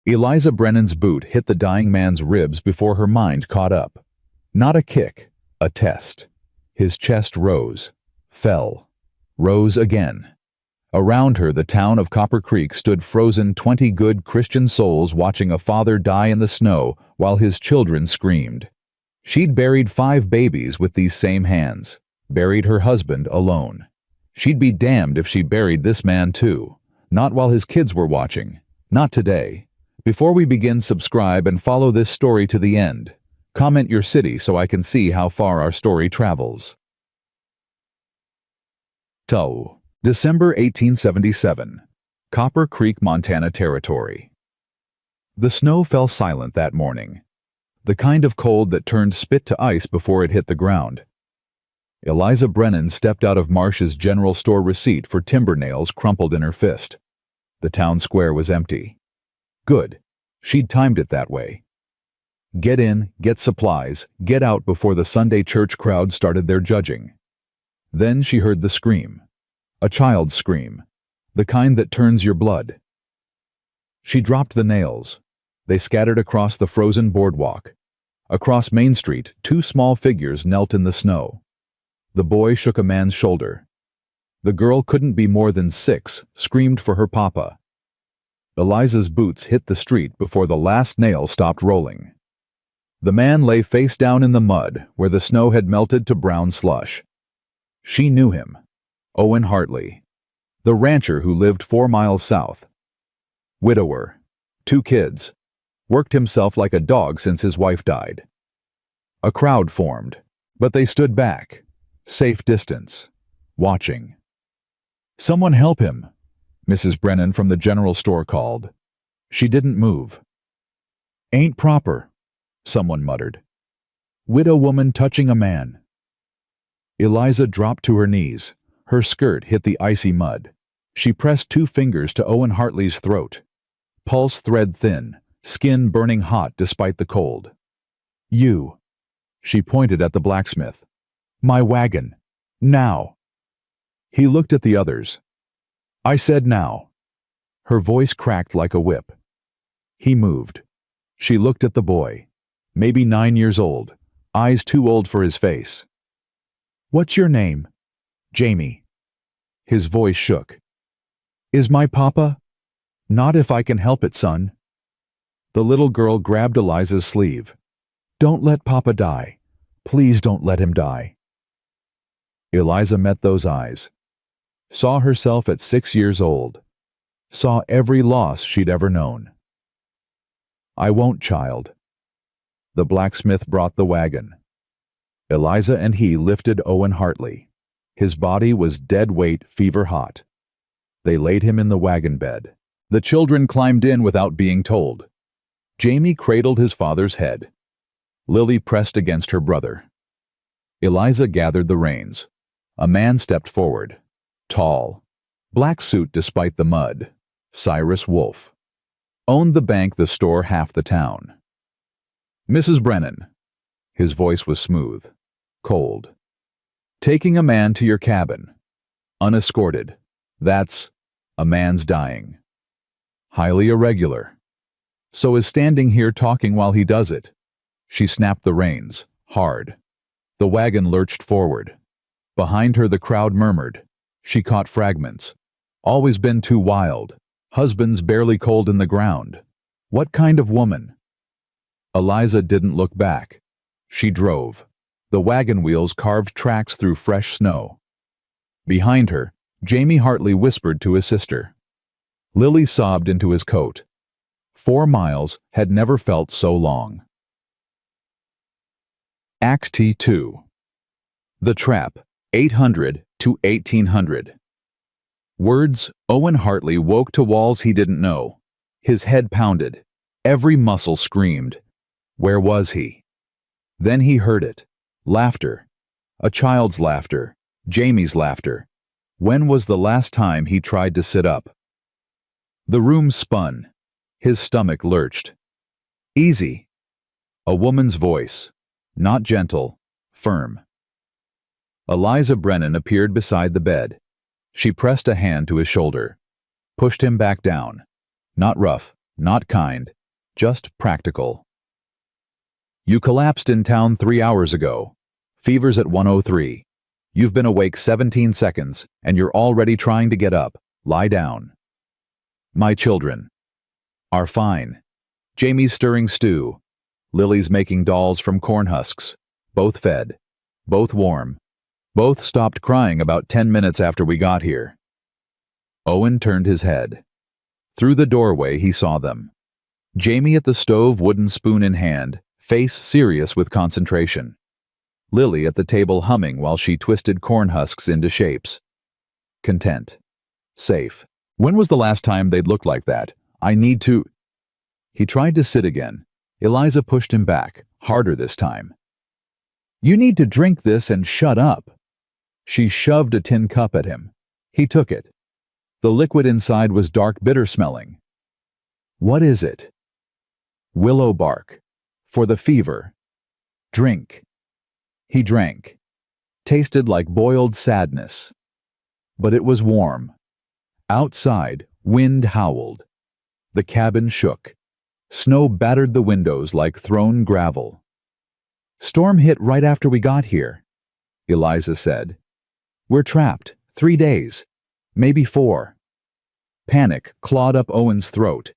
Eliza Brennan's boot hit the dying man's ribs before her mind caught up. Not a kick, a test. His chest rose, fell, rose again. Around her, the town of Copper Creek stood frozen, 20 good Christian souls watching a father die in the snow while his children screamed. She'd buried 5 babies with these same hands, buried her husband alone. She'd be damned if she buried this man too. Not while his kids were watching. Not today. Before we begin, subscribe and follow this story to the end. Comment your city so I can see how far our story travels. Tau, December 1877. Copper Creek, Montana Territory. The snow fell silent that morning. The kind of cold that turned spit to ice before it hit the ground. Eliza Brennan stepped out of Marsh's general store receipt for timber nails crumpled in her fist. The town square was empty. Good. She'd timed it that way. Get in, get supplies, get out before the Sunday church crowd started their judging. Then she heard the scream. A child's scream. The kind that turns your blood. She dropped the nails. They scattered across the frozen boardwalk. Across Main Street, 2 small figures knelt in the snow. The boy shook a man's shoulder. The girl couldn't be more than 6, screamed for her papa. Eliza's boots hit the street before the last nail stopped rolling. The man lay face down in the mud where the snow had melted to brown slush. She knew him. Owen Hartley, the rancher who lived 4 miles south. Widower, 2 kids, worked himself like a dog since his wife died. A crowd formed, but they stood back, safe distance, watching. "Someone help him," Mrs. Brennan from the general store called. She didn't move. "Ain't proper," someone muttered. "Widow woman touching a man." Eliza dropped to her knees. Her skirt hit the icy mud. She pressed 2 fingers to Owen Hartley's throat. Pulse thread thin, skin burning hot despite the cold. "You." She pointed at the blacksmith. "My wagon. Now." He looked at the others. "I said now." Her voice cracked like a whip. He moved. She looked at the boy. Maybe 9 years old, eyes too old for his face. "What's your name?" "Jamie." His voice shook. "Is my papa?" "Not if I can help it, son." The little girl grabbed Eliza's sleeve. "Don't let papa die. Please don't let him die." Eliza met those eyes. Saw herself at 6 years old. Saw every loss she'd ever known. "I won't, child." The blacksmith brought the wagon. Eliza and he lifted Owen Hartley. His body was dead weight, fever hot. They laid him in the wagon bed. The children climbed in without being told. Jamie cradled his father's head. Lily pressed against her brother. Eliza gathered the reins. A man stepped forward. Tall. Black suit despite the mud. Cyrus Wolfe. Owned the bank, the store, half the town. "Mrs. Brennan." His voice was smooth. Cold. "Taking a man to your cabin. Unescorted. That's a man's dying. Highly irregular. So is standing here talking while he does it." She snapped the reins, hard. The wagon lurched forward. Behind her the crowd murmured. She caught fragments. "Always been too wild. Husband's barely cold in the ground. What kind of woman?" Eliza didn't look back. She drove. The wagon wheels carved tracks through fresh snow. Behind her, Jamie Hartley whispered to his sister. Lily sobbed into his coat. 4 miles had never felt so long. Act T2. The Trap, 800 to 1800. Words, Owen Hartley woke to walls he didn't know. His head pounded. Every muscle screamed. Where was he? Then he heard it. Laughter. A child's laughter. Jamie's laughter. When was the last time he tried to sit up? The room spun. His stomach lurched. Easy. A woman's voice. Not gentle, firm. Eliza Brennan appeared beside the bed. She pressed a hand to his shoulder. Pushed him back down. Not rough, not kind, just practical. You collapsed in town 3 hours ago. Fever's at 103. You've been awake 17 seconds, and you're already trying to get up. Lie down. My children are fine. Jamie's stirring stew. Lily's making dolls from corn husks. Both fed. Both warm. Both stopped crying about 10 minutes after we got here. Owen turned his head. Through the doorway he saw them. Jamie at the stove, wooden spoon in hand, face serious with concentration. Lily at the table humming while she twisted corn husks into shapes. Content. Safe. When was the last time they'd looked like that? I need to... He tried to sit again. Eliza pushed him back, harder this time. You need to drink this and shut up. She shoved a tin cup at him. He took it. The liquid inside was dark, bitter smelling. What is it? Willow bark. For the fever. Drink. He drank. Tasted like boiled sadness. But it was warm. Outside, wind howled. The cabin shook. Snow battered the windows like thrown gravel. Storm hit right after we got here, Eliza said. We're trapped. 3 days. Maybe 4. Panic clawed up Owen's throat.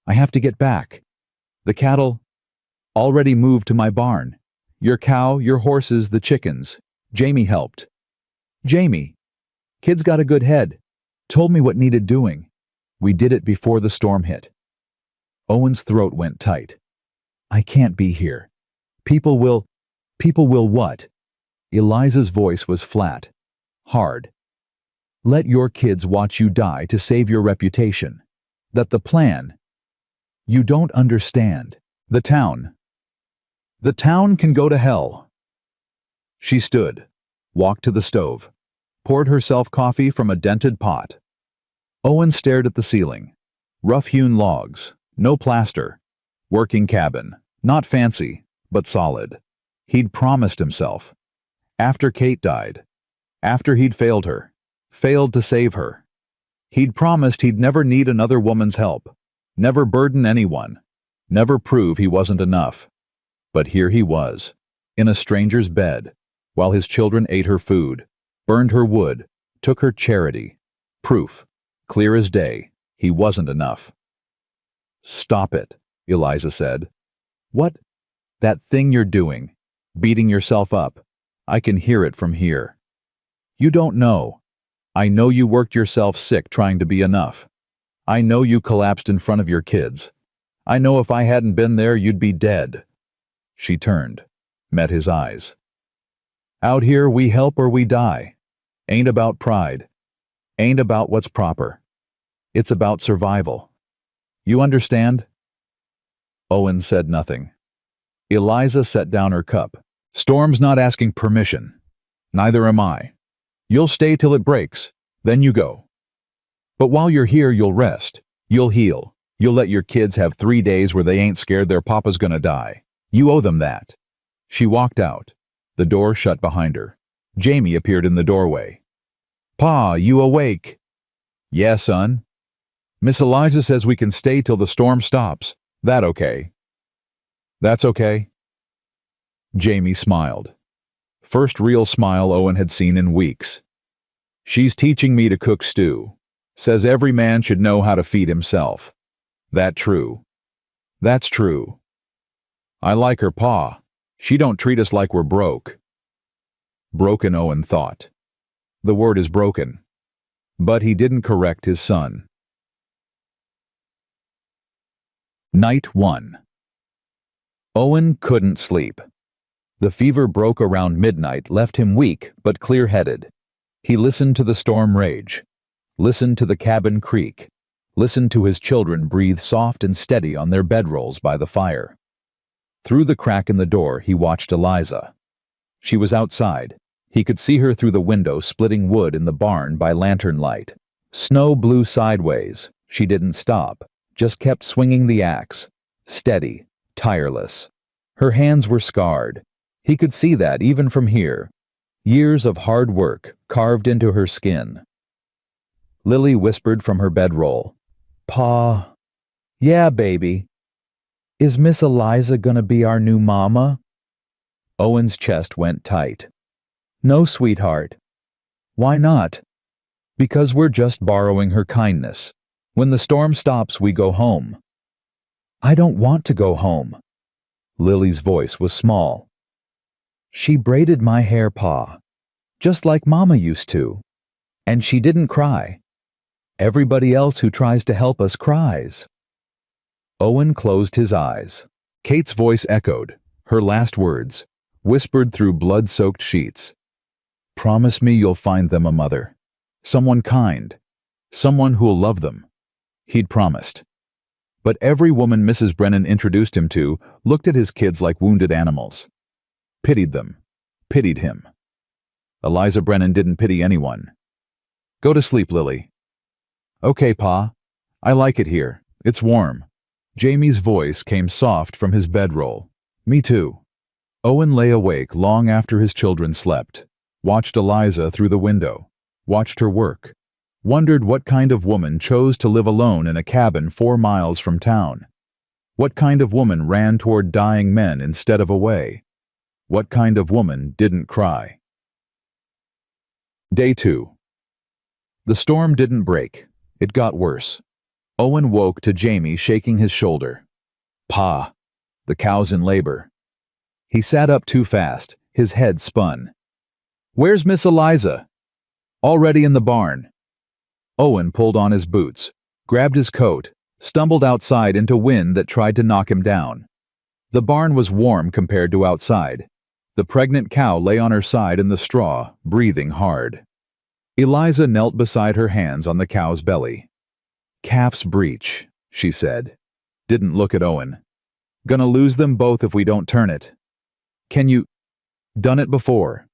I have to get back. The cattle already moved to my barn. Your cow, your horses, the chickens. Jamie helped. Jamie. Kid's got a good head. Told me what needed doing. We did it before the storm hit. Owen's throat went tight. I can't be here. People will what? Eliza's voice was flat, hard. Let your kids watch you die to save your reputation. That the plan. You don't understand. The town can go to hell. She stood, walked to the stove, poured herself coffee from a dented pot. Owen stared at the ceiling. Rough-hewn logs, no plaster. Working cabin, not fancy, but solid. He'd promised himself. After Kate died, after he'd failed her, failed to save her, he'd promised he'd never need another woman's help, never burden anyone, never prove he wasn't enough. But here he was, in a stranger's bed, while his children ate her food, burned her wood, took her charity. Proof, clear as day, he wasn't enough. Stop it, Eliza said. What? That thing you're doing, beating yourself up. I can hear it from here. You don't know. I know you worked yourself sick trying to be enough. I know you collapsed in front of your kids. I know if I hadn't been there, you'd be dead. She turned, met his eyes. Out here, we help or we die. Ain't about pride. Ain't about what's proper. It's about survival. You understand? Owen said nothing. Eliza set down her cup. Storm's not asking permission. Neither am I. You'll stay till it breaks, then you go. But while you're here, you'll rest. You'll heal. You'll let your kids have 3 days where they ain't scared their papa's gonna die. You owe them that. She walked out. The door shut behind her. Jamie appeared in the doorway. Pa, you awake? Yeah, son. Miss Eliza says we can stay till the storm stops. That okay? That's okay. Jamie smiled. First real smile Owen had seen in weeks. She's teaching me to cook stew. Says every man should know how to feed himself. That true. That's true. I like her pa. She don't treat us like we're broke. Broken, Owen thought. The word is broken. But he didn't correct his son. Night 1. Owen couldn't sleep. The fever broke around midnight, left him weak but clear-headed. He listened to the storm rage, listened to the cabin creak, listened to his children breathe soft and steady on their bedrolls by the fire. Through the crack in the door he watched Eliza. She was outside. He could see her through the window splitting wood in the barn by lantern light. Snow blew sideways. She didn't stop, just kept swinging the axe, steady, tireless. Her hands were scarred. He could see that even from here. Years of hard work carved into her skin. Lily whispered from her bedroll, Pa. Yeah, baby. Is Miss Eliza gonna be our new mama? Owen's chest went tight. No, sweetheart. Why not? Because we're just borrowing her kindness. When the storm stops, we go home. I don't want to go home. Lily's voice was small. She braided my hair, Pa, just like Mama used to. And she didn't cry. Everybody else who tries to help us cries. Owen closed his eyes. Kate's voice echoed, her last words, whispered through blood-soaked sheets. Promise me you'll find them a mother. Someone kind. Someone who'll love them. He'd promised. But every woman Mrs. Brennan introduced him to looked at his kids like wounded animals. Pitied them. Pitied him. Eliza Brennan didn't pity anyone. Go to sleep, Lily. Okay, Pa. I like it here. It's warm. Jamie's voice came soft from his bedroll. Me too. Owen lay awake long after his children slept, watched Eliza through the window, watched her work, wondered what kind of woman chose to live alone in a cabin 4 miles from town. What kind of woman ran toward dying men instead of away? What kind of woman didn't cry? Day 2. The storm didn't break. It got worse. Owen woke to Jamie shaking his shoulder. Pa, the cow's in labor. He sat up too fast, his head spun. Where's Miss Eliza? Already in the barn. Owen pulled on his boots, grabbed his coat, stumbled outside into wind that tried to knock him down. The barn was warm compared to outside. The pregnant cow lay on her side in the straw, breathing hard. Eliza knelt beside her, hands on the cow's belly. Calf's breech, she said. Didn't look at Owen. Gonna lose them both if we don't turn it. Can you... Done it before.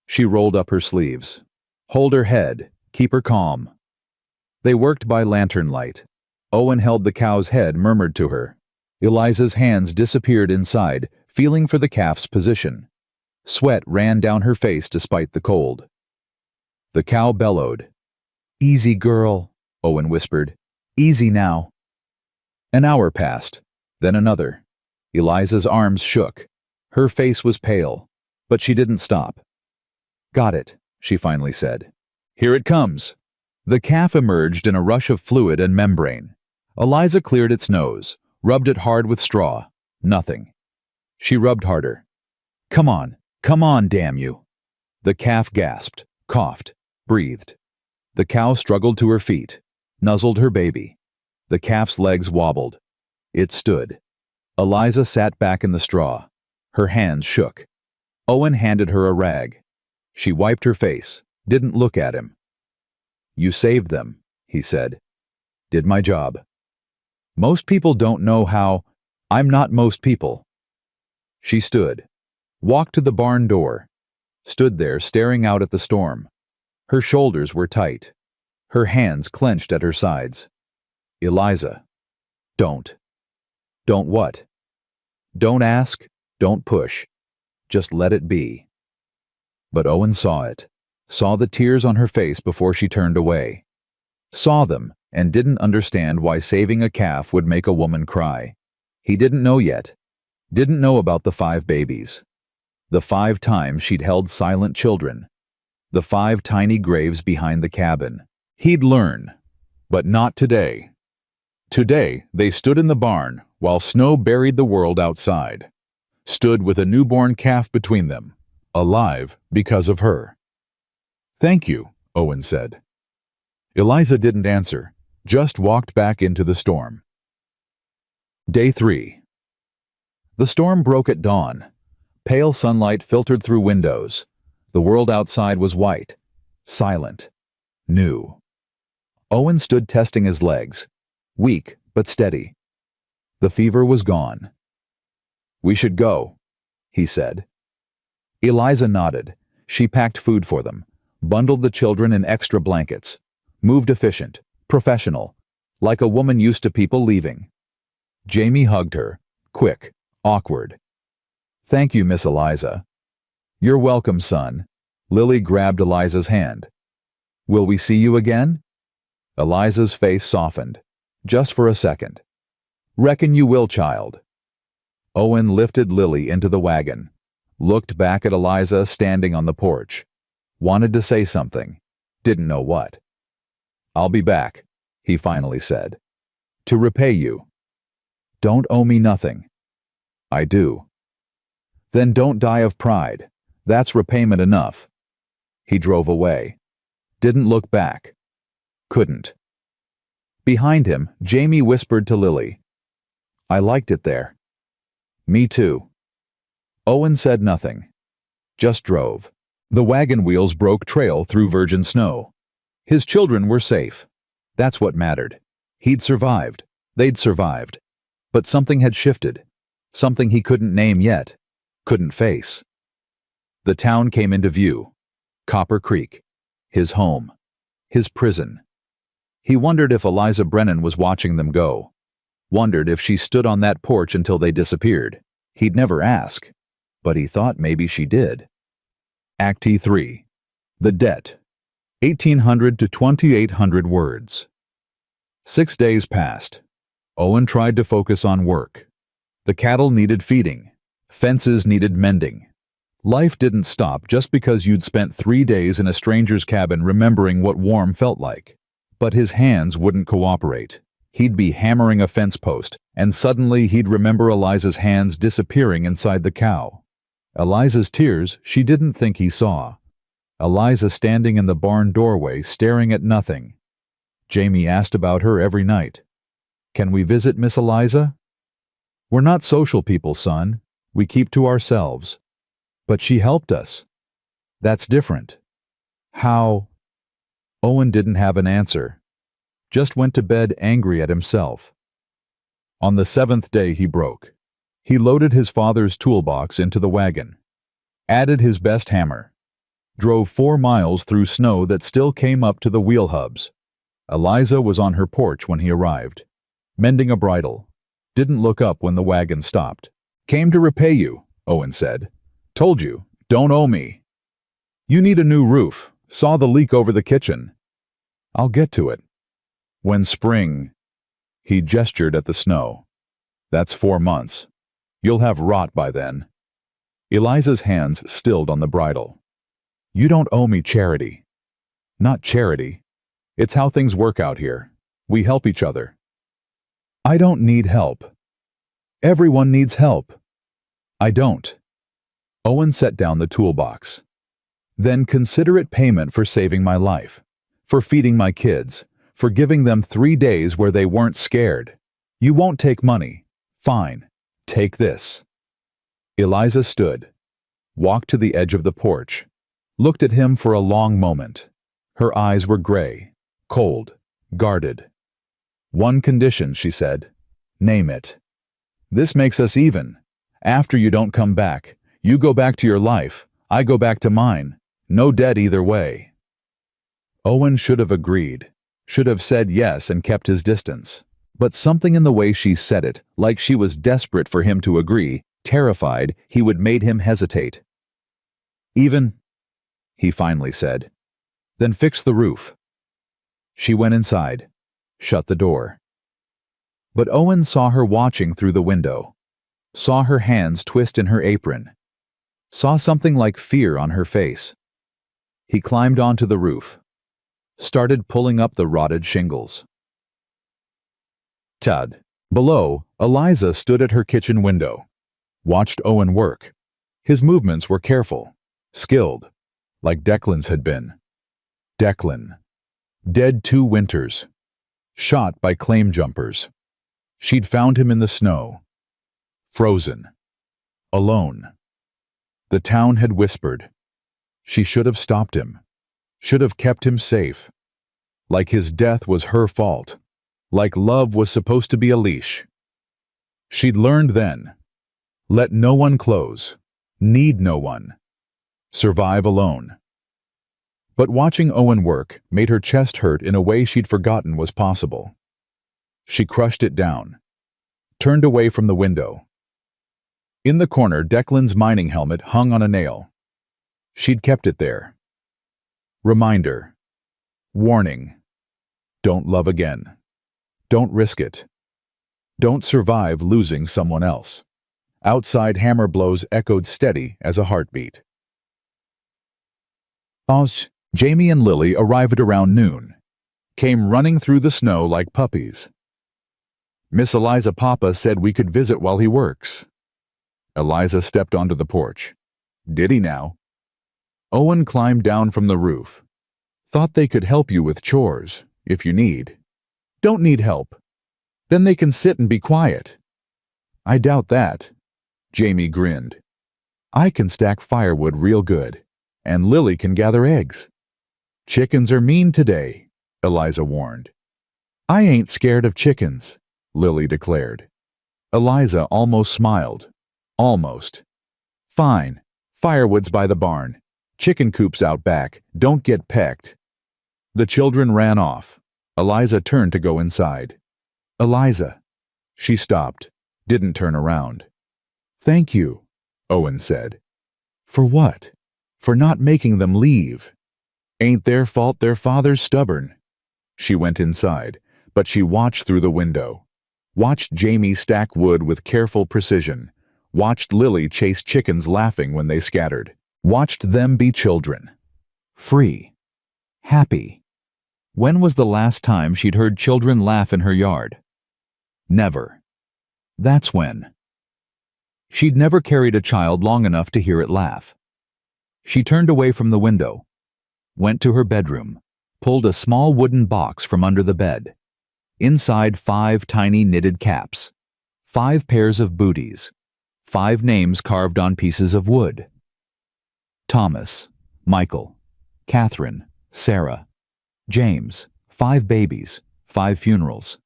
She rolled up her sleeves. Hold her head. Keep her calm. They worked by lantern light. Owen held the cow's head, murmured to her. Eliza's hands disappeared inside, feeling for the calf's position. Sweat ran down her face despite the cold. The cow bellowed. Easy, girl, Owen whispered. Easy now. An hour passed, then another. Eliza's arms shook. Her face was pale, but she didn't stop. Got it, she finally said. Here it comes. The calf emerged in a rush of fluid and membrane. Eliza cleared its nose, rubbed it hard with straw. Nothing. She rubbed harder. Come on, damn you. The calf gasped, coughed, breathed. The cow struggled to her feet, nuzzled her baby. The calf's legs wobbled. It stood. Eliza sat back in the straw. Her hands shook. Owen handed her a rag. She wiped her face, didn't look at him. You saved them, he said. Did my job. Most people don't know how. I'm not most people. She stood, walked to the barn door, stood there staring out at the storm. Her shoulders were tight. Her hands clenched at her sides. Eliza. Don't. Don't what? Don't ask, don't push. Just let it be. But Owen saw it, saw the tears on her face before she turned away. Saw them and didn't understand why saving a calf would make a woman cry. He didn't know yet. Didn't know about the 5 babies. The 5 times she'd held silent children. The 5 tiny graves behind the cabin. He'd learn, but not today. Today, they stood in the barn while snow buried the world outside. Stood with a newborn calf between them, alive because of her. Thank you, Owen said. Eliza didn't answer, just walked back into the storm. Day 3. The storm broke at dawn. Pale sunlight filtered through windows. The world outside was white, silent, new. Owen stood testing his legs, weak but steady. The fever was gone. We should go, he said. Eliza nodded. She packed food for them, bundled the children in extra blankets, moved efficient, professional, like a woman used to people leaving. Jamie hugged her, quick, awkward. Thank you, Miss Eliza. You're welcome, son. Lily grabbed Eliza's hand. Will we see you again? Eliza's face softened, just for a second. Reckon you will, child. Owen lifted Lily into the wagon, looked back at Eliza standing on the porch. Wanted to say something, didn't know what. "I'll be back," he finally said. "To repay you." "Don't owe me nothing." "I do." "Then don't die of pride. That's repayment enough." He drove away. Didn't look back. Couldn't. Behind him, Jamie whispered to Lily, "I liked it there." "Me too." Owen said nothing. Just drove. The wagon wheels broke trail through virgin snow. His children were safe. That's what mattered. He'd survived. They'd survived. But something had shifted. Something he couldn't name yet. Couldn't face. The town came into view. Copper Creek. His home. His prison. He wondered if Eliza Brennan was watching them go. Wondered if she stood on that porch until they disappeared. He'd never ask, but he thought maybe she did. Act 3. The Debt. 1,800 to 2,800 words. 6 days passed. Owen tried to focus on work. The cattle needed feeding. Fences needed mending. Life didn't stop just because you'd spent 3 days in a stranger's cabin remembering what warm felt like. But his hands wouldn't cooperate. He'd be hammering a fence post, and suddenly he'd remember Eliza's hands disappearing inside the cow. Eliza's tears she didn't think he saw. Eliza standing in the barn doorway staring at nothing. Jamie asked about her every night. "Can we visit Miss Eliza?" "We're not social people, son. We keep to ourselves." "But she helped us." "That's different." "How?" Owen didn't have an answer. Just went to bed angry at himself. On the 7th day he broke. He loaded his father's toolbox into the wagon. Added his best hammer. Drove 4 miles through snow that still came up to the wheel hubs. Eliza was on her porch when he arrived. Mending a bridle. Didn't look up when the wagon stopped. "Came to repay you," Owen said. "Told you, don't owe me." "You need a new roof. Saw the leak over the kitchen." "I'll get to it." "When spring..." He gestured at the snow. "That's 4 months. You'll have rot by then." Eliza's hands stilled on the bridle. "You don't owe me charity." "Not charity. It's how things work out here. We help each other." "I don't need help." "Everyone needs help." "I don't." Owen set down the toolbox. "Then consider it payment for saving my life, for feeding my kids, for giving them 3 days where they weren't scared. You won't take money. Fine. Take this." Eliza stood, walked to the edge of the porch, looked at him for a long moment. Her eyes were gray, cold, guarded. "One condition," she said. "Name it. This makes us even. After you don't come back, you go back to your life, I go back to mine. No debt either way." Owen should have agreed, should have said yes and kept his distance. But something in the way she said it, like she was desperate for him to agree, terrified he would made him hesitate. "Even," he finally said. "Then fix the roof." She went inside, shut the door. But Owen saw her watching through the window, saw her hands twist in her apron, saw something like fear on her face. He climbed onto the roof, started pulling up the rotted shingles. Tad. Below, Eliza stood at her kitchen window, watched Owen work. His movements were careful, skilled, like Declan's had been. Declan. Dead 2 winters. Shot by claim jumpers. She'd found him in the snow. Frozen. Alone. The town had whispered. She should have stopped him. Should have kept him safe. Like his death was her fault. Like love was supposed to be a leash. She'd learned then. Let no one close. Need no one. Survive alone. But watching Owen work made her chest hurt in a way she'd forgotten was possible. She crushed it down. Turned away from the window. In the corner, Declan's mining helmet hung on a nail. She'd kept it there. Reminder. Warning. Don't love again. Don't risk it. Don't survive losing someone else. Outside hammer blows echoed steady as a heartbeat. Oz, Jamie and Lily arrived around noon, came running through the snow like puppies. Miss Eliza Papa said we could visit while he works. Eliza stepped onto the porch. Did he now? Owen climbed down from the roof. Thought they could help you with chores, if you need. Don't need help. Then they can sit and be quiet. I doubt that. Jamie grinned. I can stack firewood real good, and Lily can gather eggs. Chickens are mean today, Eliza warned. I ain't scared of chickens, Lily declared. Eliza almost smiled. Almost. Fine. Firewood's by the barn. Chicken coops out back. Don't get pecked. The children ran off. Eliza turned to go inside. Eliza. She stopped, didn't turn around. Thank you, Owen said. For what? For not making them leave. Ain't their fault their father's stubborn. She went inside, but she watched through the window. Watched Jamie stack wood with careful precision. Watched Lily chase chickens laughing when they scattered. Watched them be children. Free. Happy. When was the last time she'd heard children laugh in her yard? Never. That's when. She'd never carried a child long enough to hear it laugh. She turned away from the window, went to her bedroom, pulled a small wooden box from under the bed. Inside 5 tiny knitted caps, 5 pairs of booties, 5 names carved on pieces of wood. Thomas, Michael, Catherine, Sarah, James, 5 babies, 5 funerals.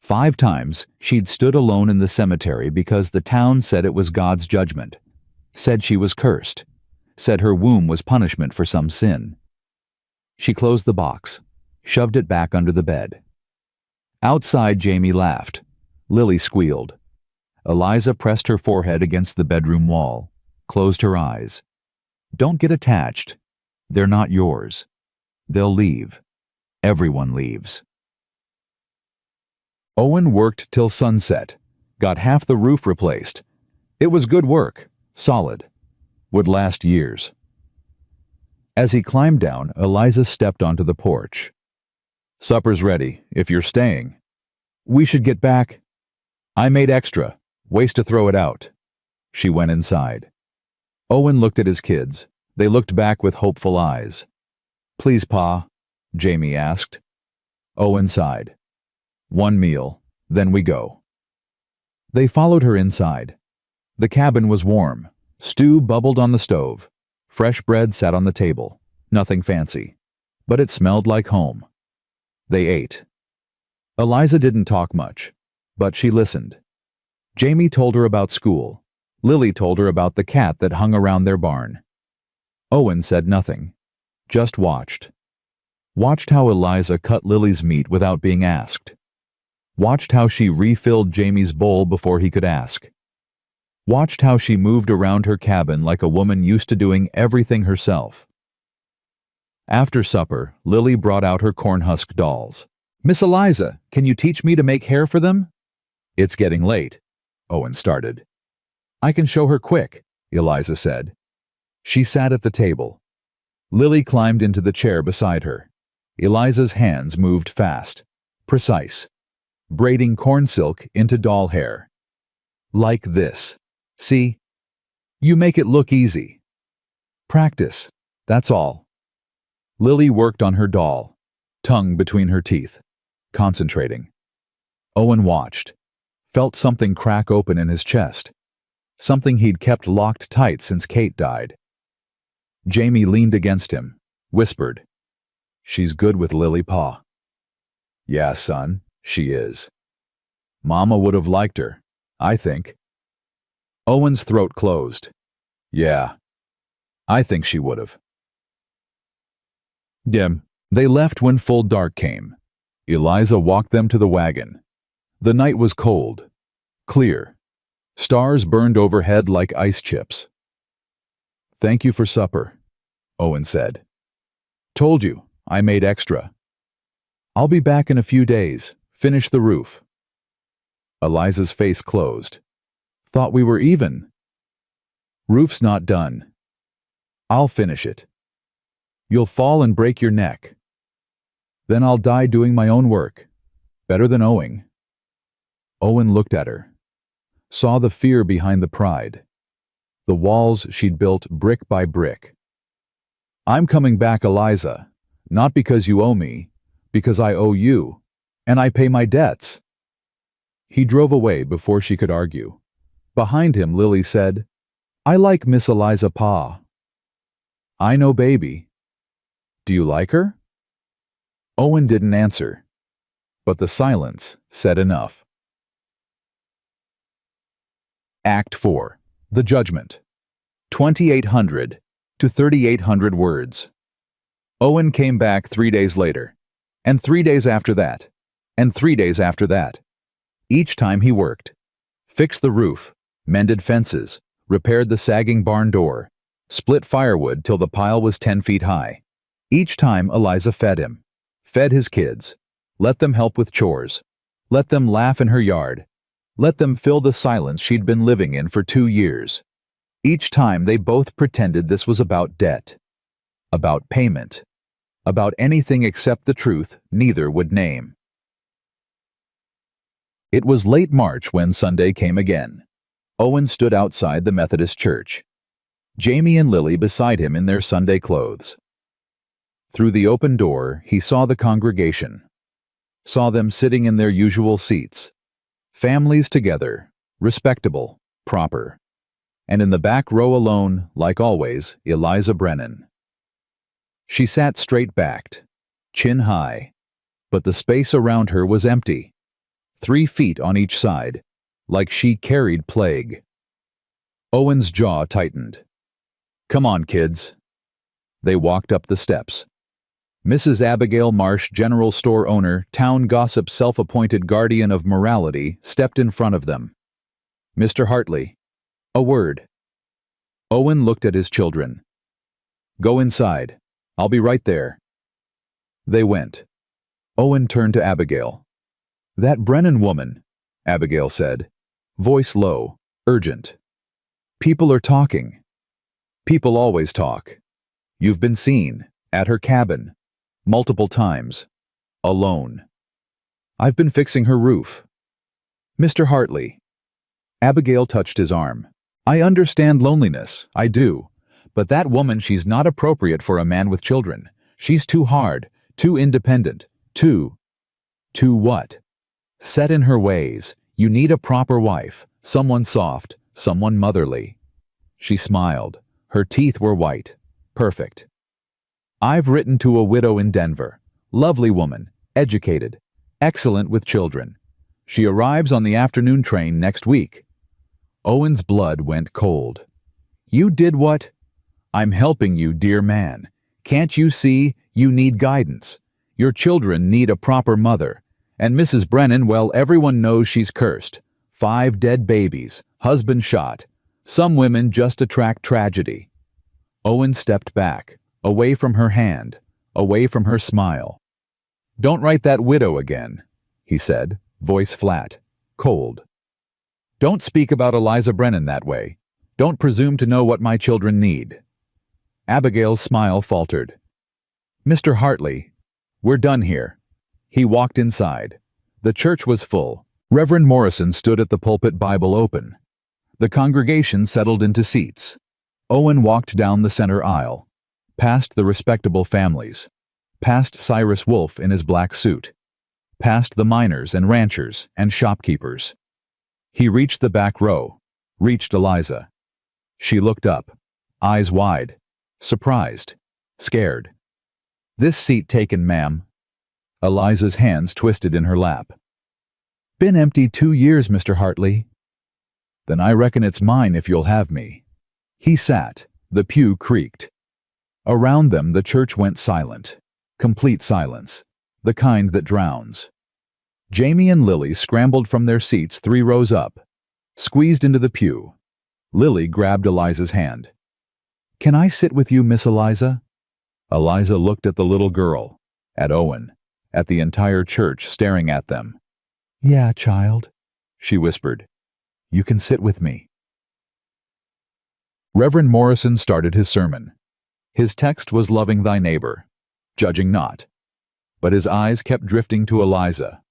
5 times she'd stood alone in the cemetery because the town said it was God's judgment, said she was cursed, said her womb was punishment for some sin. She closed the box, shoved it back under the bed. Outside, Jamie laughed. Lily squealed. Eliza pressed her forehead against the bedroom wall, closed her eyes. Don't get attached. They're not yours. They'll leave. Everyone leaves. Owen worked till sunset, got half the roof replaced. It was good work, solid, would last years. As he climbed down, Eliza stepped onto the porch. Supper's ready, if you're staying. We should get back. I made extra. Waste to throw it out. She went inside. Owen looked at his kids. They looked back with hopeful eyes. Please, Pa, Jamie asked. Owen sighed. 1 meal, then we go. They followed her inside. The cabin was warm. Stew bubbled on the stove. Fresh bread sat on the table. Nothing fancy. But it smelled like home. They ate. Eliza didn't talk much, but she listened. Jamie told her about school. Lily told her about the cat that hung around their barn. Owen said nothing, just watched. Watched how Eliza cut Lily's meat without being asked. Watched how she refilled Jamie's bowl before he could ask. Watched how she moved around her cabin like a woman used to doing everything herself. After supper, Lily brought out her cornhusk dolls. Miss Eliza, can you teach me to make hair for them? It's getting late, Owen started. I can show her quick, Eliza said. She sat at the table. Lily climbed into the chair beside her. Eliza's hands moved fast, precise, braiding corn silk into doll hair. Like this. See? You make it look easy. Practice, that's all. Lily worked on her doll, tongue between her teeth, concentrating. Owen watched, felt something crack open in his chest, something he'd kept locked tight since Kate died. Jamie leaned against him, whispered, She's good with Lily, Pa. Yeah, son, she is. Mama would have liked her, I think. Owen's throat closed. Yeah, I think she would have. They left when full dark came. Eliza walked them to the wagon. The night was cold, clear. Stars burned overhead like ice chips. Thank you for supper, Owen said. Told you, I made extra. I'll be back in a few days, finish the roof. Eliza's face closed. Thought we were even. Roof's not done. I'll finish it. You'll fall and break your neck. Then I'll die doing my own work. Better than owing. Owen looked at her, saw the fear behind the pride, the walls she'd built brick by brick. I'm coming back, Eliza, not because you owe me, because I owe you, and I pay my debts. He drove away before she could argue. Behind him, Lily said, I like Miss Eliza Pa. I know, baby. Do you like her? Owen didn't answer, but the silence said enough. Act 4. The Judgment. 2,800 to 3,800 words. Owen came back 3 days later, and 3 days after that, and 3 days after that. Each time he worked. Fixed the roof, mended fences, repaired the sagging barn door, split firewood till the pile was 10 feet high. Each time Eliza fed him, fed his kids, let them help with chores, let them laugh in her yard, let them fill the silence she'd been living in for 2 years. Each time they both pretended this was about debt, about payment, about anything except the truth neither would name. It was late March when Sunday came again. Owen stood outside the Methodist church, Jamie and Lily beside him in their Sunday clothes. Through the open door, he saw the congregation, saw them sitting in their usual seats, families together, respectable, proper. And in the back row alone, like always, Eliza Brennan. She sat straight-backed, chin high, but the space around her was empty, 3 feet on each side, like she carried plague. Owen's jaw tightened. Come on, kids. They walked up the steps. Mrs. Abigail Marsh, general store owner, town gossip, self-appointed guardian of morality, stepped in front of them. Mr. Hartley. A word. Owen looked at his children. Go inside. I'll be right there. They went. Owen turned to Abigail. That Brennan woman, Abigail said, voice low, urgent. People are talking. People always talk. You've been seen, at her cabin, multiple times, alone. I've been fixing her roof. Mr. Hartley. Abigail touched his arm. I understand loneliness, I do. But that woman, she's not appropriate for a man with children. She's too hard, too independent, too what? Set in her ways. You need a proper wife, someone soft, someone motherly. She smiled. Her teeth were white. Perfect. I've written to a widow in Denver. Lovely woman, educated, excellent with children. She arrives on the afternoon train next week. Owen's blood went cold. You did what? I'm helping you, dear man. Can't you see you need guidance? Your children need a proper mother. And Mrs. Brennan, well, everyone knows she's cursed. 5 dead babies, husband shot. Some women just attract tragedy. Owen stepped back, away from her hand, away from her smile. Don't write that widow again, he said, voice flat, cold. Don't speak about Eliza Brennan that way. Don't presume to know what my children need. Abigail's smile faltered. Mr. Hartley, we're done here. He walked inside. The church was full. Reverend Morrison stood at the pulpit, Bible open. The congregation settled into seats. Owen walked down the center aisle, past the respectable families, past Cyrus Wolfe in his black suit, past the miners and ranchers and shopkeepers. He reached the back row, reached Eliza. She looked up, eyes wide, surprised, scared. This seat taken, ma'am. Eliza's hands twisted in her lap. Been empty 2 years, Mr. Hartley. Then I reckon it's mine if you'll have me. He sat. The pew creaked. Around them the church went silent. Complete silence. The kind that drowns. Jamie and Lily scrambled from their seats 3 rows up, squeezed into the pew. Lily grabbed Eliza's hand. Can I sit with you, Miss Eliza? Eliza looked at the little girl, at Owen, at the entire church staring at them. Yeah, child, she whispered. You can sit with me. Reverend Morrison started his sermon. His text was loving thy neighbor, judging not. But his eyes kept drifting to Eliza.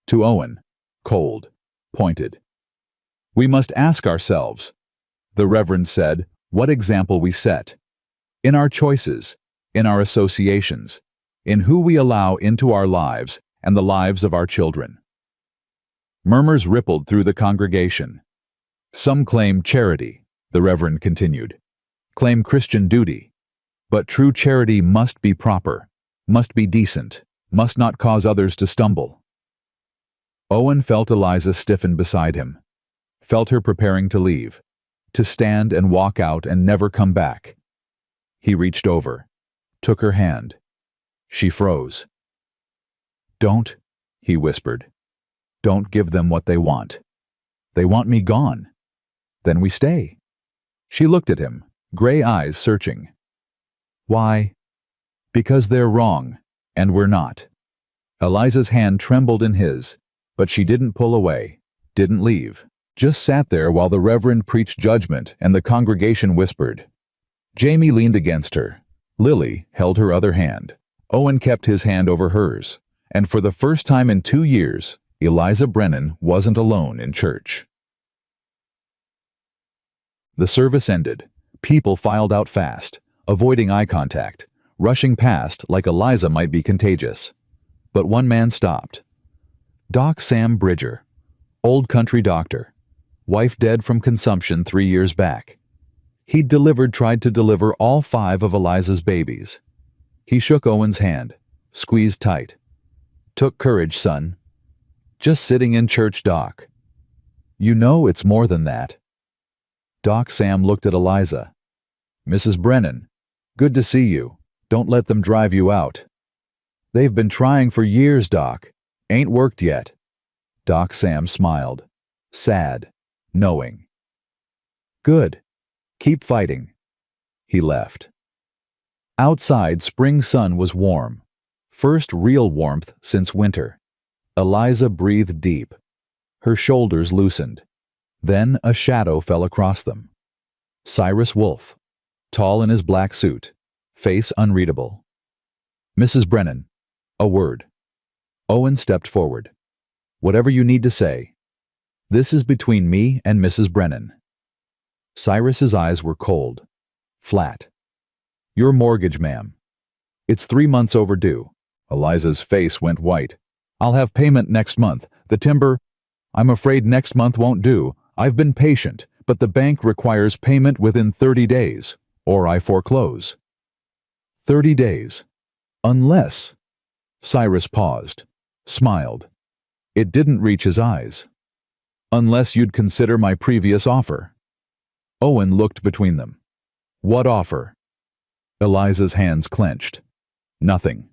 To Owen, cold, pointed. We must ask ourselves, the Reverend said, what example we set. In our choices, in our associations, in who we allow into our lives and the lives of our children. Murmurs rippled through the congregation. Some claim charity, the Reverend continued, claim Christian duty. But true charity must be proper, must be decent, must not cause others to stumble. Owen felt Eliza stiffen beside him, felt her preparing to leave, to stand and walk out and never come back. He reached over, took her hand. She froze. Don't, he whispered. Don't give them what they want. They want me gone. Then we stay. She looked at him, gray eyes searching. Why? Because they're wrong, and we're not. Eliza's hand trembled in his, but she didn't pull away, didn't leave, just sat there while the Reverend preached judgment and the congregation whispered. Jamie leaned against her. Lily held her other hand. Owen kept his hand over hers, and for the first time in 2 years, Eliza Brennan wasn't alone in church. The service ended. People filed out fast, avoiding eye contact, rushing past like Eliza might be contagious. But one man stopped. Doc Sam Bridger, old country doctor, wife dead from consumption 3 years back. He'd tried to deliver all 5 of Eliza's babies. He shook Owen's hand, squeezed tight. Took courage, son. Just sitting in church, Doc. You know it's more than that. Doc Sam looked at Eliza. Mrs. Brennan, good to see you. Don't let them drive you out. They've been trying for years, Doc. Ain't worked yet. Doc Sam smiled, sad, knowing. Good. Keep fighting. He left. Outside, spring sun was warm. First real warmth since winter. Eliza breathed deep. Her shoulders loosened. Then a shadow fell across them. Cyrus Wolfe, tall in his black suit, face unreadable. Mrs. Brennan, a word. Owen stepped forward. Whatever you need to say. This is between me and Mrs. Brennan. Cyrus's eyes were cold, flat. Your mortgage, ma'am. It's 3 months overdue. Eliza's face went white. I'll have payment next month. The timber, I'm afraid next month won't do. I've been patient, but the bank requires payment within 30 days, or I foreclose. 30 days. Unless. Cyrus paused, smiled. It didn't reach his eyes. Unless you'd consider my previous offer. Owen looked between them. What offer? Eliza's hands clenched. Nothing.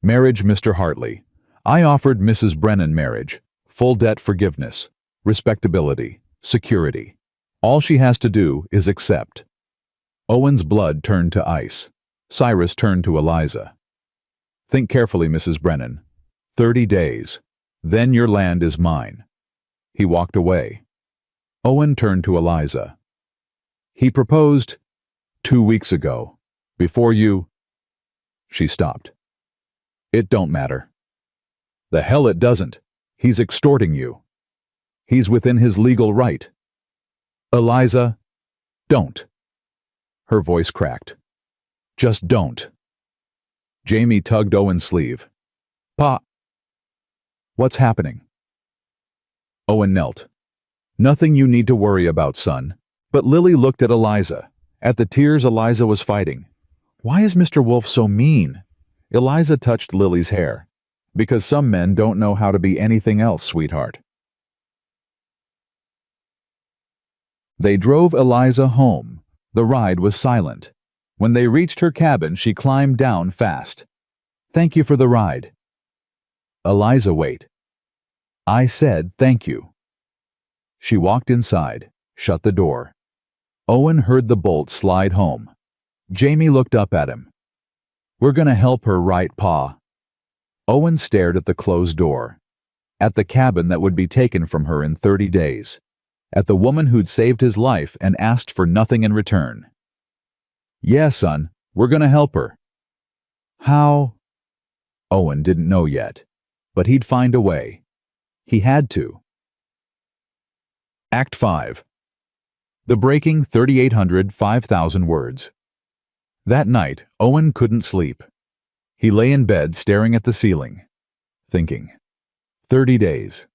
Marriage, Mr. Hartley. I offered Mrs. Brennan marriage, full debt forgiveness, respectability, security. All she has to do is accept. Owen's blood turned to ice. Cyrus turned to Eliza. Think carefully, Mrs. Brennan. 30 days. Then your land is mine. He walked away. Owen turned to Eliza. He proposed 2 weeks ago. Before you... She stopped. It don't matter. The hell it doesn't. He's extorting you. He's within his legal right. Eliza, don't. Her voice cracked. Just don't. Jamie tugged Owen's sleeve. Pa. What's happening? Owen knelt. Nothing you need to worry about, son. But Lily looked at Eliza, at the tears Eliza was fighting. Why is Mr. Wolfe so mean? Eliza touched Lily's hair. Because some men don't know how to be anything else, sweetheart. They drove Eliza home. The ride was silent. When they reached her cabin, she climbed down fast. Thank you for the ride. Eliza, wait. I said thank you. She walked inside, shut the door. Owen heard the bolt slide home. Jamie looked up at him. We're gonna help her, right, Pa? Owen stared at the closed door, at the cabin that would be taken from her in 30 days. at the woman who'd saved his life and asked for nothing in return. "Yeah, son, we're gonna help her." How? Owen didn't know yet, but he'd find a way. He had to. Act 5. The breaking 3,800 5,000 words. That night, Owen couldn't sleep. He lay in bed staring at the ceiling, thinking. 30 days.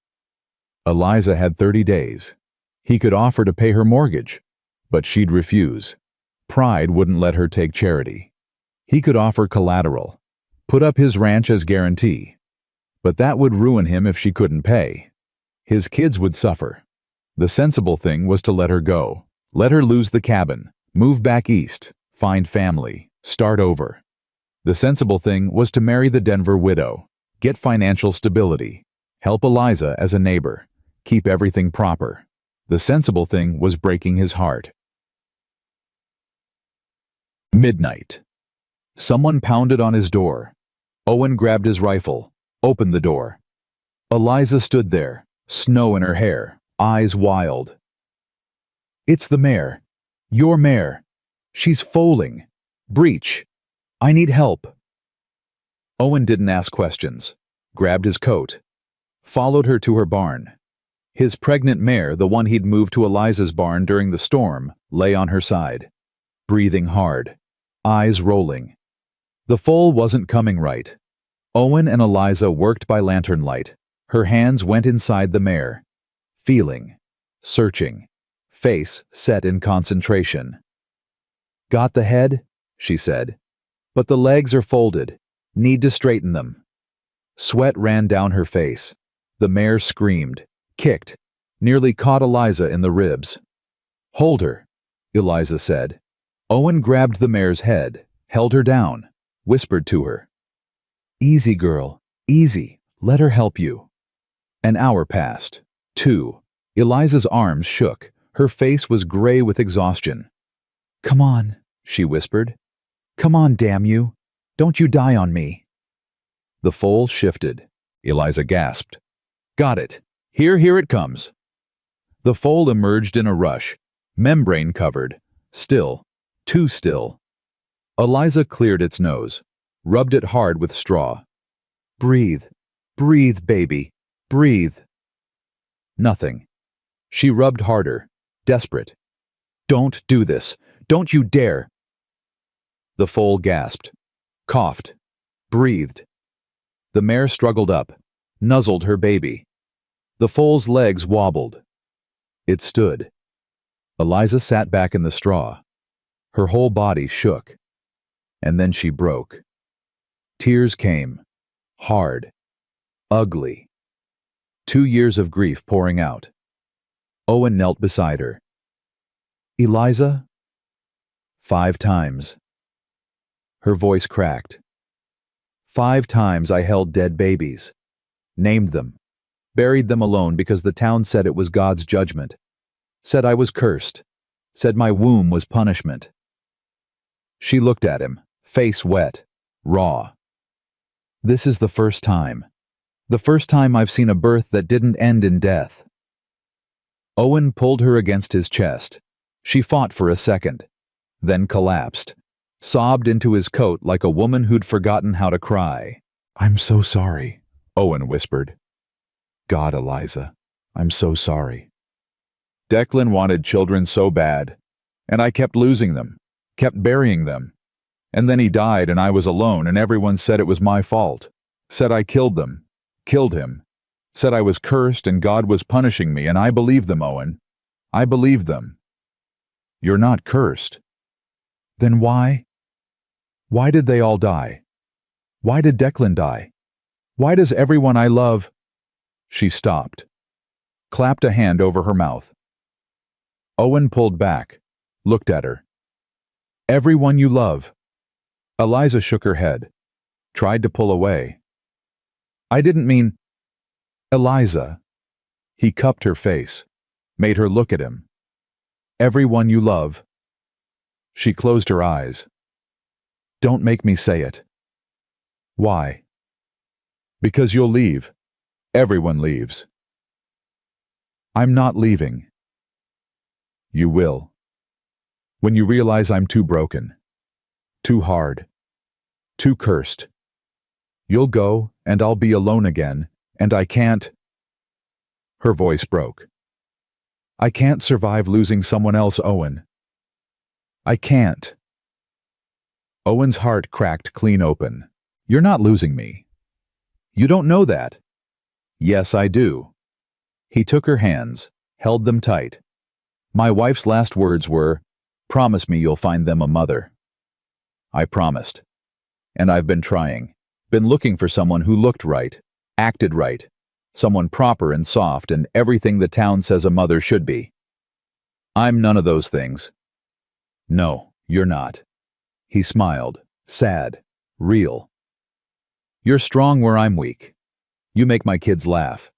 Eliza had 30 days. He could offer to pay her mortgage, but she'd refuse. Pride wouldn't let her take charity. He could offer collateral, put up his ranch as guarantee, but that would ruin him if she couldn't pay. His kids would suffer. The sensible thing was to let her go, let her lose the cabin, move back east, find family, start over. The sensible thing was to marry the Denver widow, get financial stability, help Eliza as a neighbor, keep everything proper. The sensible thing was breaking his heart. Midnight. Someone pounded on his door. Owen grabbed his rifle, opened the door. Eliza stood there, snow in her hair, eyes wild. "It's the mare. Your mare. She's foaling. Breach. I need help." Owen didn't ask questions, grabbed his coat, followed her to her barn. His pregnant mare, the one he'd moved to Eliza's barn during the storm, lay on her side, breathing hard, eyes rolling. The foal wasn't coming right. Owen and Eliza worked by lantern light. Her hands went inside the mare, feeling, searching, face set in concentration. "Got the head?" she said. "But the legs are folded. Need to straighten them." Sweat ran down her face. The mare screamed, kicked, nearly caught Eliza in the ribs. "Hold her," Eliza said. Owen grabbed the mare's head, held her down, whispered to her. "Easy, girl, easy. Let her help you." An hour passed. 2. Eliza's arms shook. Her face was gray with exhaustion. "Come on," she whispered. "Come on, damn you. Don't you die on me." The foal shifted. Eliza gasped. "Got it. Here it comes." The foal emerged in a rush, membrane covered, still, too still. Eliza cleared its nose, rubbed it hard with straw. "Breathe. Breathe, baby. Breathe." Nothing. She rubbed harder, desperate. "Don't do this. Don't you dare." The foal gasped, coughed, breathed. The mare struggled up, nuzzled her baby. The foal's legs wobbled. It stood. Eliza sat back in the straw. Her whole body shook. And then she broke. Tears came, hard, ugly. 2 years of grief pouring out. Owen knelt beside her. "Eliza?" 5 times. Her voice cracked. 5 times I held dead babies, named them, buried them alone because the town said it was God's judgment, said I was cursed, said my womb was punishment. She looked at him, face wet, raw. "This is the first time I've seen a birth that didn't end in death." Owen pulled her against his chest. She fought for a second, then collapsed, sobbed into his coat like a woman who'd forgotten how to cry. "I'm so sorry," Owen whispered. "God, Eliza, I'm so sorry." Declan wanted children so bad, and I kept losing them, kept burying them. And then he died and I was alone and everyone said it was my fault, said I killed them, killed him, said I was cursed and God was punishing me, and I believed them, Owen. I believed them. "You're not cursed." "Then why? Why did they all die? Why did Declan die? Why does everyone I love—" She stopped, clapped a hand over her mouth. Owen pulled back, looked at her. "Everyone you love." Eliza shook her head, tried to pull away. "I didn't mean—" "Eliza." He cupped her face, made her look at him. "Everyone you love." She closed her eyes. "Don't make me say it." "Why?" "Because you'll leave. Everyone leaves." "I'm not leaving." You will. When you realize I'm too broken, too hard, too cursed. You'll go, and I'll be alone again, and I can't. Her voice broke. I can't survive losing someone else, Owen. I can't. Owen's heart cracked clean open. You're not losing me. You don't know that. Yes, I do. He took her hands, held them tight. My wife's last words were, promise me you'll find them a mother. I promised. And I've been trying. Been looking for someone who looked right, acted right, someone proper and soft and everything the town says a mother should be. I'm none of those things. No, you're not. He smiled, sad, real. You're strong where I'm weak. You make my kids laugh.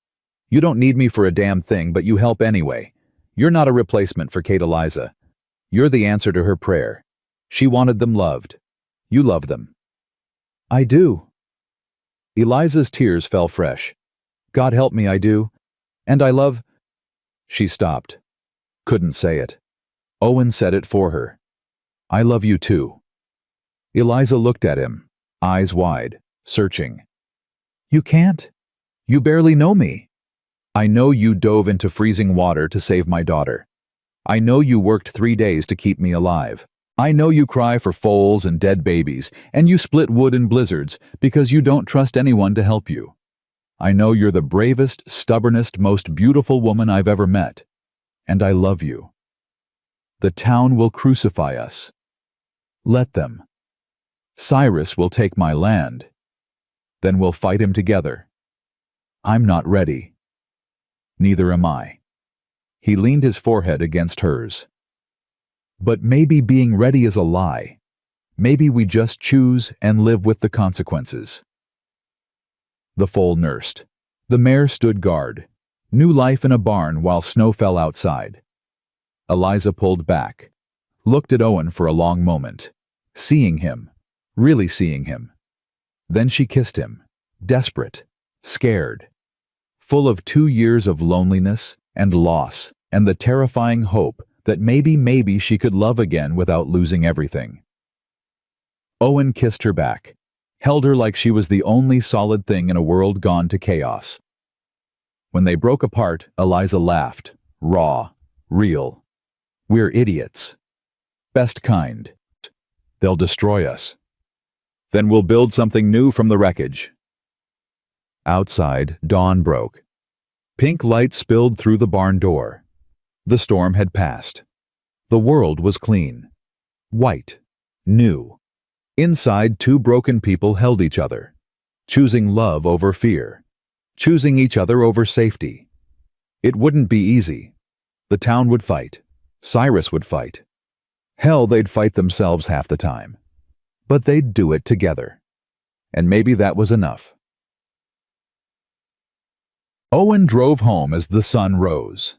You don't need me for a damn thing, but you help anyway. You're not a replacement for Kate Eliza. You're the answer to her prayer. She wanted them loved. You love them. I do. Eliza's tears fell fresh. God help me, I do. And I love... She stopped. Couldn't say it. Owen said it for her. I love you too. Eliza looked at him, eyes wide, searching. You can't. You barely know me. I know you dove into freezing water to save my daughter. I know you worked 3 days to keep me alive. I know you cry for foals and dead babies, and you split wood in blizzards because you don't trust anyone to help you. I know you're the bravest, stubbornest, most beautiful woman I've ever met. And I love you. The town will crucify us. Let them. Cyrus will take my land. Then we'll fight him together. I'm not ready. Neither am I. He leaned his forehead against hers. But maybe being ready is a lie. Maybe we just choose and live with the consequences. The foal nursed. The mare stood guard. New life in a barn while snow fell outside. Eliza pulled back, looked at Owen for a long moment, seeing him, really seeing him. Then she kissed him, desperate, scared, full of 2 years of loneliness and loss and the terrifying hope that maybe she could love again without losing everything. Owen kissed her back, held her like she was the only solid thing in a world gone to chaos. When they broke apart, Eliza laughed, raw, real. We're idiots. Best kind. They'll destroy us. Then we'll build something new from the wreckage. Outside, dawn broke. Pink light spilled through the barn door. The storm had passed. The world was clean. White. New. Inside, 2 broken people held each other, choosing love over fear, choosing each other over safety. It wouldn't be easy. The town would fight. Cyrus would fight. Hell, they'd fight themselves half the time. But they'd do it together. And maybe that was enough. Owen drove home as the sun rose.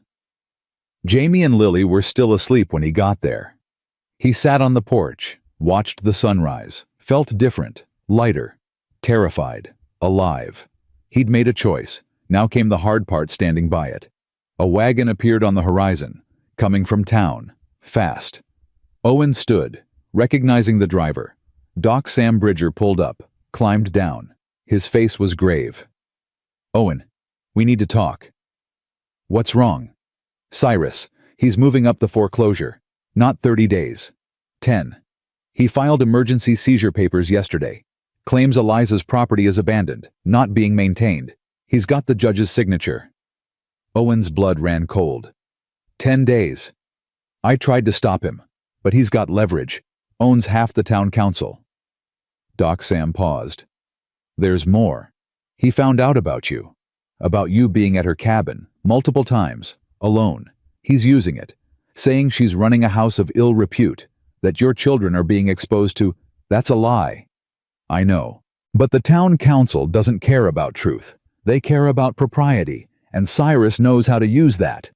Jamie and Lily were still asleep when he got there. He sat on the porch, watched the sunrise, felt different, lighter, terrified, alive. He'd made a choice. Now came the hard part, standing by it. A wagon appeared on the horizon, coming from town, fast. Owen stood, recognizing the driver. Doc Sam Bridger pulled up, climbed down. His face was grave. Owen, we need to talk. What's wrong? Cyrus, he's moving up the foreclosure. Not 30 days. 10. He filed emergency seizure papers yesterday. Claims Eliza's property is abandoned, not being maintained. He's got the judge's signature. Owen's blood ran cold. 10 days. I tried to stop him, but he's got leverage, owns half the town council. Doc Sam paused. There's more. He found out about you being at her cabin, multiple times, alone. He's using it, saying she's running a house of ill repute, that your children are being exposed to. That's a lie. I know. But the town council doesn't care about truth. They care about propriety, and Cyrus knows how to use that.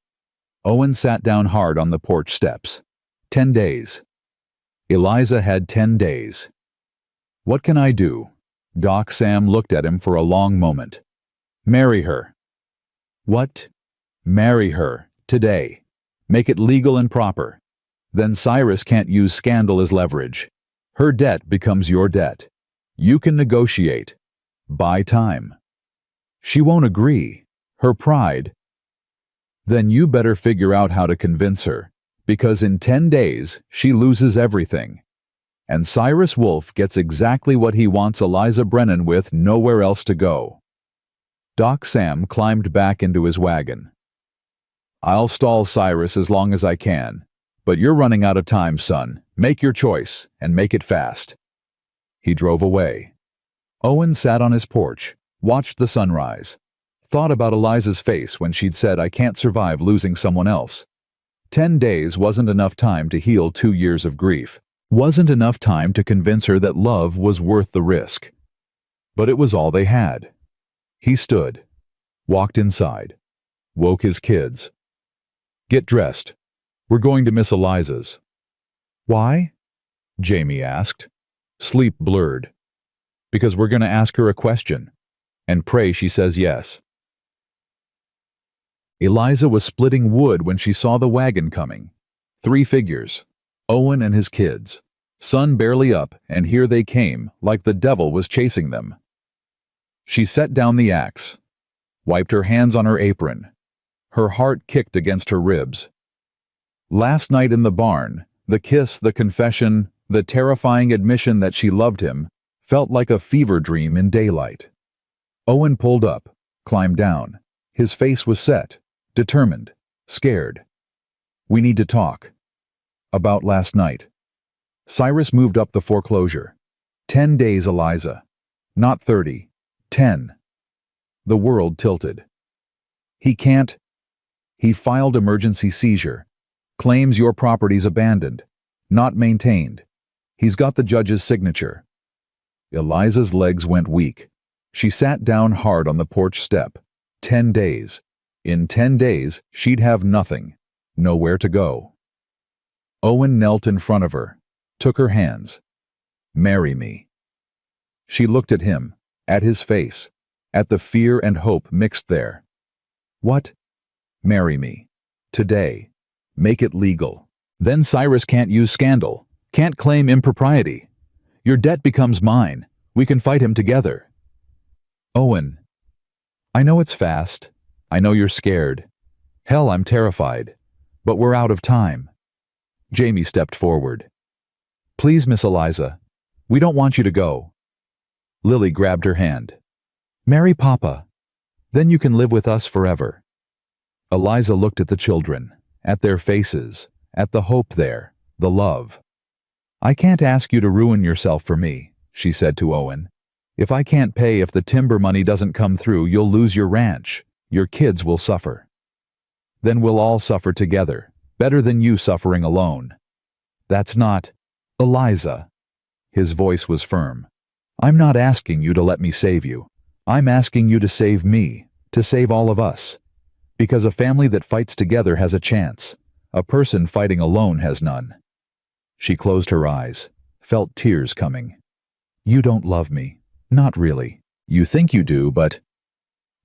Owen sat down hard on the porch steps. 10 days. Eliza had 10 days. What can I do? Doc Sam looked at him for a long moment. Marry her. What? Marry her, today. Make it legal and proper. Then Cyrus can't use scandal as leverage. Her debt becomes your debt. You can negotiate. Buy time. She won't agree. Her pride. Then you better figure out how to convince her, because in 10 days she loses everything. And Cyrus Wolf gets exactly what he wants Eliza Brennan with nowhere else to go. Doc Sam climbed back into his wagon. I'll stall Cyrus as long as I can, but you're running out of time, son. Make your choice, and make it fast. He drove away. Owen sat on his porch, watched the sunrise, thought about Eliza's face when she'd said, "I can't survive losing someone else." 10 days wasn't enough time to heal 2 years of grief. Wasn't enough time to convince her that love was worth the risk. But it was all they had. He stood, walked inside, woke his kids. Get dressed. We're going to Miss Eliza's. Why? Jamie asked. Sleep blurred. Because we're going to ask her a question, and pray she says yes. Eliza was splitting wood when she saw the wagon coming. 3 figures. Owen and his kids. Sun barely up, and here they came, like the devil was chasing them. She set down the axe, wiped her hands on her apron. Her heart kicked against her ribs. Last night in the barn, the kiss, the confession, the terrifying admission that she loved him, felt like a fever dream in daylight. Owen pulled up, climbed down. His face was set, determined, scared. We need to talk. About last night. Cyrus moved up the foreclosure. 10 days, Eliza. Not 30. 10. The world tilted. He can't. He filed emergency seizure. Claims your property's abandoned. Not maintained. He's got the judge's signature. Eliza's legs went weak. She sat down hard on the porch step. 10 days. In 10 days, she'd have nothing. Nowhere to go. Owen knelt in front of her, took her hands. Marry me. She looked at him, at his face, at the fear and hope mixed there. What? Marry me. Today. Make it legal. Then Cyrus can't use scandal, can't claim impropriety. Your debt becomes mine. We can fight him together. Owen. I know it's fast. I know you're scared. Hell, I'm terrified. But we're out of time. Jamie stepped forward. Please, Miss Eliza. We don't want you to go. Lily grabbed her hand. Marry Papa. Then you can live with us forever. Eliza looked at the children, at their faces, at the hope there, the love. I can't ask you to ruin yourself for me, she said to Owen. If I can't pay, if the timber money doesn't come through, you'll lose your ranch. Your kids will suffer. Then we'll all suffer together, better than you suffering alone. That's not... Eliza. His voice was firm. I'm not asking you to let me save you. I'm asking you to save me, to save all of us. Because a family that fights together has a chance. A person fighting alone has none. She closed her eyes, felt tears coming. You don't love me. Not really. You think you do, but...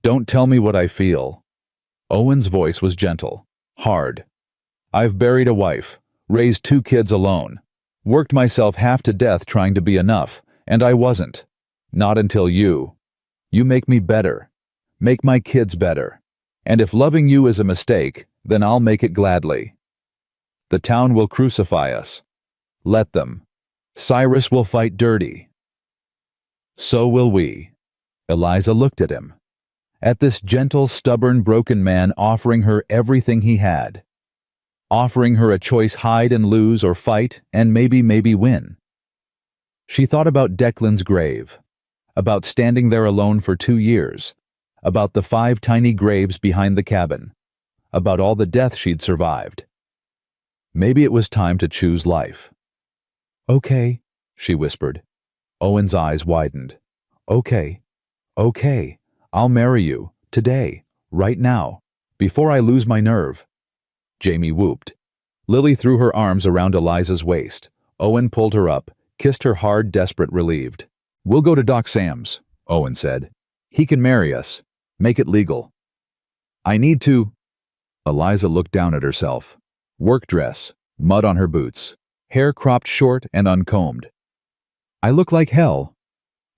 Don't tell me what I feel. Owen's voice was gentle, hard. I've buried a wife, raised 2 kids alone, worked myself half to death trying to be enough, and I wasn't. Not until you. You make me better. Make my kids better. And if loving you is a mistake, then I'll make it gladly. The town will crucify us. Let them. Cyrus will fight dirty. So will we. Eliza looked at him. At this gentle, stubborn, broken man offering her everything he had. Offering her a choice, hide and lose or fight and maybe win. She thought about Declan's grave, about standing there alone for 2 years, about the 5 tiny graves behind the cabin, about all the death she'd survived. Maybe it was time to choose life. Okay, she whispered. Owen's eyes widened. Okay, I'll marry you, today, right now, before I lose my nerve. Jamie whooped. Lily threw her arms around Eliza's waist. Owen pulled her up, kissed her hard, desperate, relieved. We'll go to Doc Sam's, Owen said. He can marry us. Make it legal. I need to... Eliza looked down at herself. Work dress, mud on her boots, hair cropped short and uncombed. I look like hell.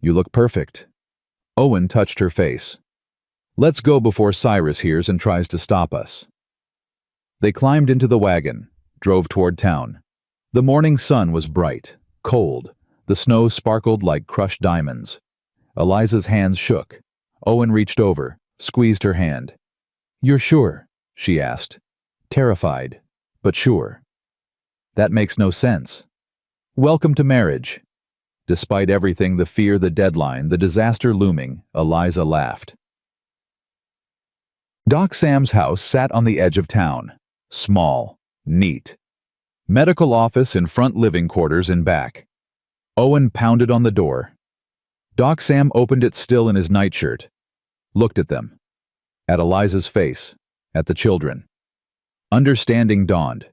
You look perfect. Owen touched her face. Let's go before Cyrus hears and tries to stop us. They climbed into the wagon, drove toward town. The morning sun was bright, cold. The snow sparkled like crushed diamonds. Eliza's hands shook. Owen reached over, squeezed her hand. You're sure? She asked. Terrified, but sure. That makes no sense. Welcome to marriage. Despite everything, the fear, the deadline, the disaster looming, Eliza laughed. Doc Sam's house sat on the edge of town. Small, neat. Medical office in front, living quarters in back. Owen pounded on the door. Doc Sam opened it still in his nightshirt. Looked at them. At Eliza's face. At the children. Understanding dawned.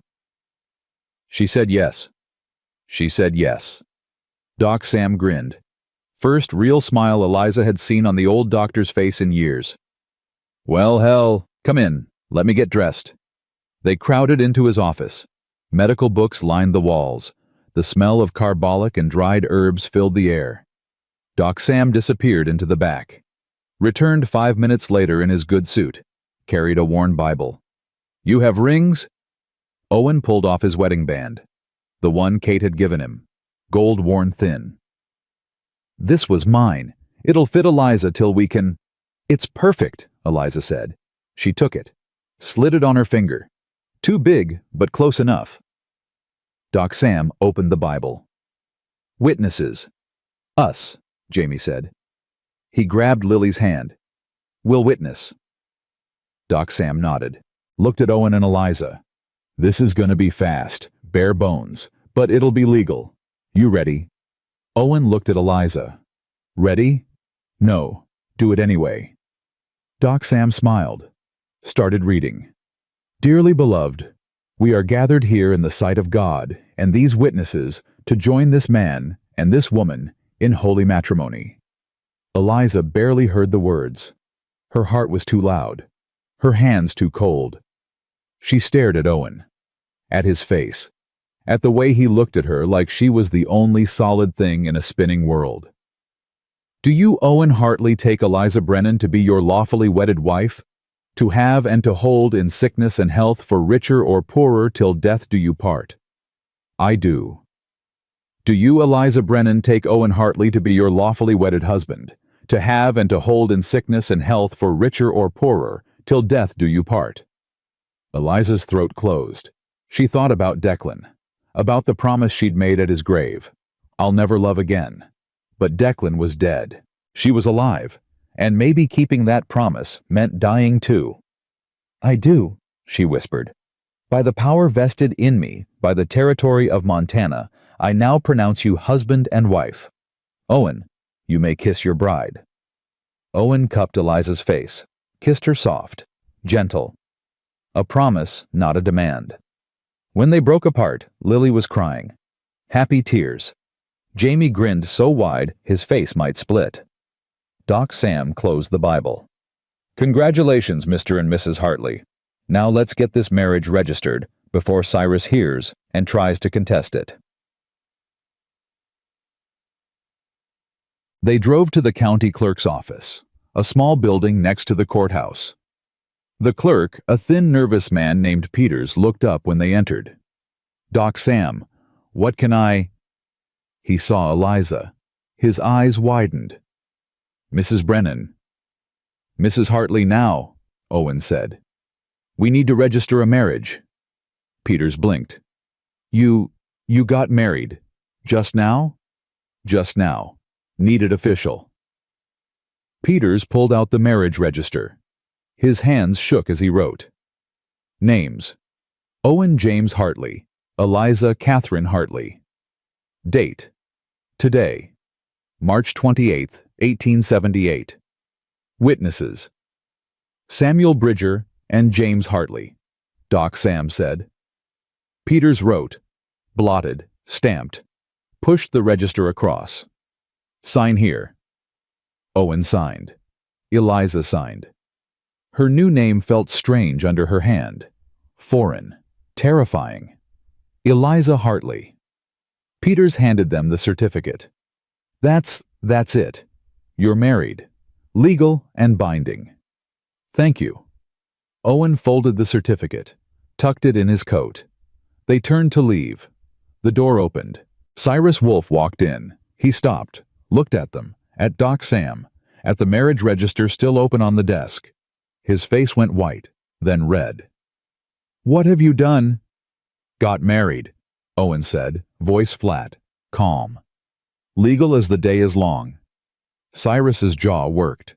She said yes. She said yes. Doc Sam grinned. First real smile Eliza had seen on the old doctor's face in years. Well, hell, come in. Let me get dressed. They crowded into his office. Medical books lined the walls. The smell of carbolic and dried herbs filled the air. Doc Sam disappeared into the back. Returned 5 minutes later in his good suit. Carried a worn Bible. You have rings? Owen pulled off his wedding band. The one Kate had given him. Gold worn thin. This was mine. It'll fit Eliza till we can... It's perfect, Eliza said. She took it. Slid it on her finger. Too big, but close enough. Doc Sam opened the Bible. Witnesses. Us, Jamie said. He grabbed Lily's hand. We'll witness. Doc Sam nodded. Looked at Owen and Eliza. This is gonna be fast, bare bones, but it'll be legal. You ready? Owen looked at Eliza. Ready? No. Do it anyway. Doc Sam smiled. Started reading. Dearly beloved, we are gathered here in the sight of God and these witnesses to join this man and this woman in holy matrimony. Eliza barely heard the words. Her heart was too loud. Her hands too cold. She stared at Owen. At his face. At the way he looked at her like she was the only solid thing in a spinning world. Do you, Owen Hartley, take Eliza Brennan to be your lawfully wedded wife? To have and to hold in sickness and health for richer or poorer till death do you part? I do. Do you, Eliza Brennan, take Owen Hartley to be your lawfully wedded husband? To have and to hold in sickness and health for richer or poorer till death do you part? Eliza's throat closed. She thought about Declan. About the promise she'd made at his grave. I'll never love again. But Declan was dead. She was alive. And maybe keeping that promise meant dying too. I do, she whispered. By the power vested in me by the territory of Montana, I now pronounce you husband and wife. Owen, you may kiss your bride. Owen cupped Eliza's face, kissed her soft, gentle. A promise, not a demand. When they broke apart, Lily was crying. Happy tears. Jamie grinned so wide his face might split. Doc Sam closed the Bible. Congratulations, Mr. and Mrs. Hartley. Now let's get this marriage registered before Cyrus hears and tries to contest it. They drove to the county clerk's office, a small building next to the courthouse. The clerk, a thin, nervous man named Peters, looked up when they entered. Doc Sam, what can I... He saw Eliza. His eyes widened. Mrs. Brennan. Mrs. Hartley now, Owen said. We need to register a marriage. Peters blinked. You got married. Just now? Just now. Needed official. Peters pulled out the marriage register. His hands shook as he wrote. Names. Owen James Hartley. Eliza Catherine Hartley. Date. Today. March 28, 1878. Witnesses. Samuel Bridger and James Hartley. Doc Sam said. Peters wrote, blotted, stamped, pushed the register across. Sign here. Owen signed. Eliza signed. Her new name felt strange under her hand. Foreign. Terrifying. Eliza Hartley. Peters handed them the certificate. That's it. You're married. Legal and binding. Thank you. Owen folded the certificate, tucked it in his coat. They turned to leave. The door opened. Cyrus Wolfe walked in. He stopped, looked at them, at Doc Sam, at the marriage register still open on the desk. His face went white, then red. "What have you done?" "Got married," Owen said, voice flat, calm. "Legal as the day is long." Cyrus's jaw worked.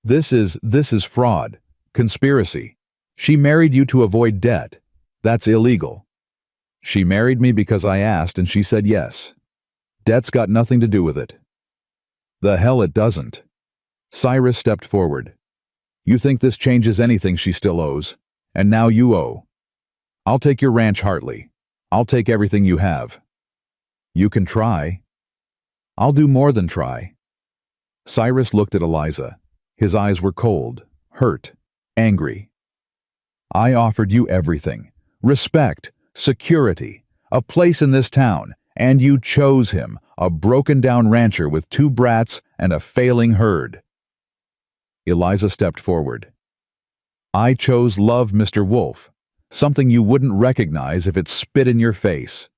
This is fraud. Conspiracy. She married you to avoid debt. That's illegal." "She married me because I asked and she said yes. Debt's got nothing to do with it." "The hell it doesn't." Cyrus stepped forward. "You think this changes anything she still owes, and now you owe. I'll take your ranch, Hartley. I'll take everything you have." "You can try." "I'll do more than try." Cyrus looked at Eliza. His eyes were cold, hurt, angry. "I offered you everything. Respect, security, a place in this town, and you chose him, a broken-down rancher with 2 brats and a failing herd." Eliza stepped forward. "I chose love, Mr. Wolfe, something you wouldn't recognize if it spit in your face."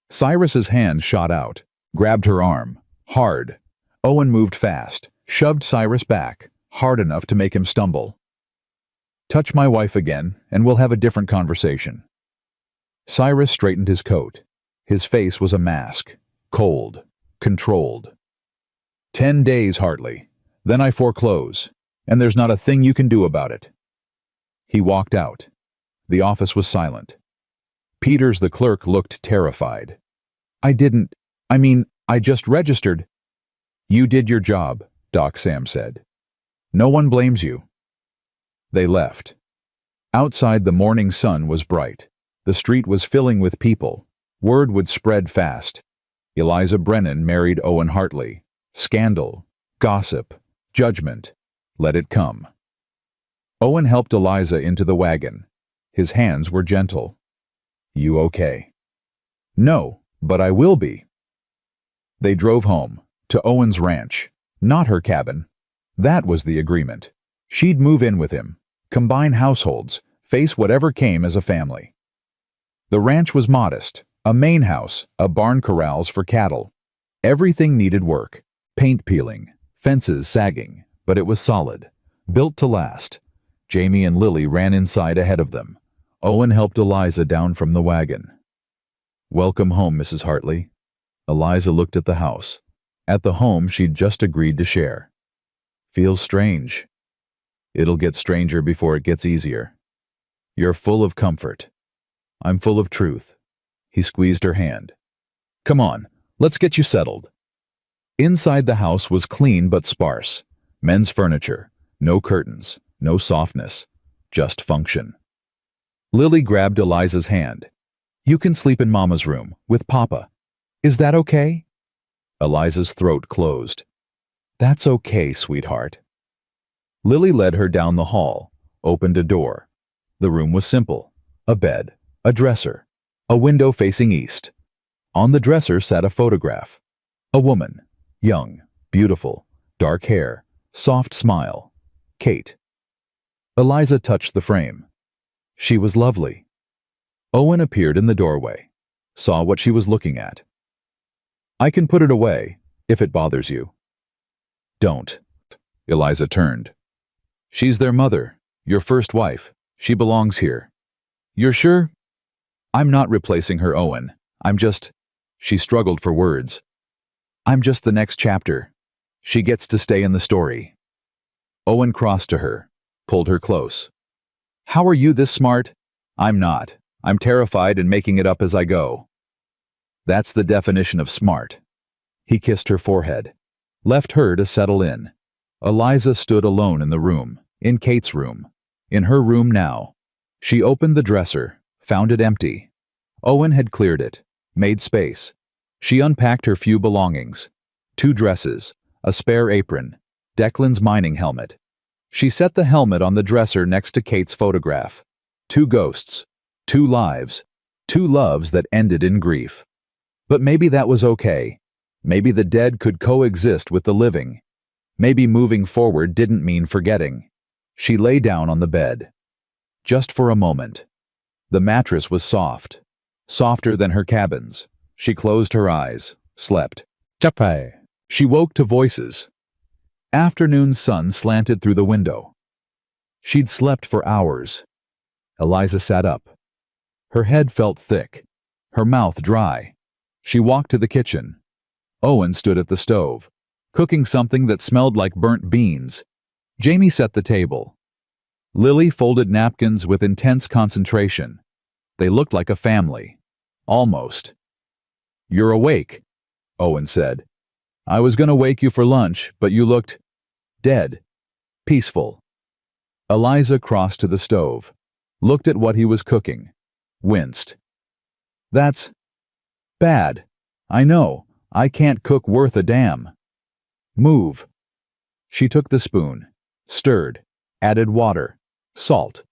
Cyrus's hand shot out, grabbed her arm, hard. Owen moved fast, shoved Cyrus back, hard enough to make him stumble. "Touch my wife again, and we'll have a different conversation." Cyrus straightened his coat. His face was a mask, cold, controlled. 10 days, Hartley. Then I foreclose, and there's not a thing you can do about it." He walked out. The office was silent. Peters, the clerk, looked terrified. I just registered." "You did your job," Doc Sam said. "No one blames you." They left. Outside, the morning sun was bright. The street was filling with people. Word would spread fast. Eliza Brennan married Owen Hartley. Scandal, gossip, judgment. Let it come. Owen helped Eliza into the wagon. His hands were gentle. "You okay?" "No, but I will be." They drove home, to Owen's ranch, not her cabin. That was the agreement. She'd move in with him, combine households, face whatever came as a family. The ranch was modest, a main house, a barn corrals for cattle. Everything needed work, paint peeling, fences sagging, but it was solid, built to last. Jamie and Lily ran inside ahead of them. Owen helped Eliza down from the wagon. "Welcome home, Mrs. Hartley." Eliza looked at the house, at the home she'd just agreed to share. "Feels strange." "It'll get stranger before it gets easier." "You're full of comfort." "I'm full of truth." He squeezed her hand. "Come on, let's get you settled." Inside the house was clean but sparse. Men's furniture, no curtains, no softness, just function. Lily grabbed Eliza's hand. "You can sleep in Mama's room, with Papa. Is that okay?" Eliza's throat closed. "That's okay, sweetheart." Lily led her down the hall, opened a door. The room was simple. A bed, a dresser, a window facing east. On the dresser sat a photograph. A woman, young, beautiful, dark hair, soft smile. Kate. Eliza touched the frame. She was lovely. Owen appeared in the doorway, saw what she was looking at. "I can put it away, if it bothers you." "Don't." Eliza turned. "She's their mother, your first wife. She belongs here." "You're sure?" "I'm not replacing her, Owen. She struggled for words. "I'm just the next chapter. She gets to stay in the story." Owen crossed to her, pulled her close. "How are you this smart?" "I'm not. I'm terrified and making it up as I go." "That's the definition of smart." He kissed her forehead, left her to settle in. Eliza stood alone in the room, in Kate's room, in her room now. She opened the dresser, found it empty. Owen had cleared it, made space. She unpacked her few belongings. 2 dresses, a spare apron, Declan's mining helmet. She set the helmet on the dresser next to Kate's photograph. 2 ghosts, 2 lives, 2 loves that ended in grief. But maybe that was okay. Maybe the dead could coexist with the living. Maybe moving forward didn't mean forgetting. She lay down on the bed. Just for a moment. The mattress was soft, softer than her cabin's. She closed her eyes, slept. Chapai. She woke to voices. Afternoon sun slanted through the window. She'd slept for hours. Eliza sat up. Her head felt thick, her mouth dry. She walked to the kitchen. Owen stood at the stove, cooking something that smelled like burnt beans. Jamie set the table. Lily folded napkins with intense concentration. They looked like a family. Almost. "You're awake," Owen said. "I was going to wake you for lunch, but you looked dead, peaceful." Eliza crossed to the stove, looked at what he was cooking, winced. "That's bad. I know. I can't cook worth a damn." "Move." She took the spoon, stirred, added water, salt,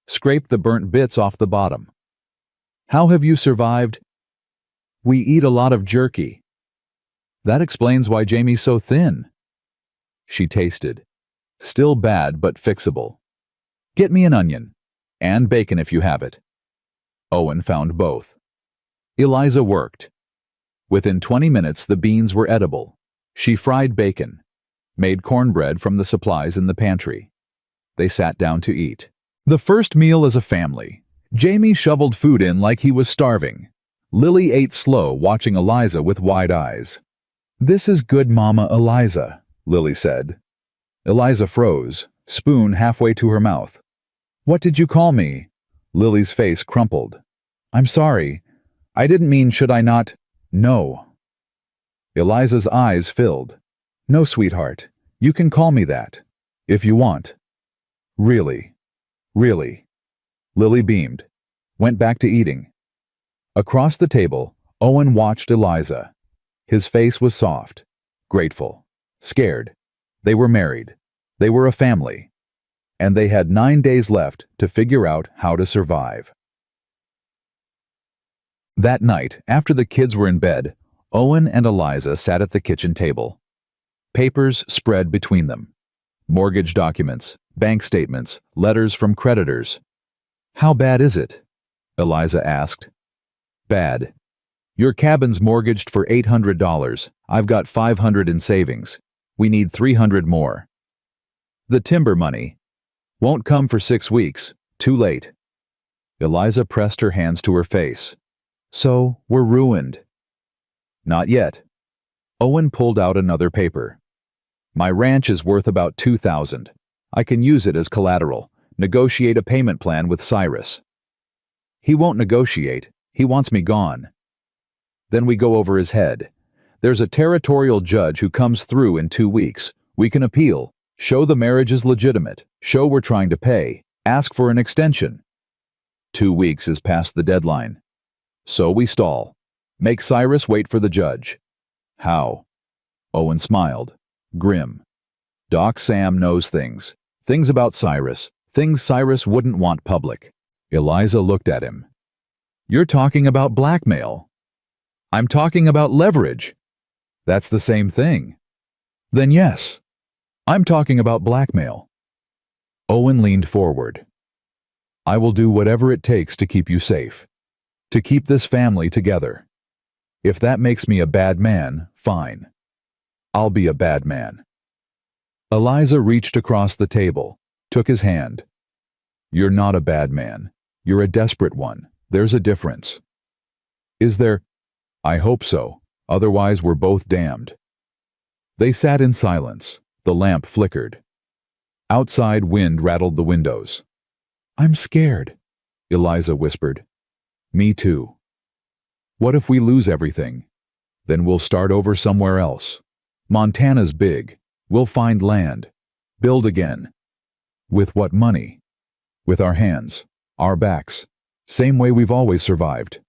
scraped the burnt bits off the bottom. "How have you survived?" "We eat a lot of jerky." "That explains why Jamie's so thin." She tasted. Still bad, but fixable. "Get me an onion. And bacon if you have it." Owen found both. Eliza worked. Within 20 minutes the beans were edible. She fried bacon, made cornbread from the supplies in the pantry. They sat down to eat. The first meal as a family. Jamie shoveled food in like he was starving. Lily ate slow, watching Eliza with wide eyes. "This is good Mama Eliza," Lily said. Eliza froze, spoon halfway to her mouth. "What did you call me?" Lily's face crumpled. "I'm sorry. I didn't mean should I not—" "No." Eliza's eyes filled. "No, sweetheart. You can call me that. If you want." "Really? Really?" Lily beamed. Went back to eating. Across the table, Owen watched Eliza. His face was soft, grateful, scared. They were married. They were a family. And they had 9 days left to figure out how to survive. That night, after the kids were in bed, Owen and Eliza sat at the kitchen table. Papers spread between them. Mortgage documents, bank statements, letters from creditors. "How bad is it?" Eliza asked. "Bad. Your cabin's mortgaged for $800. I've got $500 in savings. We need $300 more. The timber money won't come for 6 weeks. Too late." Eliza pressed her hands to her face. "So, we're ruined." "Not yet." Owen pulled out another paper. "My ranch is worth about $2,000. I can use it as collateral. Negotiate a payment plan with Cyrus." "He won't negotiate. He wants me gone." "Then we go over his head. There's a territorial judge who comes through in 2 weeks. We can appeal, show the marriage is legitimate, show we're trying to pay, ask for an extension." 2 weeks is past the deadline. So we stall. Make Cyrus wait for the judge. "How?" Owen smiled, grim. "Doc Sam knows things. Things about Cyrus. Things Cyrus wouldn't want public." Eliza looked at him. "You're talking about blackmail." "I'm talking about leverage." "That's the same thing." "Then yes. I'm talking about blackmail." Owen leaned forward. "I will do whatever it takes to keep you safe. To keep this family together. If that makes me a bad man, fine. I'll be a bad man." Eliza reached across the table, took his hand. "You're not a bad man. You're a desperate one. There's a difference." "Is there?" "I hope so. Otherwise we're both damned." They sat in silence. The lamp flickered. Outside wind rattled the windows. "I'm scared," Eliza whispered. "Me too." "What if we lose everything? Then we'll start over somewhere else. Montana's big. We'll find land. Build again." "With what money?" "With our hands. Our backs. Same way we've always survived."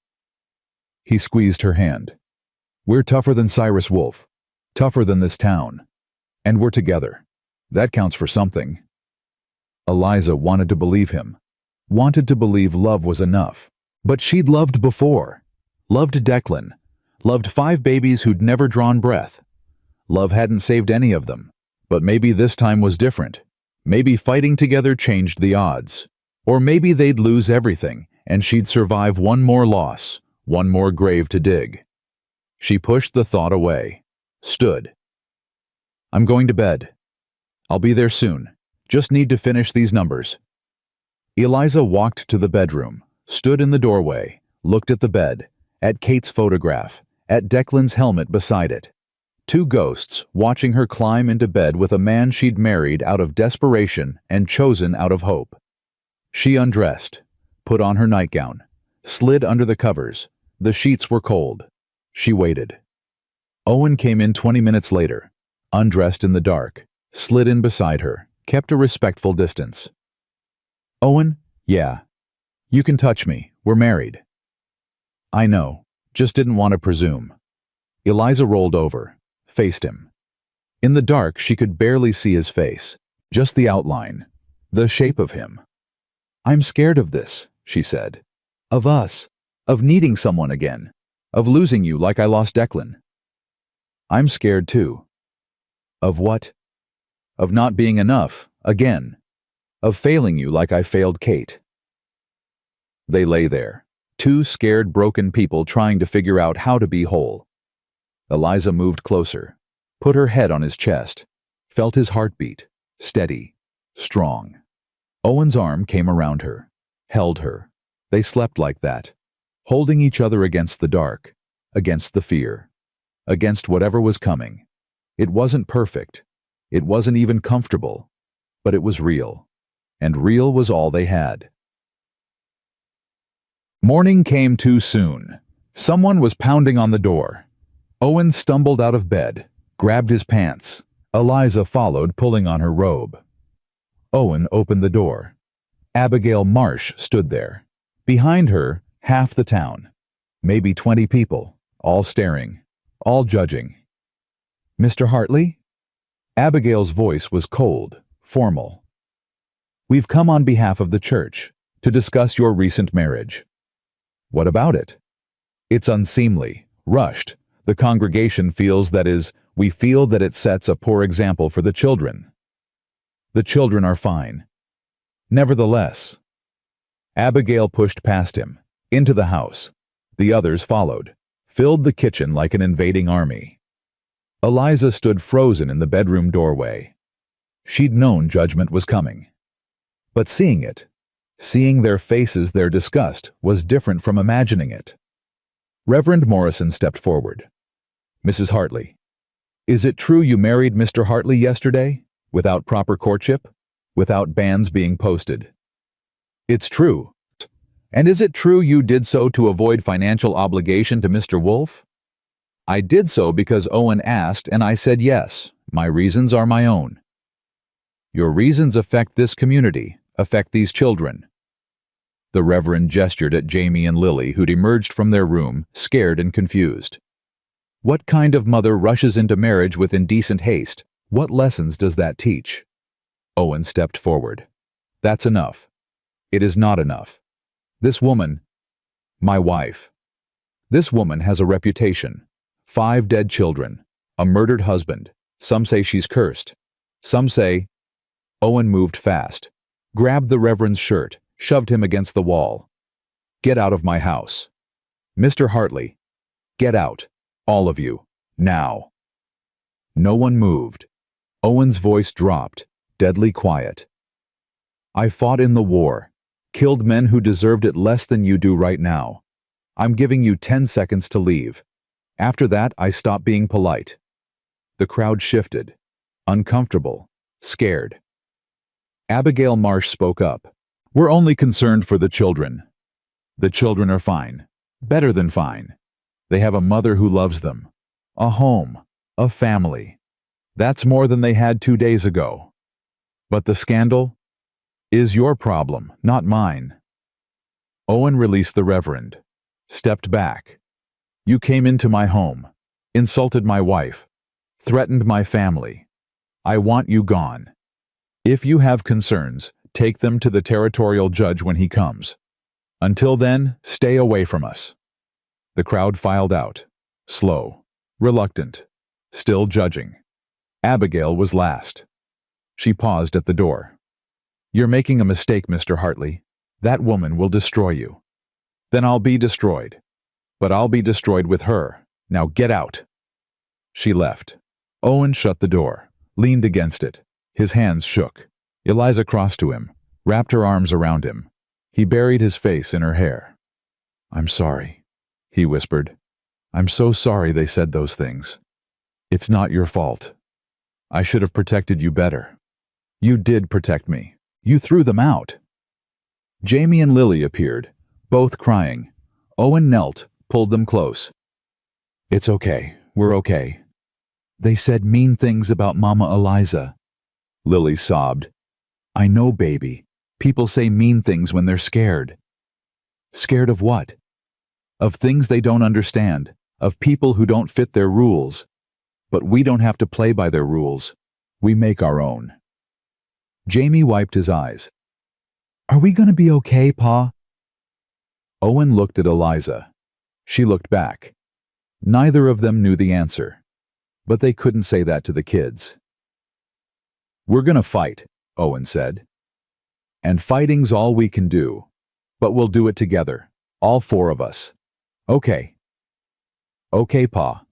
He squeezed her hand. "We're tougher than Cyrus Wolf. Tougher than this town. And we're together. That counts for something." Eliza wanted to believe him. wanted to believe love was enough. But she'd loved before. Loved Declan. Loved 5 babies who'd never drawn breath. Love hadn't saved any of them. But maybe this time was different. Maybe fighting together changed the odds. Or maybe they'd lose everything, and she'd survive one more loss, one more grave to dig. She pushed the thought away. Stood. I'm going to bed. I'll be there soon. Just need to finish these numbers. Eliza walked to the bedroom, stood in the doorway, looked at the bed, at Kate's photograph, at Declan's helmet beside it. 2 ghosts watching her climb into bed with a man she'd married out of desperation and chosen out of hope. She undressed, put on her nightgown, slid under the covers. The sheets were cold. She waited. Owen came in 20 minutes later, undressed in the dark, slid in beside her, kept a respectful distance. Owen, yeah. You can touch me. We're married. I know. Just didn't want to presume. Eliza rolled over, faced him. In the dark, she could barely see his face, just the outline, the shape of him. I'm scared of this, she said. Of us. Of needing someone again. Of losing you like I lost Declan. I'm scared too. Of what? Of not being enough, again. Of failing you like I failed Kate. They lay there, 2 scared, broken people trying to figure out how to be whole. Eliza moved closer, put her head on his chest, felt his heartbeat, steady, strong. Owen's arm came around her, held her. They slept like that, holding each other against the dark, against the fear, against whatever was coming. It wasn't perfect. It wasn't even comfortable. But it was real. And real was all they had. Morning came too soon. Someone was pounding on the door. Owen stumbled out of bed, grabbed his pants. Eliza followed, pulling on her robe. Owen opened the door. Abigail Marsh stood there. Behind her, half the town. Maybe 20 people, all staring, all judging. Mr. Hartley? Abigail's voice was cold, formal. We've come on behalf of the church to discuss your recent marriage. What about it? It's unseemly, rushed. The congregation feels we feel that it sets a poor example for the children. The children are fine. Nevertheless, Abigail pushed past him, into the house. The others followed, filled the kitchen like an invading army. Eliza stood frozen in the bedroom doorway. She'd known judgment was coming. But seeing it, seeing their faces, their disgust, was different from imagining it. Reverend Morrison stepped forward. Mrs. Hartley, is it true you married Mr. Hartley yesterday, without proper courtship, without banns being posted? It's true. And is it true you did so to avoid financial obligation to Mr. Wolfe? I did so because Owen asked and I said yes. My reasons are my own. Your reasons affect this community, affect these children. The Reverend gestured at Jamie and Lily, who'd emerged from their room, scared and confused. What kind of mother rushes into marriage with indecent haste? What lessons does that teach? Owen stepped forward. That's enough. It is not enough. This woman, my wife. This woman has a reputation. 5 dead children, a murdered husband. Some say she's cursed. Some say... Owen moved fast, grabbed the Reverend's shirt, shoved him against the wall. Get out of my house. Mr. Hartley, get out. All of you. Now. No one moved. Owen's voice dropped, deadly quiet. I fought in the war, killed men who deserved it less than you do right now. I'm giving you 10 seconds to leave. After that, I stop being polite. The crowd shifted, uncomfortable, scared. Abigail Marsh spoke up. We're only concerned for the children. The children are fine, better than fine. They have a mother who loves them, a home, a family. That's more than they had 2 days ago. But the scandal is your problem, not mine. Owen released the Reverend, stepped back. You came into my home, insulted my wife, threatened my family. I want you gone. If you have concerns, Take them to the territorial judge when he comes. Until then, stay away from us." The crowd filed out, slow, reluctant, still judging. Abigail was last. She paused at the door. "You're making a mistake, Mr. Hartley. That woman will destroy you. Then I'll be destroyed. But I'll be destroyed with her. Now get out." She left. Owen shut the door, leaned against it. His hands shook. Eliza crossed to him, wrapped her arms around him. He buried his face in her hair. "I'm sorry," he whispered. "I'm so sorry they said those things. It's not your fault. I should have protected you better. You did protect me. You threw them out." Jamie and Lily appeared, both crying. Owen knelt, pulled them close. "It's okay. We're okay. They said mean things about Mama Eliza." Lily sobbed. "I know, baby. People say mean things when they're scared." "Scared of what?" "Of things they don't understand, of people who don't fit their rules. But we don't have to play by their rules. We make our own." Jamie wiped his eyes. "Are we going to be okay, Pa?" Owen looked at Eliza. She looked back. Neither of them knew the answer. But they couldn't say that to the kids. "We're going to fight," Owen said. "And fighting's all we can do. But we'll do it together, all four of us. Okay." "Okay, Pa."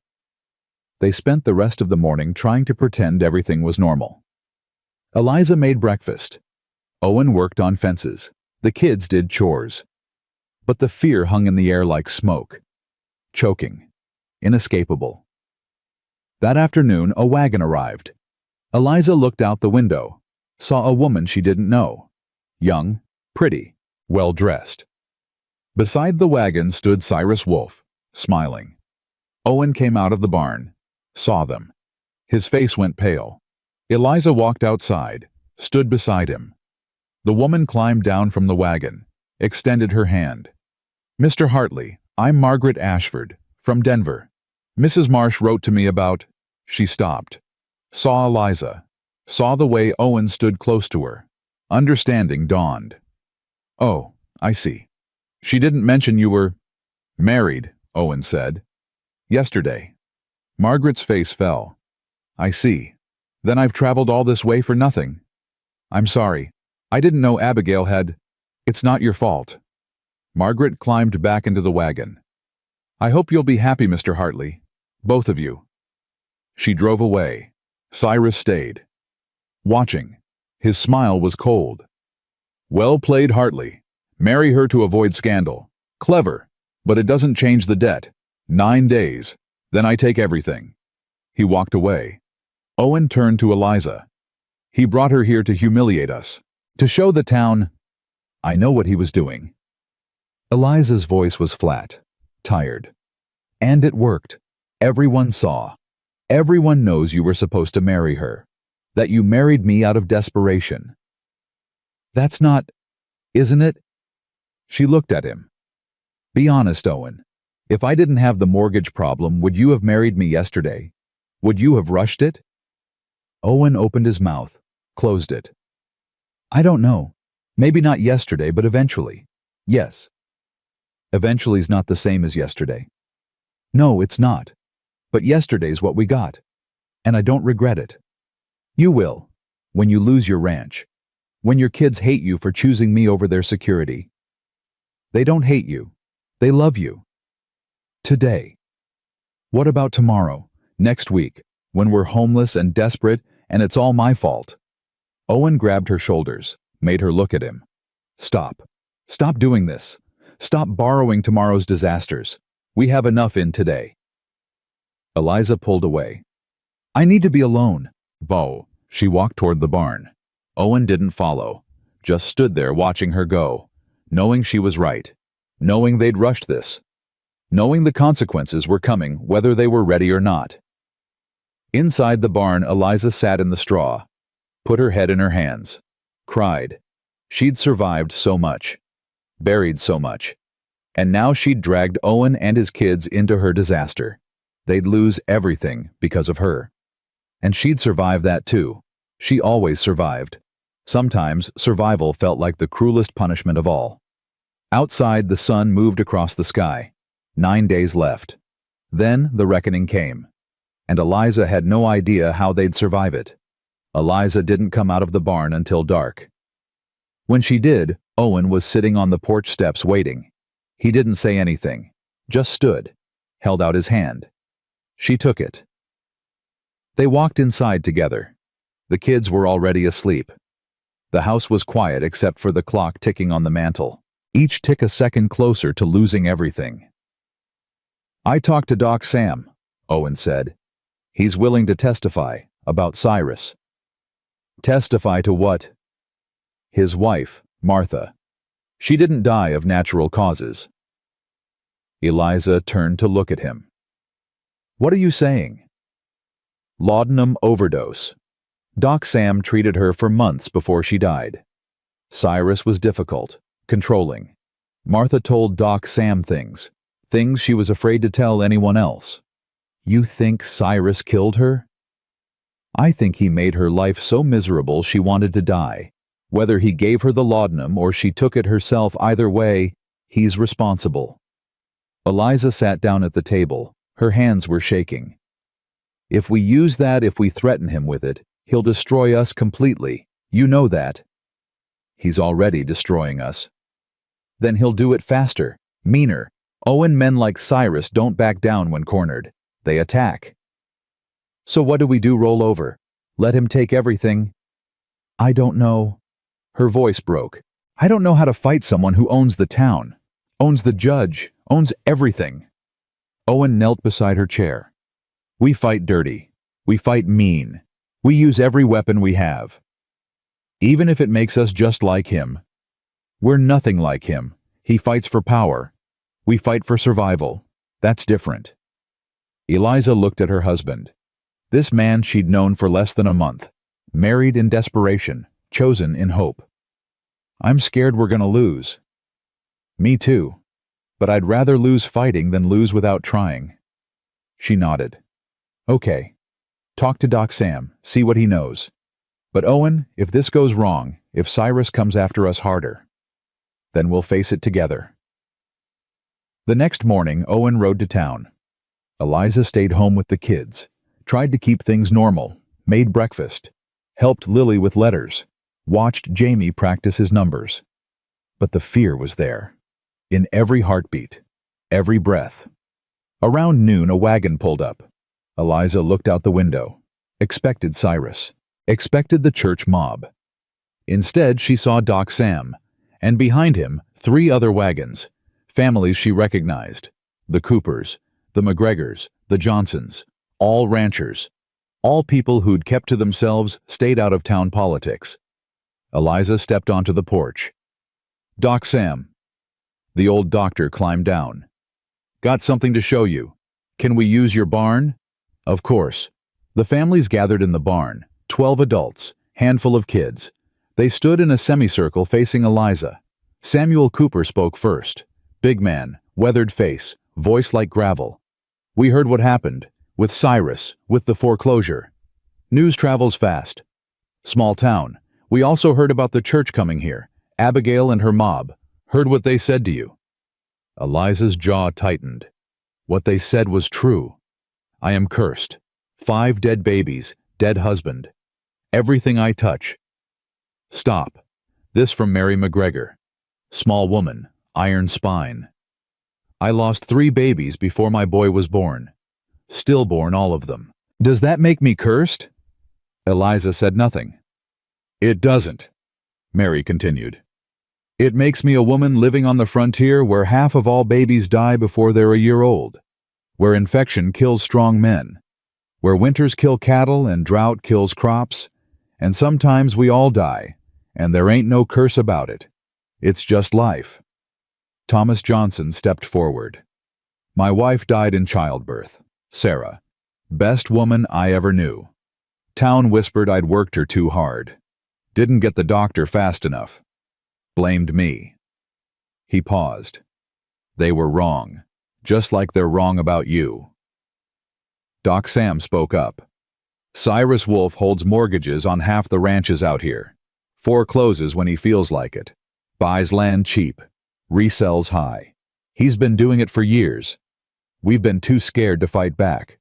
They spent the rest of the morning trying to pretend everything was normal. Eliza made breakfast. Owen worked on fences. The kids did chores. But the fear hung in the air like smoke. Choking. Inescapable. That afternoon, a wagon arrived. Eliza looked out the window, saw a woman she didn't know. Young, pretty, well-dressed. Beside the wagon stood Cyrus Wolfe, smiling. Owen came out of the barn, saw them. His face went pale. Eliza walked outside, stood beside him. The woman climbed down from the wagon, extended her hand. "Mr. Hartley, I'm Margaret Ashford, from Denver. Mrs. Marsh wrote to me about—" She stopped. Saw Eliza. Saw the way Owen stood close to her. Understanding dawned. "Oh, I see. She didn't mention you were—" "Married," Owen said. "Yesterday." Margaret's face fell. "I see. Then I've traveled all this way for nothing. I'm sorry. I didn't know Abigail had—" "It's not your fault." Margaret climbed back into the wagon. "I hope you'll be happy, Mr. Hartley. Both of you." She drove away. Cyrus stayed. Watching. His smile was cold. "Well played, Hartley. Marry her to avoid scandal. Clever, but it doesn't change the debt. 9 days. Then I take everything." He walked away. Owen turned to Eliza. "He brought her here to humiliate us. To show the town—" "I know what he was doing." Eliza's voice was flat, tired. "And it worked. Everyone saw. Everyone knows you were supposed to marry her. That you married me out of desperation." "That's not, isn't it?" She looked at him. "Be honest, Owen. If I didn't have the mortgage problem, would you have married me yesterday? Would you have rushed it?" Owen opened his mouth, closed it. "I don't know. Maybe not yesterday, but eventually. Yes." "Eventually's not the same as yesterday." "No, it's not. But yesterday's what we got. And I don't regret it. You will, when you lose your ranch. When your kids hate you for choosing me over their security. They don't hate you. They love you. Today. What about tomorrow, next week, when we're homeless and desperate and it's all my fault?" Owen grabbed her shoulders, made her look at him. "Stop. Stop doing this. Stop borrowing tomorrow's disasters. We have enough in today." Eliza pulled away. "I need to be alone." Bo. She walked toward the barn. Owen didn't follow, just stood there watching her go, knowing she was right, knowing they'd rushed this, knowing the consequences were coming whether they were ready or not. Inside the barn, Eliza sat in the straw, put her head in her hands, cried. She'd survived so much, buried so much, and now she'd dragged Owen and his kids into her disaster. They'd lose everything because of her. And she'd survive that too. She always survived. Sometimes survival felt like the cruelest punishment of all. Outside, the sun moved across the sky. 9 days left. Then the reckoning came, and Eliza had no idea how they'd survive it. Eliza didn't come out of the barn until dark. When she did, Owen was sitting on the porch steps waiting. He didn't say anything, just stood, held out his hand. She took it. They walked inside together. The kids were already asleep. The house was quiet except for the clock ticking on the mantel, each tick a second closer to losing everything. "I talked to Doc Sam," Owen said. "He's willing to testify about Cyrus." "Testify to what?" "His wife, Martha. She didn't die of natural causes." Eliza turned to look at him. "What are you saying?" "Laudanum overdose. Doc Sam treated her for months before she died. Cyrus was difficult, controlling. Martha told Doc Sam things she was afraid to tell anyone else. You think Cyrus killed her?" "I think he made her life so miserable she wanted to die. Whether he gave her the laudanum or she took it herself, either way, he's responsible." Eliza sat down at the table. Her hands were shaking. "If we use that, if we threaten him with it, he'll destroy us completely. You know that." "He's already destroying us." "Then he'll do it faster, meaner. Owen, men like Cyrus don't back down when cornered. They attack." "So what do we do, roll over? Let him take everything?" "I don't know." Her voice broke. "I don't know how to fight someone who owns the town, owns the judge, owns everything." Owen knelt beside her chair. "We fight dirty. We fight mean. We use every weapon we have. Even if it makes us just like him. We're nothing like him. He fights for power. We fight for survival. That's different." Eliza looked at her husband. This man she'd known for less than a month. Married in desperation, chosen in hope. "I'm scared we're gonna lose." "Me too. But I'd rather lose fighting than lose without trying." She nodded. "Okay. Talk to Doc Sam, see what he knows. But Owen, if this goes wrong, if Cyrus comes after us harder, then we'll face it together." The next morning, Owen rode to town. Eliza stayed home with the kids, tried to keep things normal, made breakfast, helped Lily with letters, watched Jamie practice his numbers. But the fear was there, in every heartbeat, every breath. Around noon, a wagon pulled up. Eliza looked out the window, expected Cyrus, expected the church mob. Instead, she saw Doc Sam, and behind him, 3 other wagons, families she recognized: the Coopers, the McGregors, the Johnsons, all ranchers, all people who'd kept to themselves, stayed out of town politics. Eliza stepped onto the porch. "Doc Sam." The old doctor climbed down. "Got something to show you. Can we use your barn?" Of course. The families gathered in the barn, 12 adults, handful of kids. They stood in a semicircle facing Eliza. Samuel Cooper spoke first. Big man, weathered face, voice like gravel. "We heard what happened, with Cyrus, with the foreclosure. News travels fast. Small town. We also heard about the church coming here, Abigail and her mob. Heard what they said to you." Eliza's jaw tightened. What they said was true. "I am cursed. 5 dead babies, dead husband. Everything I touch." "Stop." This from Mary McGregor. Small woman, iron spine. "I lost 3 babies before my boy was born. Stillborn, all of them. Does that make me cursed?" Eliza said nothing. "It doesn't," Mary continued. "It makes me a woman living on the frontier where half of all babies die before they're a year old, where infection kills strong men, where winters kill cattle and drought kills crops, and sometimes we all die, and there ain't no curse about it. It's just life." Thomas Johnson stepped forward. "My wife died in childbirth. Sarah. Best woman I ever knew. Town whispered I'd worked her too hard. Didn't get the doctor fast enough. Blamed me." He paused. "They were wrong, just like they're wrong about you." Doc Sam spoke up. "Cyrus Wolf holds mortgages on half the ranches out here. Forecloses when he feels like it. Buys land cheap. Resells high. He's been doing it for years. We've been too scared to fight back.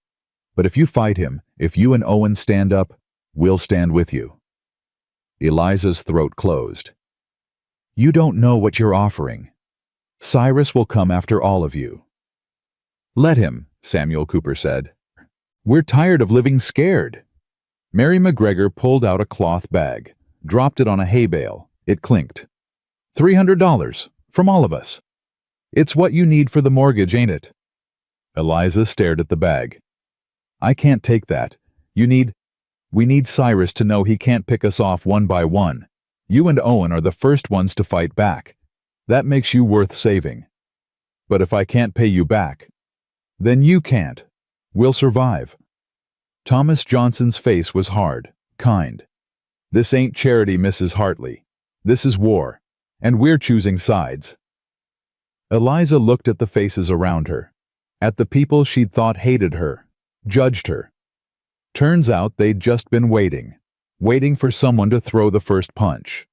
But if you fight him, if you and Owen stand up, we'll stand with you." Eliza's throat closed. "You don't know what you're offering. Cyrus will come after all of you." "Let him," Samuel Cooper said. "We're tired of living scared." Mary McGregor pulled out a cloth bag, dropped it on a hay bale. It clinked. $300, from all of us. It's what you need for the mortgage, ain't it? Eliza stared at the bag. "I can't take that. We need Cyrus to know he can't pick us off one by one. You and Owen are the first ones to fight back. That makes you worth saving. But if I can't pay you back, then you can't. We'll survive." Thomas Johnson's face was hard, kind. "This ain't charity, Mrs. Hartley. This is war, and we're choosing sides." Eliza looked at the faces around her, at the people she'd thought hated her, judged her. Turns out they'd just been waiting for someone to throw the first punch.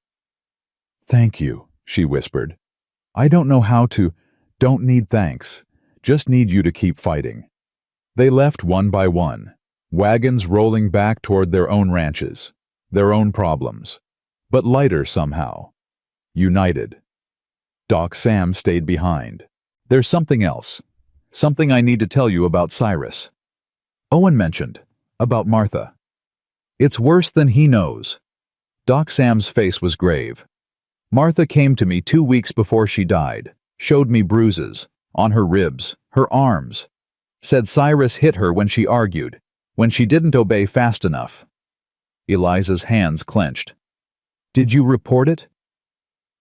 "Thank you," she whispered. "I don't know how to. Don't need thanks. Just need you to keep fighting." They left one by one, wagons rolling back toward their own ranches, their own problems, but lighter somehow. United. Doc Sam stayed behind. "There's something else. Something I need to tell you about Cyrus." Owen mentioned, about Martha. "It's worse than he knows." Doc Sam's face was grave. "Martha came to me 2 weeks before she died, showed me bruises, on her ribs, her arms. Said Cyrus hit her when she argued, when she didn't obey fast enough." Eliza's hands clenched. "Did you report it?"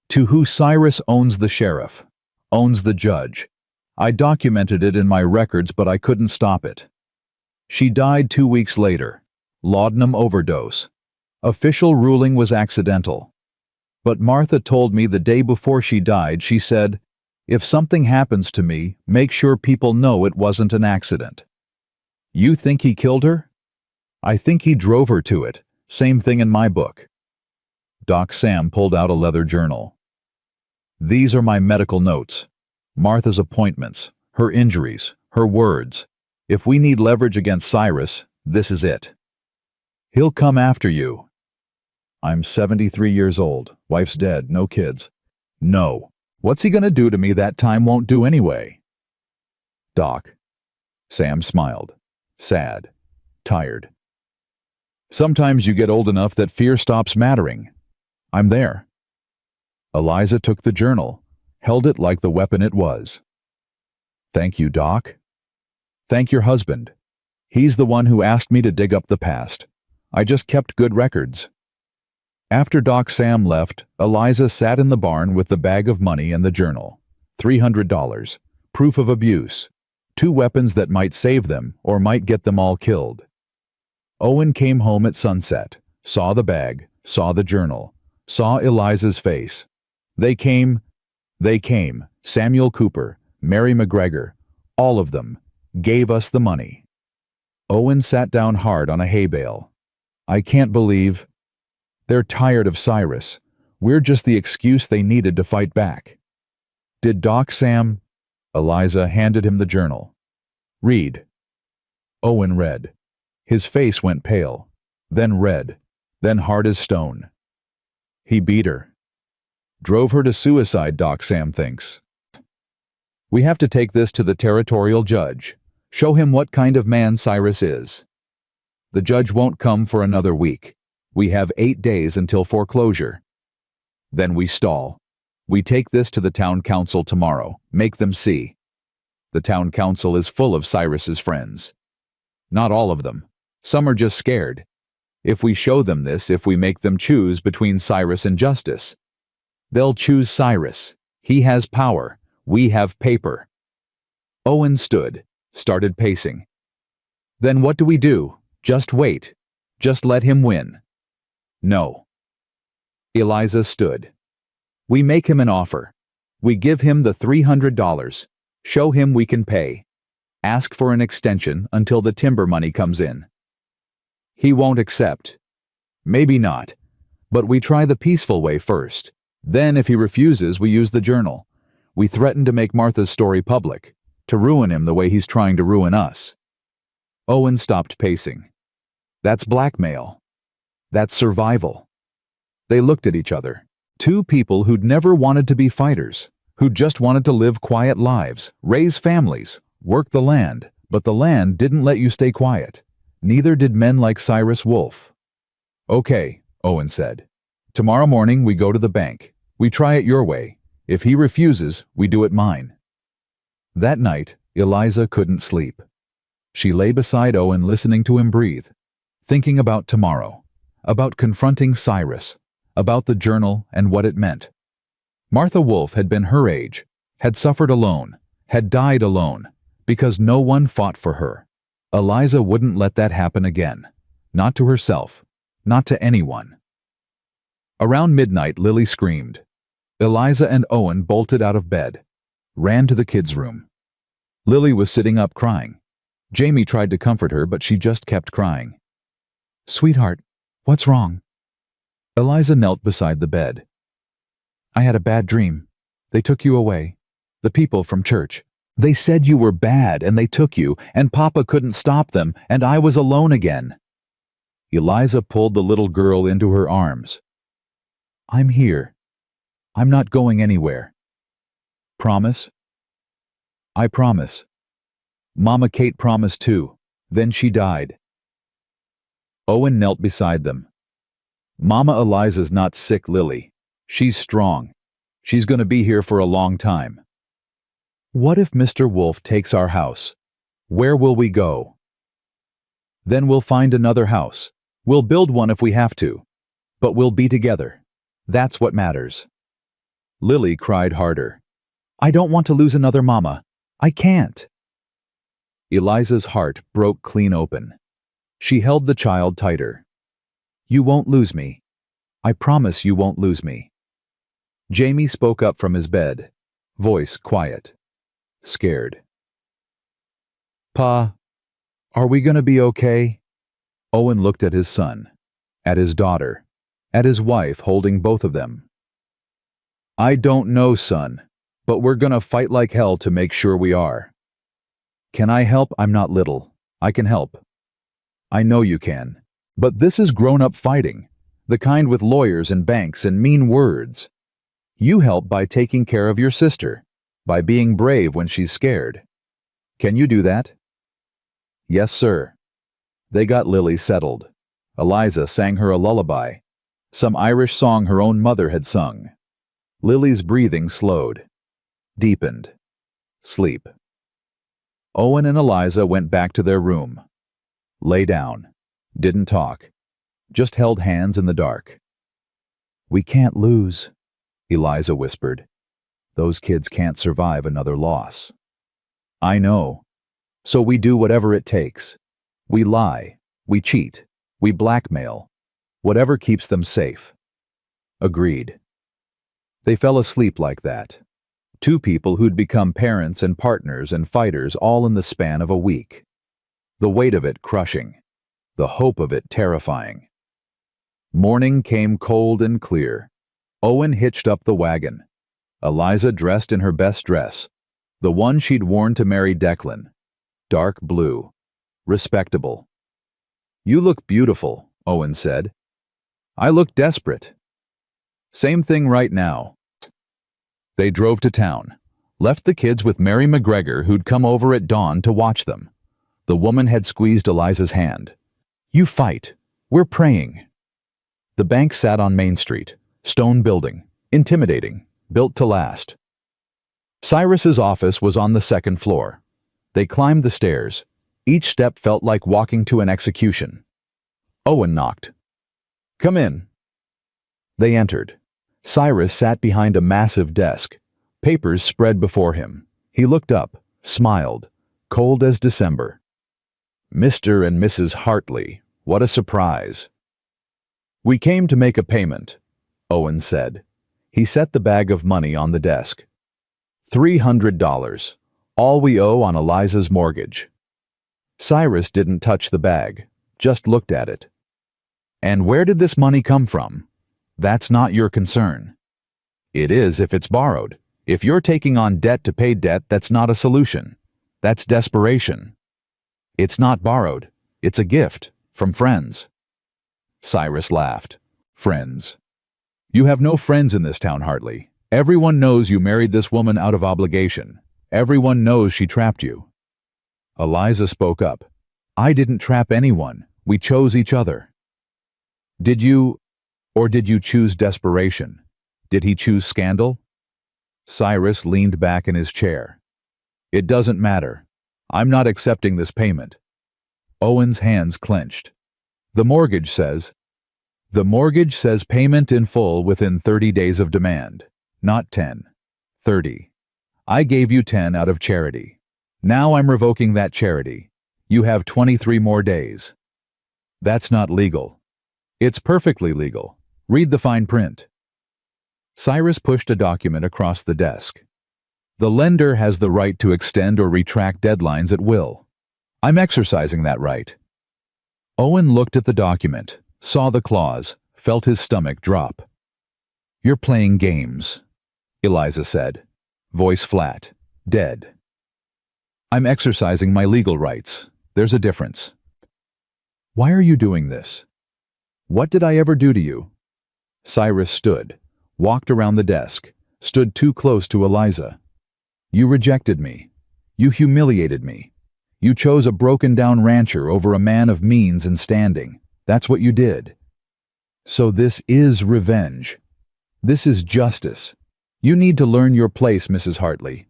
"To who Cyrus owns the sheriff, owns the judge. I documented it in my records, but I couldn't stop it. She died 2 weeks later. Laudanum overdose. Official ruling was accidental. But Martha told me the day before she died, she said, 'If something happens to me, make sure people know it wasn't an accident.' You think he killed her? I think he drove her to it. Same thing in my book." Doc Sam pulled out a leather journal. "These are my medical notes. Martha's appointments, her injuries, her words. If we need leverage against Cyrus, this is it. He'll come after you." "I'm 73 years old. Wife's dead. No kids." "No. What's he gonna do to me that time won't do anyway?" "Doc." Sam smiled. Sad. Tired. "Sometimes you get old enough that fear stops mattering. I'm there." Eliza took the journal, held it like the weapon it was. "Thank you, Doc. Thank your husband. He's the one who asked me to dig up the past. I just kept good records." After Doc Sam left, Eliza sat in the barn with the bag of money and the journal. $300. Proof of abuse. 2 weapons that might save them or might get them all killed. Owen came home at sunset, saw the bag, saw the journal, saw Eliza's face. They came, Samuel Cooper, Mary McGregor, all of them, gave us the money. Owen sat down hard on a hay bale. "I can't believe. They're tired of Cyrus. We're just the excuse they needed to fight back." "Did Doc Sam?" Eliza handed him the journal. "Read." Owen read. His face went pale, then red, then hard as stone. "He beat her. Drove her to suicide, Doc Sam thinks. We have to take this to the territorial judge. Show him what kind of man Cyrus is. The judge won't come for another week. We have 8 days until foreclosure. Then we stall. We take this to the town council tomorrow. Make them see. The town council is full of Cyrus's friends. Not all of them. Some are just scared. If we show them this, if we make them choose between Cyrus and justice, they'll choose Cyrus. He has power. We have paper." Owen stood, started pacing. "Then what do we do? Just wait. Just let him win." "No." Eliza stood. "We make him an offer. We give him the $300. Show him we can pay. Ask for an extension until the timber money comes in. He won't accept. Maybe not. But we try the peaceful way first. Then, if he refuses, we use the journal. We threaten to make Martha's story public, to ruin him the way he's trying to ruin us." Owen stopped pacing. "That's blackmail. That's survival." They looked at each other. Two people who'd never wanted to be fighters, who just wanted to live quiet lives, raise families, work the land, but the land didn't let you stay quiet. Neither did men like Cyrus Wolfe. "Okay," Owen said. "Tomorrow morning we go to the bank. We try it your way. If he refuses, we do it mine." That night, Eliza couldn't sleep. She lay beside Owen listening to him breathe, thinking about tomorrow, about confronting Cyrus, about the journal and what it meant. Martha Wolfe had been her age, had suffered alone, had died alone, because no one fought for her. Eliza wouldn't let that happen again. Not to herself, not to anyone. Around midnight, Lily screamed. Eliza and Owen bolted out of bed, ran to the kids' room. Lily was sitting up crying. Jamie tried to comfort her, but she just kept crying. "Sweetheart, what's wrong?" Eliza knelt beside the bed. "I had a bad dream. They took you away. The people from church. They said you were bad and they took you, and Papa couldn't stop them, and I was alone again." Eliza pulled the little girl into her arms. "I'm here. I'm not going anywhere. Promise?" "I promise. Mama Kate promised too. Then she died." Owen knelt beside them. "Mama Eliza's not sick, Lily. She's strong. She's going to be here for a long time." "What if Mr. Wolfe takes our house? Where will we go?" "Then we'll find another house. We'll build one if we have to. But we'll be together. That's what matters." Lily cried harder. "I don't want to lose another mama. I can't." Eliza's heart broke clean open. She held the child tighter. "You won't lose me. I promise you won't lose me." Jamie spoke up from his bed, voice quiet, scared. "Pa, are we gonna be okay?" Owen looked at his son, at his daughter, at his wife holding both of them. "I don't know, son, but we're gonna fight like hell to make sure we are." "Can I help? I'm not little. I can help." "I know you can. But this is grown-up fighting, the kind with lawyers and banks and mean words. You help by taking care of your sister, by being brave when she's scared. Can you do that?" "Yes, sir." They got Lily settled. Eliza sang her a lullaby, some Irish song her own mother had sung. Lily's breathing slowed, deepened. Sleep. Owen and Eliza went back to their room. Lay down. Didn't talk. Just held hands in the dark. "We can't lose," Eliza whispered. "Those kids can't survive another loss." "I know. So we do whatever it takes. We lie. We cheat. We blackmail. Whatever keeps them safe." Agreed. They fell asleep like that. Two people who'd become parents and partners and fighters all in the span of a week. The weight of it crushing. The hope of it terrifying. Morning came cold and clear. Owen hitched up the wagon. Eliza dressed in her best dress, the one she'd worn to marry Declan. Dark blue. Respectable. "You look beautiful," Owen said. "I look desperate." "Same thing right now." They drove to town, left the kids with Mary McGregor, who'd come over at dawn to watch them. The woman had squeezed Eliza's hand. "You fight. We're praying." The bank sat on Main Street, stone building, intimidating, built to last. Cyrus's office was on the second floor. They climbed the stairs. Each step felt like walking to an execution. Owen knocked. "Come in." They entered. Cyrus sat behind a massive desk, papers spread before him. He looked up, smiled, cold as December. "Mr. and Mrs. Hartley, what a surprise." "We came to make a payment," Owen said. He set the bag of money on the desk. $300, all we owe on Eliza's mortgage. Cyrus didn't touch the bag, just looked at it. "And where did this money come from?" That's not your concern. It is if it's borrowed. If you're taking on debt to pay debt, that's not a solution. That's desperation. It's not borrowed. It's a gift from friends. Cyrus laughed. Friends. You have no friends in this town, Hartley. Everyone knows you married this woman out of obligation. Everyone knows she trapped you. Eliza spoke up. I didn't trap anyone. We chose each other. Did you choose desperation? Did he choose scandal? Cyrus leaned back in his chair. It doesn't matter. I'm not accepting this payment. Owen's hands clenched. The mortgage says payment in full within 30 days of demand. Not 10. 30. I gave you 10 out of charity. Now I'm revoking that charity. You have 23 more days. That's not legal. It's perfectly legal. Read the fine print. Cyrus pushed a document across the desk. The lender has the right to extend or retract deadlines at will. I'm exercising that right. Owen looked at the document, saw the clause, felt his stomach drop. You're playing games, Eliza said, voice flat, dead. I'm exercising my legal rights. There's a difference. Why are you doing this? What did I ever do to you? Cyrus stood, walked around the desk, stood too close to Eliza. You rejected me. You humiliated me. You chose a broken-down rancher over a man of means and standing. That's what you did. So this is revenge. This is justice. You need to learn your place, Mrs. Hartley.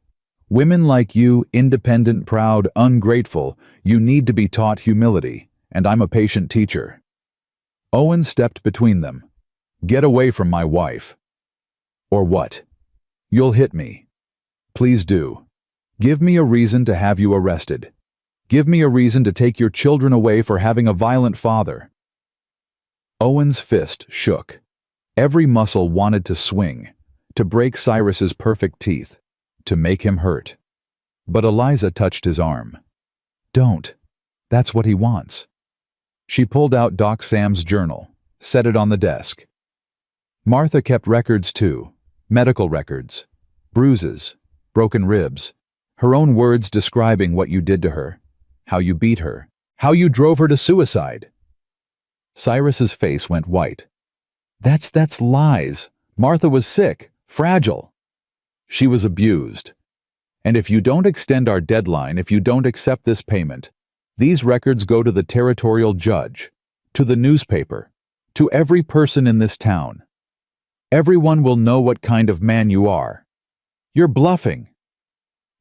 Women like you, independent, proud, ungrateful, you need to be taught humility, and I'm a patient teacher. Owen stepped between them. Get away from my wife. Or what? You'll hit me. Please do. Give me a reason to have you arrested. Give me a reason to take your children away for having a violent father. Owen's fist shook. Every muscle wanted to swing, to break Cyrus's perfect teeth, to make him hurt. But Eliza touched his arm. Don't. That's what he wants. She pulled out Doc Sam's journal, set it on the desk. Martha kept records too, medical records, bruises, broken ribs, her own words describing what you did to her, how you beat her, how you drove her to suicide. Cyrus's face went white. That's lies. Martha was sick, fragile. She was abused. And if you don't extend our deadline, if you don't accept this payment, these records go to the territorial judge, to the newspaper, to every person in this town. Everyone will know what kind of man you are. You're bluffing.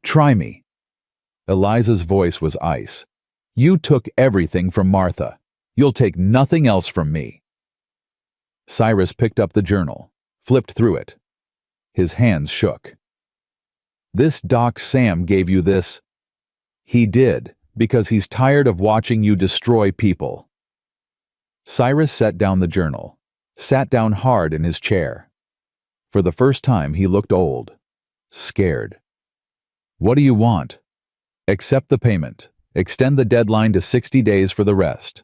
Try me. Eliza's voice was ice. You took everything from Martha. You'll take nothing else from me. Cyrus picked up the journal, flipped through it. His hands shook. This Doc Sam gave you this. He did, because he's tired of watching you destroy people. Cyrus set down the journal, sat down hard in his chair. For the first time he looked old, scared. What do you want? Accept the payment. Extend the deadline to 60 days for the rest.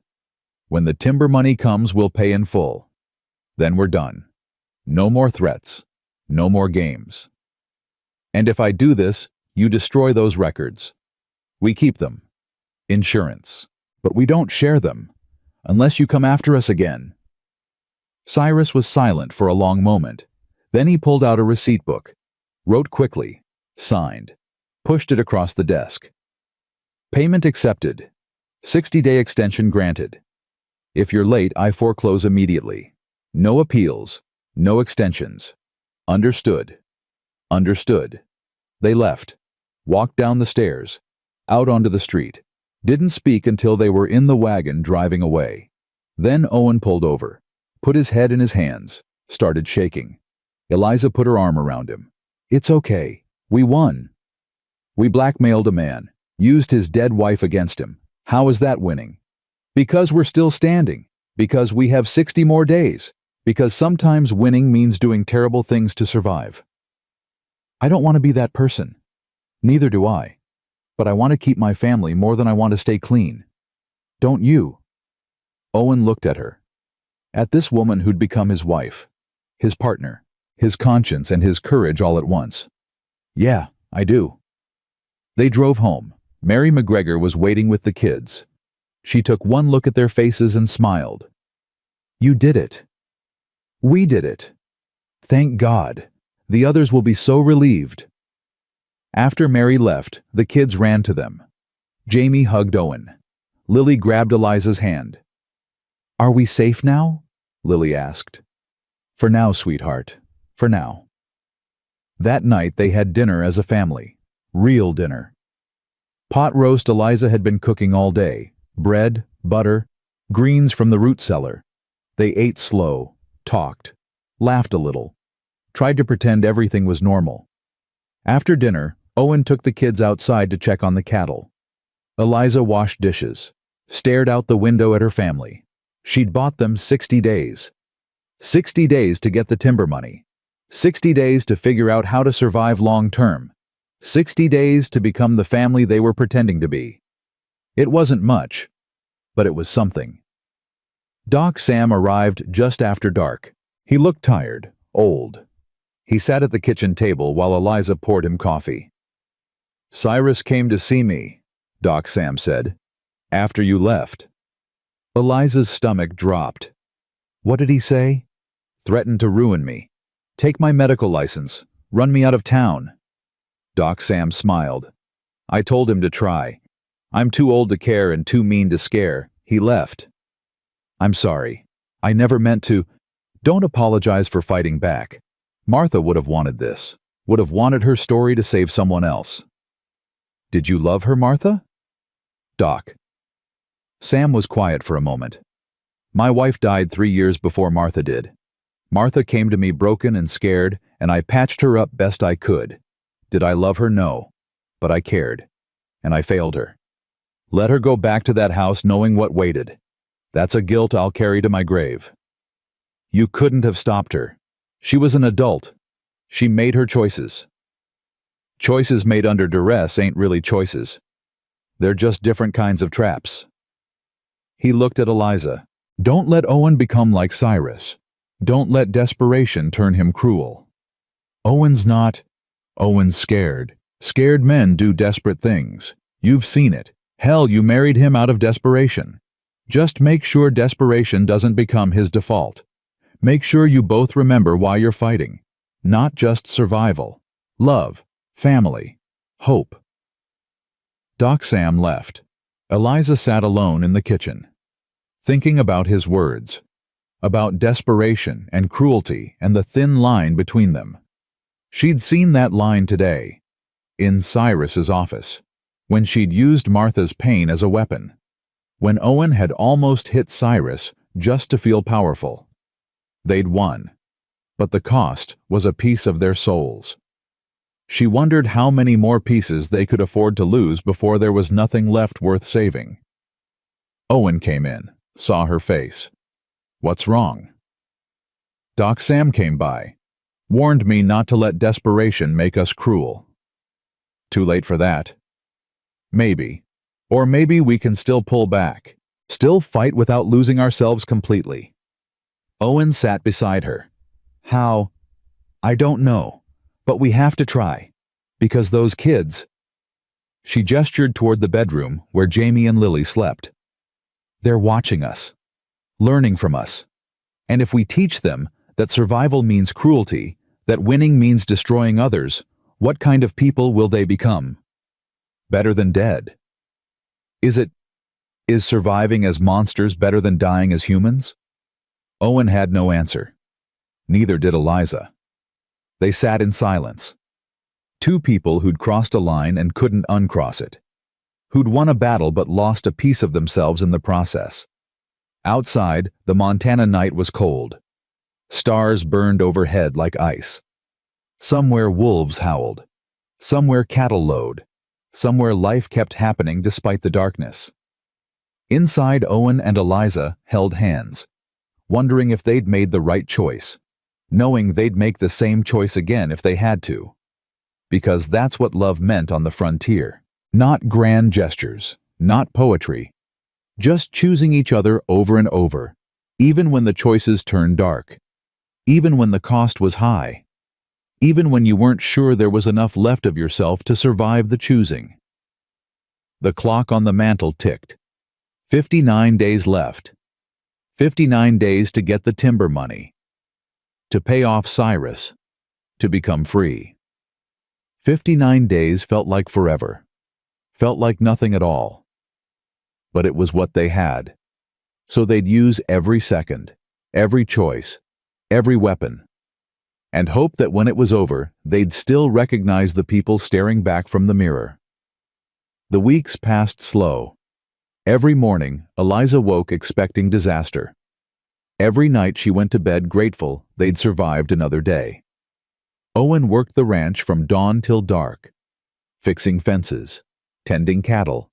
When the timber money comes, we'll pay in full. Then we're done. No more threats. No more games. And if I do this, you destroy those records. We keep them. Insurance. But we don't share them, unless you come after us again. Cyrus was silent for a long moment. Then he pulled out a receipt book, wrote quickly, signed, pushed it across the desk. Payment accepted. 60-day extension granted. If you're late, I foreclose immediately. No appeals, no extensions. Understood. Understood. They left, walked down the stairs, out onto the street, didn't speak until they were in the wagon driving away. Then Owen pulled over, put his head in his hands, started shaking. Eliza put her arm around him. It's okay. We won. We blackmailed a man, used his dead wife against him. How is that winning? Because we're still standing. Because we have 60 more days. Because sometimes winning means doing terrible things to survive. I don't want to be that person. Neither do I. But I want to keep my family more than I want to stay clean. Don't you? Owen looked at her. At this woman who'd become his wife. his partner, his conscience, and his courage all at once. "Yeah, I do." They drove home. Mary McGregor was waiting with the kids. She took one look at their faces and smiled. "You did it. We did it. Thank God. The others will be so relieved." After Mary left, the kids ran to them. Jamie hugged Owen. Lily grabbed Eliza's hand. "Are we safe now?" Lily asked. "For now, sweetheart. For now." That night they had dinner as a family. Real dinner. Pot roast Eliza had been cooking all day. Bread, butter, greens from the root cellar. They ate slow, talked, laughed a little, tried to pretend everything was normal. After dinner, Owen took the kids outside to check on the cattle. Eliza washed dishes, stared out the window at her family. She'd bought them 60 days. 60 days to get the timber money. 60 days to figure out how to survive long term. 60 days to become the family they were pretending to be. It wasn't much, but it was something. Doc Sam arrived just after dark. He looked tired, old. He sat at the kitchen table while Eliza poured him coffee. "Cyrus came to see me," Doc Sam said, "after you left." Eliza's stomach dropped. "What did he say?" "Threatened to ruin me. Take my medical license. Run me out of town." Doc Sam smiled. "I told him to try. I'm too old to care and too mean to scare. He left." "I'm sorry. I never meant to." "Don't apologize for fighting back. Martha would have wanted this. Would have wanted her story to save someone else." "Did you love her, Martha?" "Doc." Sam was quiet for a moment. "My wife died 3 years before Martha did. Martha came to me broken and scared, and I patched her up best I could. Did I love her? No. But I cared. And I failed her. Let her go back to that house knowing what waited. That's a guilt I'll carry to my grave. You couldn't have stopped her. She was an adult. She made her choices. Choices made under duress ain't really choices. They're just different kinds of traps." He looked at Eliza. "Don't let Owen become like Cyrus. Don't let desperation turn him cruel. Owen's not. Owen's scared. Scared men do desperate things. You've seen it. Hell, you married him out of desperation. Just make sure desperation doesn't become his default. Make sure you both remember why you're fighting. Not just survival. Love, family, hope." Doc Sam left. Eliza sat alone in the kitchen, thinking about his words, about desperation and cruelty and the thin line between them. She'd seen that line today, in Cyrus's office, when she'd used Martha's pain as a weapon, when Owen had almost hit Cyrus just to feel powerful. They'd won, but the cost was a piece of their souls. She wondered how many more pieces they could afford to lose before there was nothing left worth saving. Owen came in, saw her face. "What's wrong?" "Doc Sam came by. Warned me not to let desperation make us cruel." "Too late for that." "Maybe. Or maybe we can still pull back. Still fight without losing ourselves completely." Owen sat beside her. "How? I don't know. But we have to try. Because those kids—" She gestured toward the bedroom where Jamie and Lily slept. "They're watching us. Learning from us. And if we teach them that survival means cruelty, that winning means destroying others, what kind of people will they become? Better than dead. Is surviving as monsters better than dying as humans?" Owen had no answer. Neither did Eliza. They sat in silence. Two people who'd crossed a line and couldn't uncross it. Who'd won a battle but lost a piece of themselves in the process. Outside, the Montana night was cold. Stars burned overhead like ice. Somewhere wolves howled. Somewhere cattle lowed. Somewhere life kept happening despite the darkness. Inside, Owen and Eliza held hands, wondering if they'd made the right choice, knowing they'd make the same choice again if they had to. Because that's what love meant on the frontier. Not grand gestures, not poetry. Just choosing each other over and over, even when the choices turned dark. even when the cost was high, even when you weren't sure there was enough left of yourself to survive the choosing. The clock on the mantel ticked. 59 days left. 59 days to get the timber money, to pay off Cyrus, to become free. 59 days felt like forever, felt like nothing at all. But it was what they had, so they'd use every second, every choice, every weapon, and hope that when it was over, they'd still recognize the people staring back from the mirror. The weeks passed slow. Every morning, Eliza woke expecting disaster. Every night she went to bed grateful they'd survived another day. Owen worked the ranch from dawn till dark, fixing fences, tending cattle,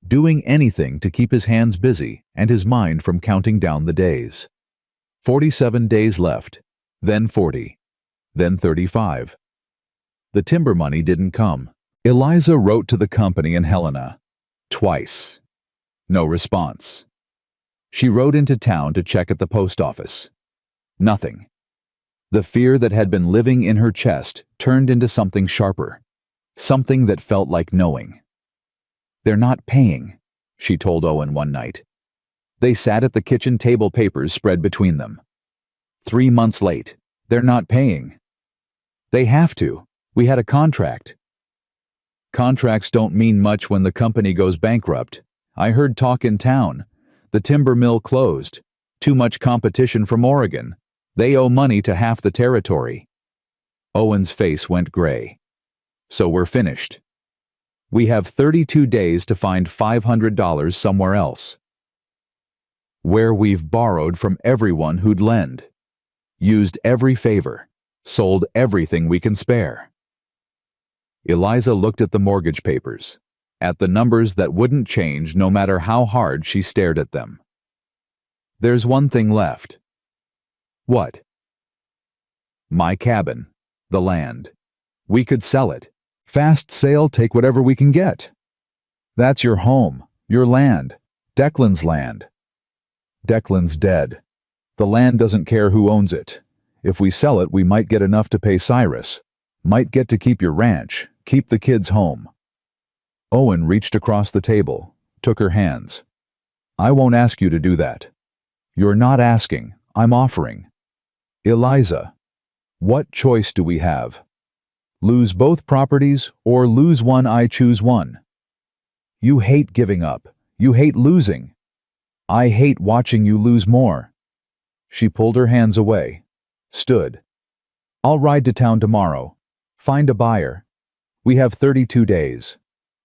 doing anything to keep his hands busy and his mind from counting down the days. 47 days left, then 40, then 35. The timber money didn't come. Eliza wrote to the company in Helena, twice. No response. She rode into town to check at the post office. Nothing. The fear that had been living in her chest turned into something sharper, something that felt like knowing. "They're not paying," she told Owen one night. They sat at the kitchen table, papers spread between them. 3 months late. "They're not paying." "They have to. We had a contract." "Contracts don't mean much when the company goes bankrupt. I heard talk in town. The timber mill closed. Too much competition from Oregon. They owe money to half the territory." Owen's face went gray. "So we're finished. We have 32 days to find $500 somewhere else. Where we've borrowed from everyone who'd lend, used every favor, sold everything we can spare." Eliza looked at the mortgage papers, at the numbers that wouldn't change no matter how hard she stared at them. "There's one thing left." "What?" "My cabin, the land. We could sell it. Fast sale, take whatever we can get. That's your home, your land, Declan's land." "Declan's dead. The land doesn't care who owns it. If we sell it, we might get enough to pay Cyrus. Might get to keep your ranch, keep the kids home." Owen reached across the table, took her hands. "I won't ask you to do that. You're not asking, I'm offering. Eliza, what choice do we have? Lose both properties or lose one? I choose one. You hate giving up. You hate losing. I hate watching you lose more." She pulled her hands away, stood. "I'll ride to town tomorrow. Find a buyer. We have 32 days.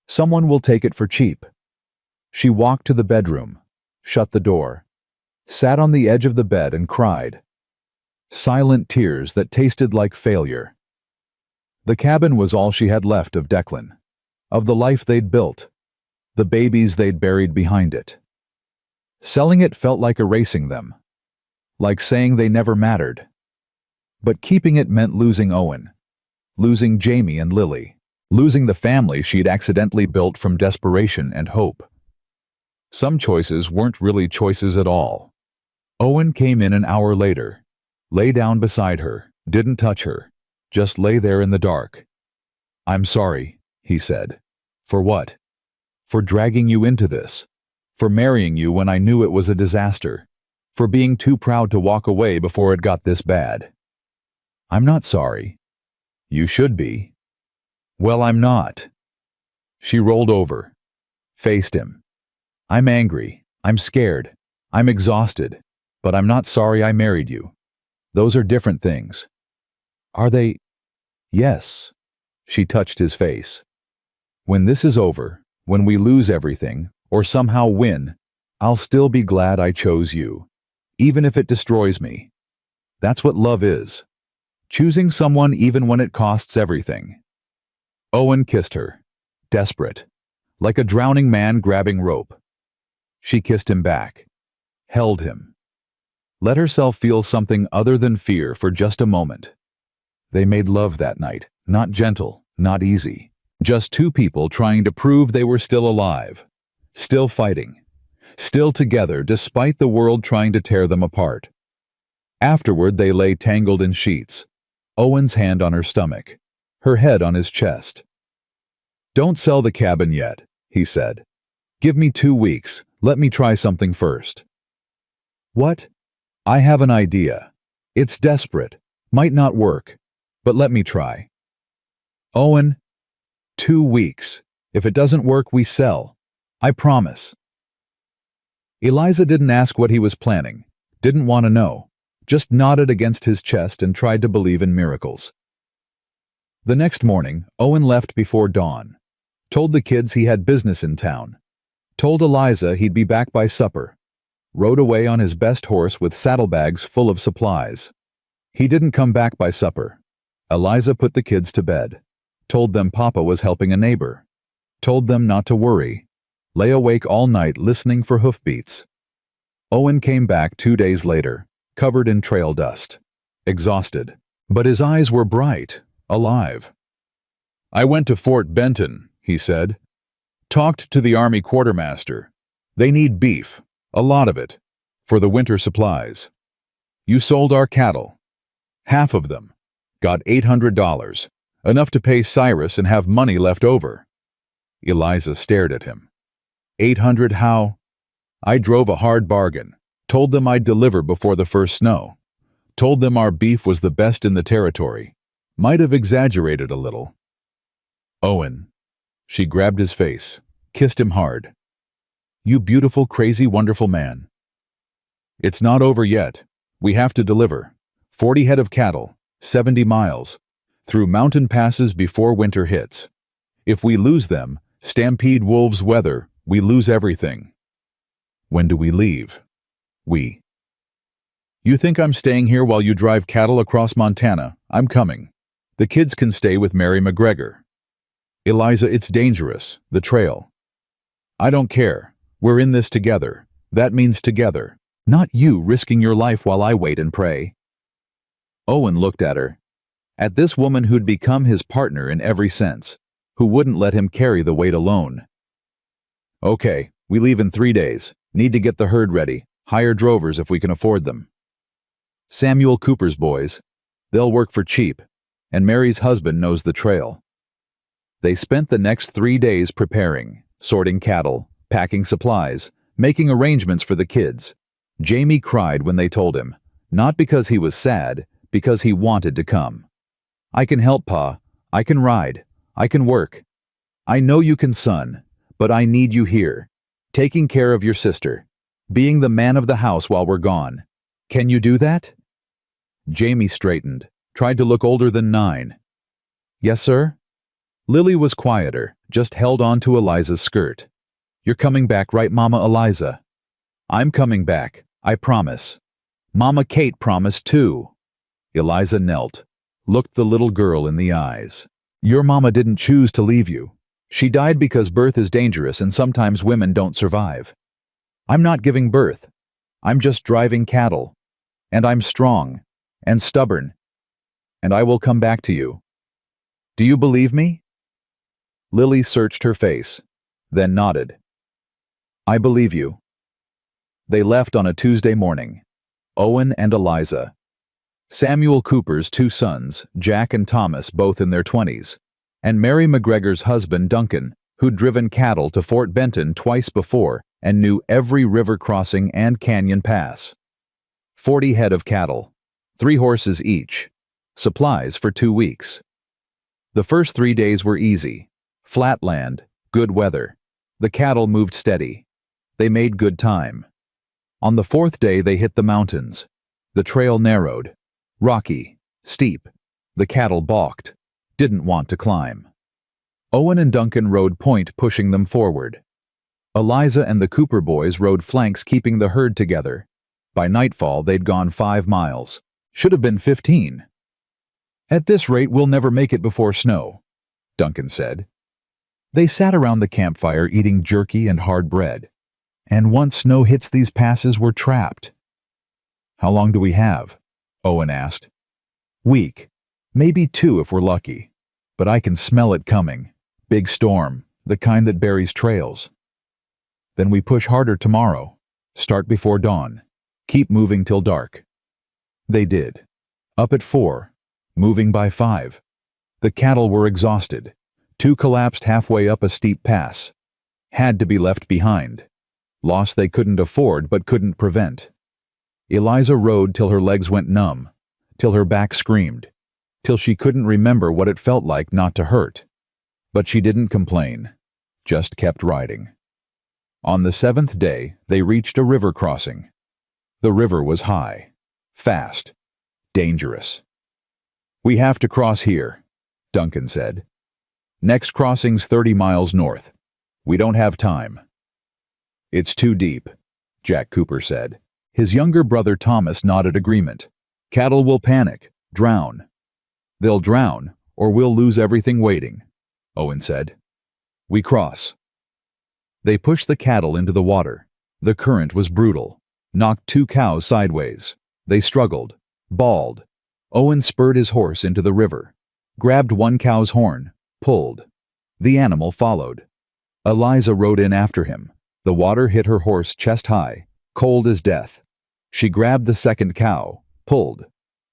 Someone will take it for cheap." She walked to the bedroom, shut the door, sat on the edge of the bed and cried. Silent tears that tasted like failure. The cabin was all she had left of Declan, of the life they'd built, the babies they'd buried behind it. Selling it felt like erasing them, like saying they never mattered. But keeping it meant losing Owen, losing Jamie and Lily, losing the family she'd accidentally built from desperation and hope. Some choices weren't really choices at all. Owen came in an hour later, lay down beside her, didn't touch her, just lay there in the dark. "I'm sorry," he said. "For what?" "For dragging you into this. For marrying you when I knew it was a disaster. For being too proud to walk away before it got this bad." "I'm not sorry." "You should be." "Well, I'm not." She rolled over, faced him. "I'm angry. I'm scared. I'm exhausted. But I'm not sorry I married you. Those are different things." "Are they?" "Yes." She touched his face. "When this is over, when we lose everything, or somehow win, I'll still be glad I chose you, even if it destroys me. That's what love is. Choosing someone even when it costs everything." Owen kissed her, desperate, like a drowning man grabbing rope. She kissed him back, held him, let herself feel something other than fear for just a moment. They made love that night, not gentle, not easy. Just two people trying to prove they were still alive, still fighting, still together despite the world trying to tear them apart. Afterward, they lay tangled in sheets, Owen's hand on her stomach, her head on his chest. "Don't sell the cabin yet," he said. "Give me 2 weeks. Let me try something first." "What?" "I have an idea. It's desperate. Might not work. But let me try." "Owen, 2 weeks. If it doesn't work, we sell. I promise." Eliza didn't ask what he was planning, didn't want to know, just nodded against his chest and tried to believe in miracles. The next morning, Owen left before dawn, told the kids he had business in town, told Eliza he'd be back by supper, rode away on his best horse with saddlebags full of supplies. He didn't come back by supper. Eliza put the kids to bed, told them Papa was helping a neighbor, told them not to worry, lay awake all night listening for hoofbeats. Owen came back 2 days later, covered in trail dust, exhausted, but his eyes were bright, alive. "I went to Fort Benton," he said. "Talked to the Army quartermaster. They need beef, a lot of it, for the winter supplies. You sold our cattle. Half of them. Got $800, enough to pay Cyrus and have money left over." Eliza stared at him. "800 how?" "I drove a hard bargain. Told them I'd deliver before the first snow. Told them our beef was the best in the territory. Might have exaggerated a little." "Owen." She grabbed his face, kissed him hard. "You beautiful, crazy, wonderful man. It's not over yet. We have to deliver. 40 head of cattle, 70 miles, through mountain passes before winter hits. If we lose them, stampede wolves weather, we lose everything." "When do we leave?" "We." "You think I'm staying here while you drive cattle across Montana? I'm coming. The kids can stay with Mary McGregor." "Eliza, it's dangerous, the trail." "I don't care. We're in this together. That means together. Not you risking your life while I wait and pray." Owen looked at her, at this woman who'd become his partner in every sense, who wouldn't let him carry the weight alone. "Okay, we leave in 3 days. Need to get the herd ready. Hire drovers if we can afford them. Samuel Cooper's boys. They'll work for cheap, and Mary's husband knows the trail." They spent the next 3 days preparing, sorting cattle, packing supplies, making arrangements for the kids. Jamie cried when they told him, not because he was sad, because he wanted to come. "I can help, Pa. I can ride. I can work. I know you can, son, but I need you here, taking care of your sister, being the man of the house while we're gone. Can you do that?" Jamie straightened, tried to look older than 9. "Yes, sir?" Lily was quieter, just held on to Eliza's skirt. "You're coming back, right, Mama Eliza?" "I'm coming back, I promise. Mama Kate promised too." Eliza knelt, looked the little girl in the eyes. "Your mama didn't choose to leave you. She died because birth is dangerous and sometimes women don't survive. I'm not giving birth. I'm just driving cattle. And I'm strong and stubborn. And I will come back to you. Do you believe me?" Lily searched her face, then nodded. "I believe you." They left on a Tuesday morning, Owen and Eliza. Samuel Cooper's 2 sons, Jack and Thomas, both in their 20s, and Mary McGregor's husband, Duncan, who'd driven cattle to Fort Benton twice before and knew every river crossing and canyon pass. 40 head of cattle, 3 horses each, supplies for 2 weeks. The first 3 days were easy. Flat land, good weather. The cattle moved steady. They made good time. On the 4th day they hit the mountains. The trail narrowed, rocky, steep. The cattle balked, didn't want to climb. Owen and Duncan rode point, pushing them forward. Eliza and the Cooper boys rode flanks, keeping the herd together. By nightfall they'd gone 5 miles. Should have been 15. "At this rate we'll never make it before snow," Duncan said. They sat around the campfire eating jerky and hard bread. And once snow hits these passes, we're trapped. "How long do we have?" Owen asked. "Week. Maybe 2 if we're lucky. But I can smell it coming. Big storm, the kind that buries trails." "Then we push harder tomorrow. Start before dawn. Keep moving till dark." They did. Up at 4, moving by 5. The cattle were exhausted. 2 collapsed halfway up a steep pass. Had to be left behind. Loss they couldn't afford but couldn't prevent. Eliza rode till her legs went numb, till her back screamed, till she couldn't remember what it felt like not to hurt. But she didn't complain, just kept riding. On the 7th day, they reached a river crossing. The river was high, fast, dangerous. "We have to cross here," Duncan said. "Next crossing's 30 miles north. We don't have time." "It's too deep," Jack Cooper said. His younger brother Thomas nodded agreement. "Cattle will panic, drown." "They'll drown, or we'll lose everything waiting," Owen said. "We cross." They pushed the cattle into the water. The current was brutal, knocked 2 cows sideways. They struggled, bawled. Owen spurred his horse into the river, grabbed one cow's horn, pulled. The animal followed. Eliza rode in after him. The water hit her horse chest high, cold as death. She grabbed the second cow, pulled.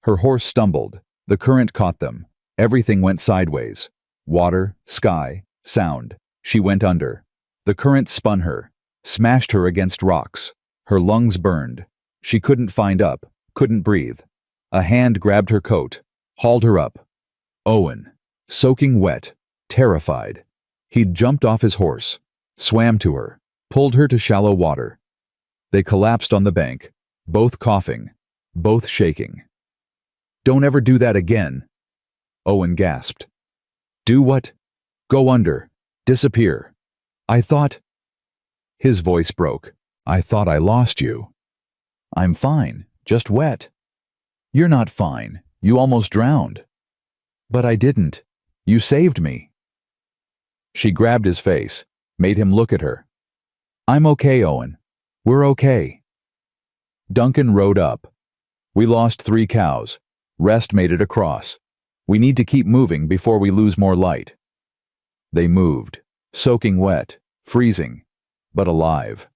Her horse stumbled. The current caught them. Everything went sideways. Water, sky, sound. She went under. The current spun her, smashed her against rocks. Her lungs burned. She couldn't find up, couldn't breathe. A hand grabbed her coat, hauled her up. Owen, soaking wet, terrified. He'd jumped off his horse, swam to her, pulled her to shallow water. They collapsed on the bank, both coughing, both shaking. "Don't ever do that again," Owen gasped. "Do what?" "Go under. Disappear. I thought—" His voice broke. "I thought I lost you." "I'm fine, just wet." "You're not fine. You almost drowned." "But I didn't. You saved me." She grabbed his face, made him look at her. "I'm okay, Owen. We're okay." Duncan rode up. "We lost 3 cows. Rest made it across. We need to keep moving before we lose more light." They moved, soaking wet, freezing, but alive.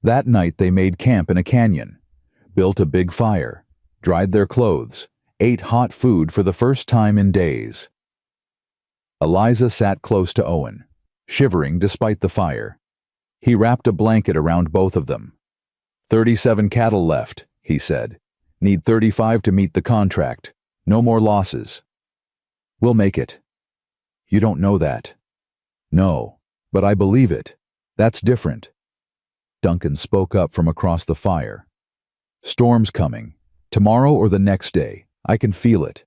That night they made camp in a canyon, built a big fire, dried their clothes, ate hot food for the first time in days. Eliza sat close to Owen, shivering despite the fire. He wrapped a blanket around both of them. 37 cattle left," he said. "Need 35 to meet the contract. No more losses." "We'll make it." "You don't know that." "No, but I believe it. That's different." Duncan spoke up from across the fire. "Storm's coming. Tomorrow or the next day. I can feel it.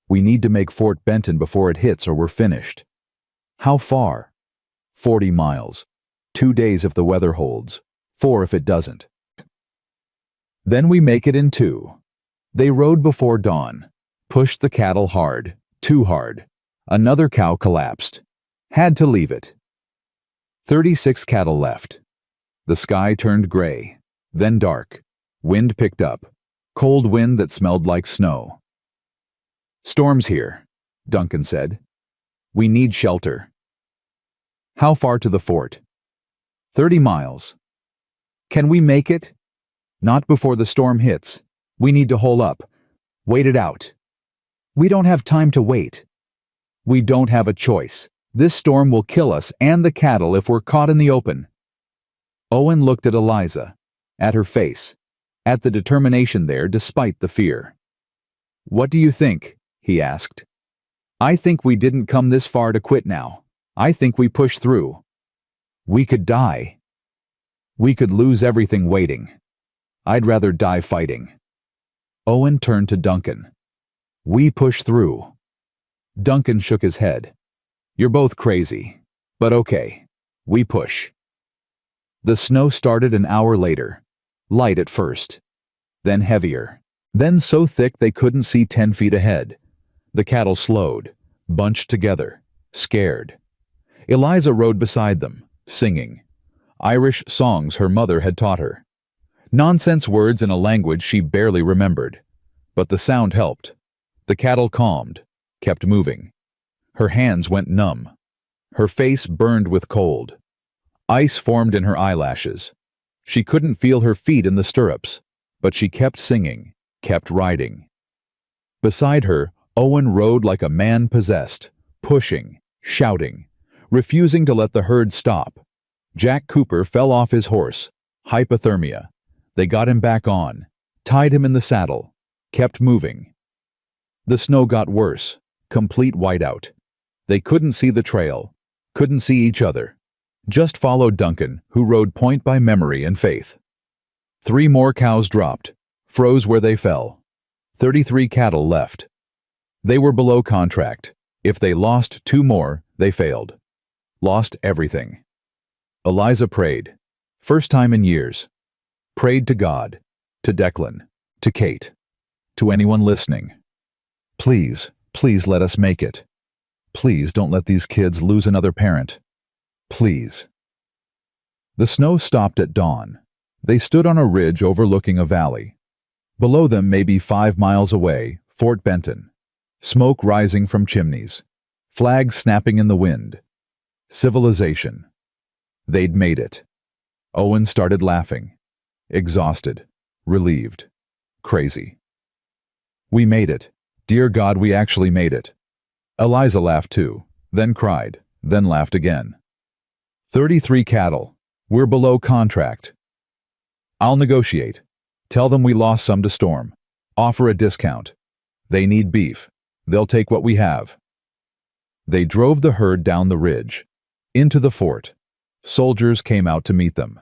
We need to make Fort Benton before it hits or we're finished." "How far?" 40 miles. 2 days if the weather holds. 4 if it doesn't. "Then we make it in 2. They rode before dawn, pushed the cattle hard, too hard. Another cow collapsed. Had to leave it. 36 cattle left. The sky turned gray, then dark. Wind picked up. Cold wind that smelled like snow. "Storm's here," Duncan said. "We need shelter." "How far to the fort?" 30 miles. "Can we make it?" "Not before the storm hits. We need to hole up. Wait it out." "We don't have time to wait." "We don't have a choice. This storm will kill us and the cattle if we're caught in the open." Owen looked at Eliza, at her face, at the determination there despite the fear. "What do you think?" he asked. "I think we didn't come this far to quit now. I think we push through. We could die. We could lose everything waiting. I'd rather die fighting." Owen turned to Duncan. "We push through." Duncan shook his head. "You're both crazy, but okay. We push." The snow started an hour later, light at first, then heavier, then so thick they couldn't see 10 feet ahead. The cattle slowed, bunched together, scared. Eliza rode beside them, singing. Irish songs her mother had taught her. Nonsense words in a language she barely remembered. But the sound helped. The cattle calmed, kept moving. Her hands went numb. Her face burned with cold. Ice formed in her eyelashes. She couldn't feel her feet in the stirrups, but she kept singing, kept riding. Beside her, Owen rode like a man possessed, pushing, shouting, refusing to let the herd stop. Jack Cooper fell off his horse, hypothermia. They got him back on, tied him in the saddle, kept moving. The snow got worse, complete whiteout. They couldn't see the trail, couldn't see each other. Just followed Duncan, who rode point by memory and faith. 3 more cows dropped, froze where they fell. 33 cattle left. They were below contract. If they lost 2 more, they failed. Lost everything. Eliza prayed. First time in years. Prayed to God, to Declan, to Kate, to anyone listening. Please, please let us make it. Please don't let these kids lose another parent. Please. The snow stopped at dawn. They stood on a ridge overlooking a valley. Below them, maybe 5 miles away, Fort Benton. Smoke rising from chimneys. Flags snapping in the wind. Civilization. They'd made it. Owen started laughing. Exhausted. Relieved. Crazy. We made it. Dear God, we actually made it. Eliza laughed too, then cried, then laughed again. 33 cattle. We're below contract. I'll negotiate. Tell them we lost some to storm. Offer a discount. They need beef. They'll take what we have. They drove the herd down the ridge. Into the fort. Soldiers came out to meet them.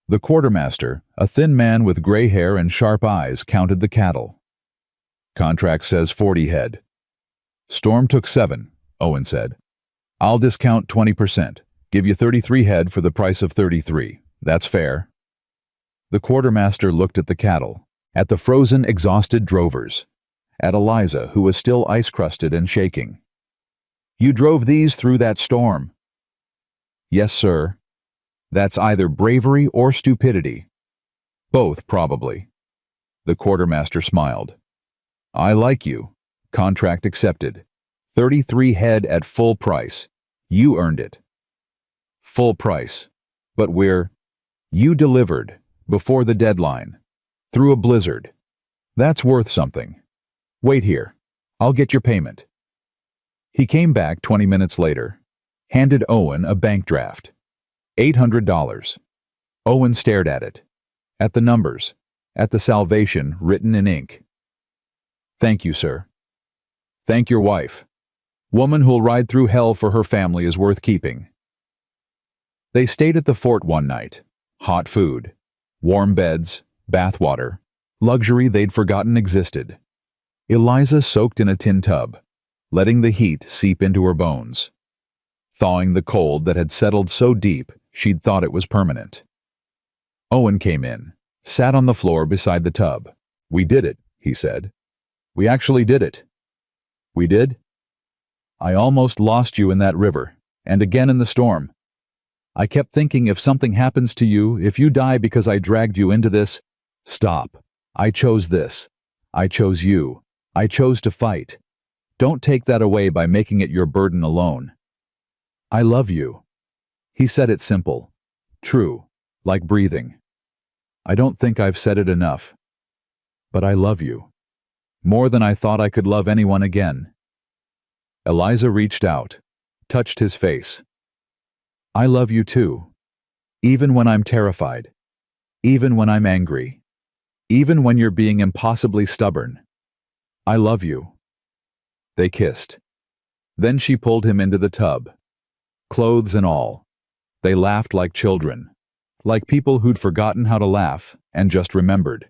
The quartermaster, a thin man with gray hair and sharp eyes, counted the cattle. Contract says 40 head. Storm took 7, Owen said. I'll discount 20%. Give you 33 head for the price of 33. That's fair. The quartermaster looked at the cattle, at the frozen, exhausted drovers, at Eliza, who was still ice-crusted and shaking. You drove these through that storm. Yes, sir. That's either bravery or stupidity. Both, probably. The quartermaster smiled. I like you. Contract accepted. 33 head at full price. You earned it. Full price. But you delivered, before the deadline. Through a blizzard. That's worth something. Wait here. I'll get your payment. He came back 20 minutes later. Handed Owen a bank draft. $800. Owen stared at it. At the numbers. At the salvation written in ink. Thank you, sir. Thank your wife. Woman who'll ride through hell for her family is worth keeping. They stayed at the fort one night. Hot food. Warm beds. Bath water. Luxury they'd forgotten existed. Eliza soaked in a tin tub, letting the heat seep into her bones. Thawing the cold that had settled so deep she'd thought it was permanent. Owen came in, sat on the floor beside the tub. We did it, he said. We actually did it. We did? I almost lost you in that river, and again in the storm. I kept thinking if something happens to you, if you die because I dragged you into this, stop. I chose this. I chose you. I chose to fight. Don't take that away by making it your burden alone. I love you. He said it simple, true, like breathing. I don't think I've said it enough. But I love you. More than I thought I could love anyone again. Eliza reached out, touched his face. I love you too. Even when I'm terrified. Even when I'm angry. Even when you're being impossibly stubborn. I love you. They kissed. Then she pulled him into the tub. Clothes and all. They laughed like children. Like people who'd forgotten how to laugh and just remembered.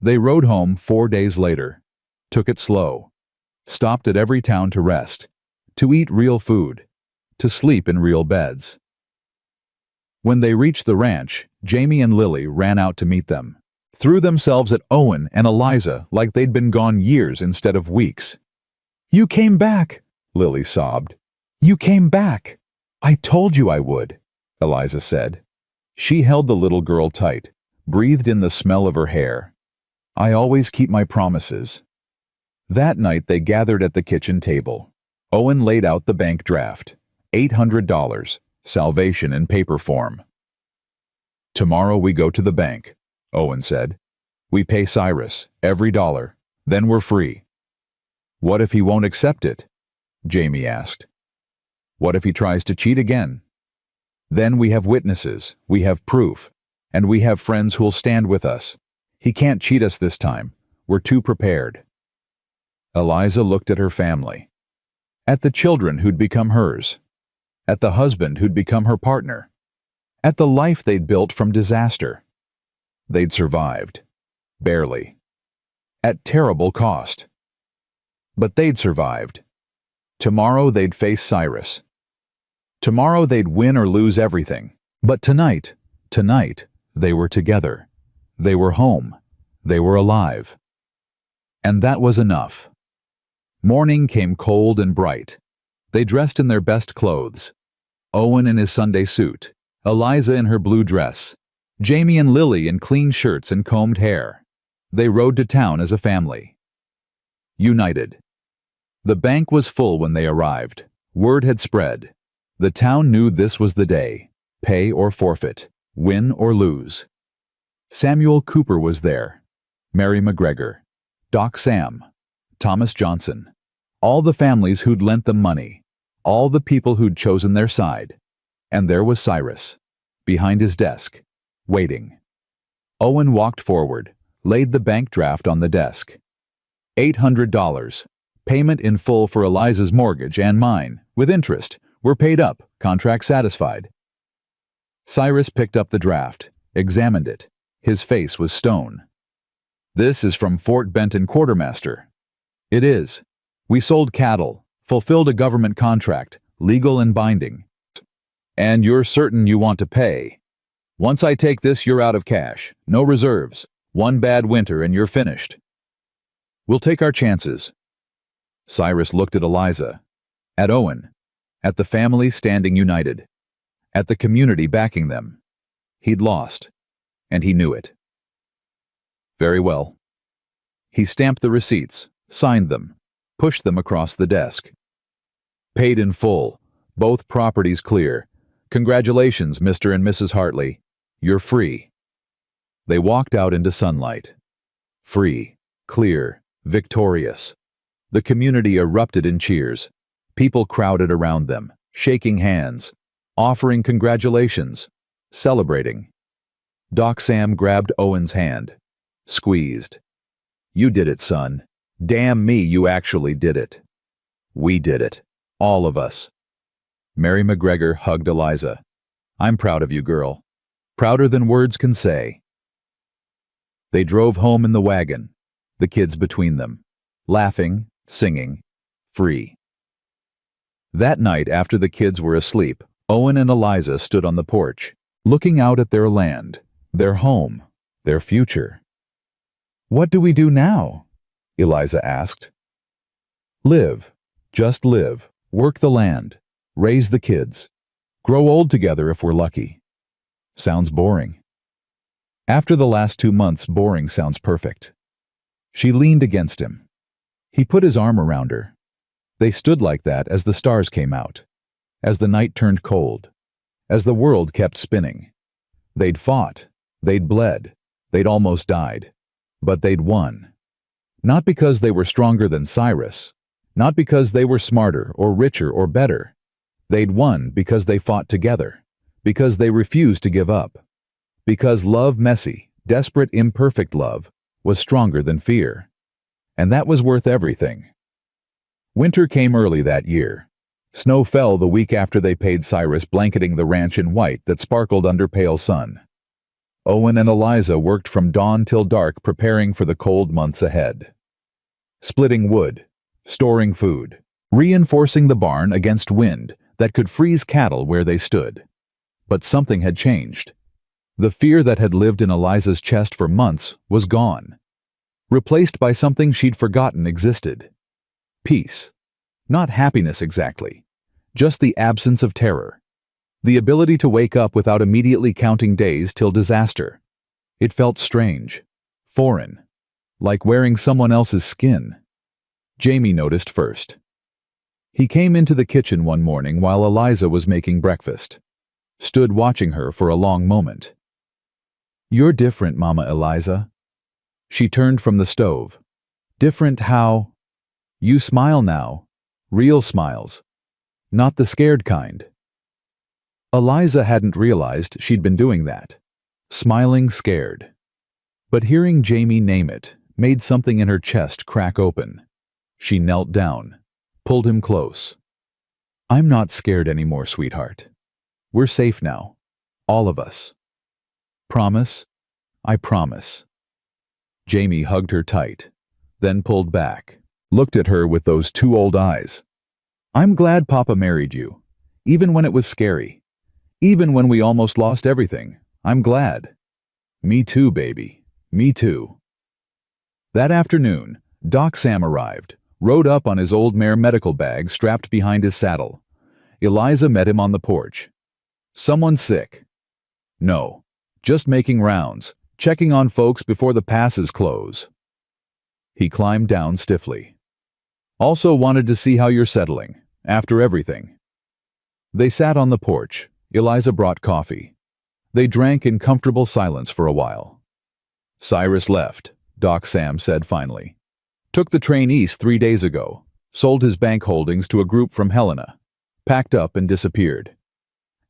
They rode home 4 days later. Took it slow. Stopped at every town to rest. To eat real food. To sleep in real beds. When they reached the ranch, Jamie and Lily ran out to meet them. Threw themselves at Owen and Eliza like they'd been gone years instead of weeks. You came back, Lily sobbed. You came back. I told you I would, Eliza said. She held the little girl tight, breathed in the smell of her hair. I always keep my promises. That night they gathered at the kitchen table. Owen laid out the bank draft. $800, salvation in paper form. Tomorrow we go to the bank, Owen said. We pay Cyrus, every dollar. Then we're free. What if he won't accept it? Jamie asked. What if he tries to cheat again? Then we have witnesses, we have proof, and we have friends who'll stand with us. He can't cheat us this time. We're too prepared. Eliza looked at her family. At the children who'd become hers. At the husband who'd become her partner. At the life they'd built from disaster. They'd survived. Barely. At terrible cost. But they'd survived. Tomorrow they'd face Cyrus. Tomorrow they'd win or lose everything. But tonight, they were together. They were home. They were alive. And that was enough. Morning came cold and bright. They dressed in their best clothes. Owen in his Sunday suit, Eliza in her blue dress, Jamie and Lily in clean shirts and combed hair. They rode to town as a family. United. The bank was full when they arrived. Word had spread. The town knew this was the day. Pay or forfeit. Win or lose. Samuel Cooper was there. Mary McGregor. Doc Sam. Thomas Johnson. All the families who'd lent them money. All the people who'd chosen their side. And there was Cyrus, behind his desk, waiting. Owen walked forward, laid the bank draft on the desk. $800. Payment in full for Eliza's mortgage and mine, with interest. We're paid up, contract satisfied. Cyrus picked up the draft, examined it. His face was stone. This is from Fort Benton Quartermaster. It is. We sold cattle, fulfilled a government contract, legal and binding. And you're certain you want to pay. Once I take this, you're out of cash, no reserves. One bad winter and you're finished. We'll take our chances. Cyrus looked at Eliza, at Owen, at the family standing united, at the community backing them. He'd lost, and he knew it. Very well. He stamped the receipts, signed them, pushed them across the desk. Paid in full, both properties clear. Congratulations, Mr. and Mrs. Hartley. You're free. They walked out into sunlight. Free, clear, victorious. The community erupted in cheers. People crowded around them, shaking hands, offering congratulations, celebrating. Doc Sam grabbed Owen's hand, squeezed. You did it, son. Damn me, you actually did it. We did it. All of us. Mary McGregor hugged Eliza. I'm proud of you, girl. Prouder than words can say. They drove home in the wagon, the kids between them, laughing, singing, free. That night, after the kids were asleep, Owen and Eliza stood on the porch, looking out at their land, their home, their future. What do we do now? Eliza asked. Live. Just live. Work the land. Raise the kids. Grow old together if we're lucky. Sounds boring. After the last 2 months, boring sounds perfect. She leaned against him. He put his arm around her. They stood like that as the stars came out, as the night turned cold, as the world kept spinning. They'd fought, they'd bled, they'd almost died, but they'd won. Not because they were stronger than Cyrus, not because they were smarter or richer or better. They'd won because they fought together, because they refused to give up, because love, messy, desperate, imperfect love, was stronger than fear. And that was worth everything. Winter came early that year. Snow fell the week after they paid Cyrus, blanketing the ranch in white that sparkled under pale sun. Owen and Eliza worked from dawn till dark, preparing for the cold months ahead. Splitting wood, storing food, reinforcing the barn against wind that could freeze cattle where they stood. But something had changed. The fear that had lived in Eliza's chest for months was gone, replaced by something she'd forgotten existed. Peace. Not happiness exactly, just the absence of terror. The ability to wake up without immediately counting days till disaster. It felt strange, foreign, like wearing someone else's skin. Jamie noticed first. He came into the kitchen one morning while Eliza was making breakfast, stood watching her for a long moment. You're different, Mama Eliza. She turned from the stove. Different how? You smile now. Real smiles. Not the scared kind. Eliza hadn't realized she'd been doing that. Smiling scared. But hearing Jamie name it made something in her chest crack open. She knelt down, pulled him close. I'm not scared anymore, sweetheart. We're safe now. All of us. Promise? I promise. Jamie hugged her tight, then pulled back, looked at her with those two old eyes. I'm glad Papa married you, even when it was scary. Even when we almost lost everything. I'm glad. Me too, baby. Me too. That afternoon, Doc Sam arrived, rode up on his old mare medical bag strapped behind his saddle. Eliza met him on the porch. Someone sick? No. Just making rounds, checking on folks before the passes close. He climbed down stiffly. Also wanted to see how you're settling, after everything. They sat on the porch. Eliza brought coffee. They drank in comfortable silence for a while. Cyrus left, Doc Sam said finally. Took the train east 3 days ago, sold his bank holdings to a group from Helena, packed up and disappeared.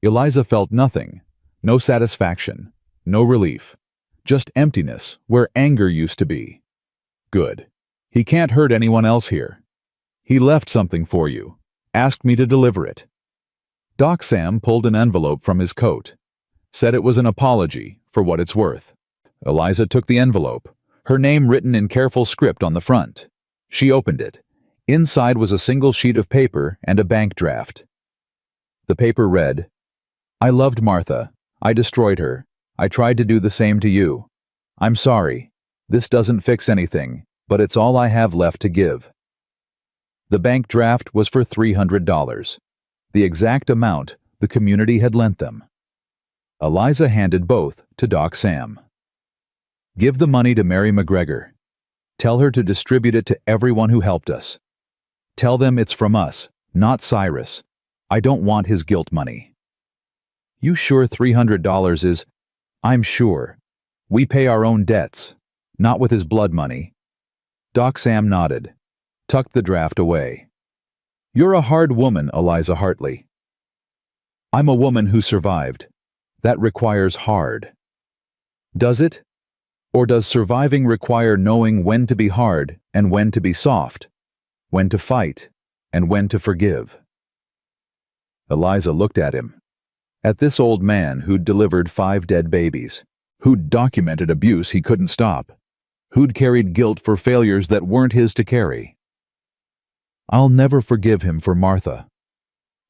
Eliza felt nothing, no satisfaction, no relief, just emptiness where anger used to be. Good. He can't hurt anyone else here. He left something for you, asked me to deliver it. Doc Sam pulled an envelope from his coat, said it was an apology for what it's worth. Eliza took the envelope, her name written in careful script on the front. She opened it. Inside was a single sheet of paper and a bank draft. The paper read, I loved Martha. I destroyed her. I tried to do the same to you. I'm sorry. This doesn't fix anything, but it's all I have left to give. The bank draft was for $300. The exact amount the community had lent them. Eliza handed both to Doc Sam. Give the money to Mary McGregor. Tell her to distribute it to everyone who helped us. Tell them it's from us, not Cyrus. I don't want his guilt money. You sure $300 is? I'm sure. We pay our own debts, not with his blood money. Doc Sam nodded, tucked the draft away. You're a hard woman, Eliza Hartley. I'm a woman who survived. That requires hard. Does it? Or does surviving require knowing when to be hard and when to be soft, when to fight and when to forgive? Eliza looked at him. At this old man who'd delivered 5 dead babies, who'd documented abuse he couldn't stop, who'd carried guilt for failures that weren't his to carry. I'll never forgive him for Martha,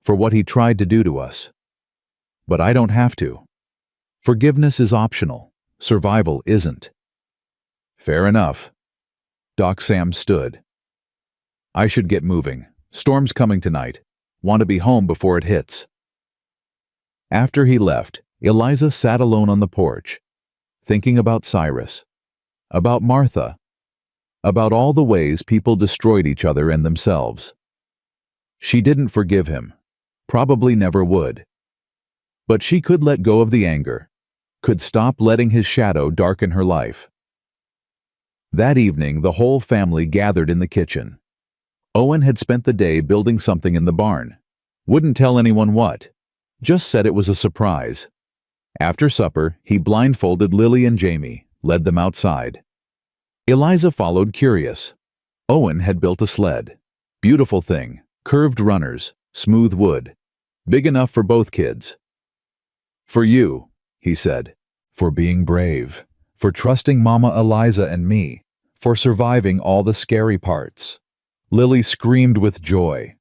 for what he tried to do to us. But I don't have to. Forgiveness is optional. Survival isn't. Fair enough. Doc Sam stood. I should get moving. Storm's coming tonight. Want to be home before it hits. After he left, Eliza sat alone on the porch, thinking about Cyrus, about Martha, about all the ways people destroyed each other and themselves. She didn't forgive him, probably never would. But she could let go of the anger, could stop letting his shadow darken her life. That evening, the whole family gathered in the kitchen. Owen had spent the day building something in the barn. Wouldn't tell anyone what, just said it was a surprise. After supper, he blindfolded Lily and Jamie, led them outside. Eliza followed curious. Owen had built a sled. Beautiful thing, curved runners, smooth wood, big enough for both kids. For you, he said, for being brave, for trusting Mama Eliza and me, for surviving all the scary parts. Lily screamed with joy.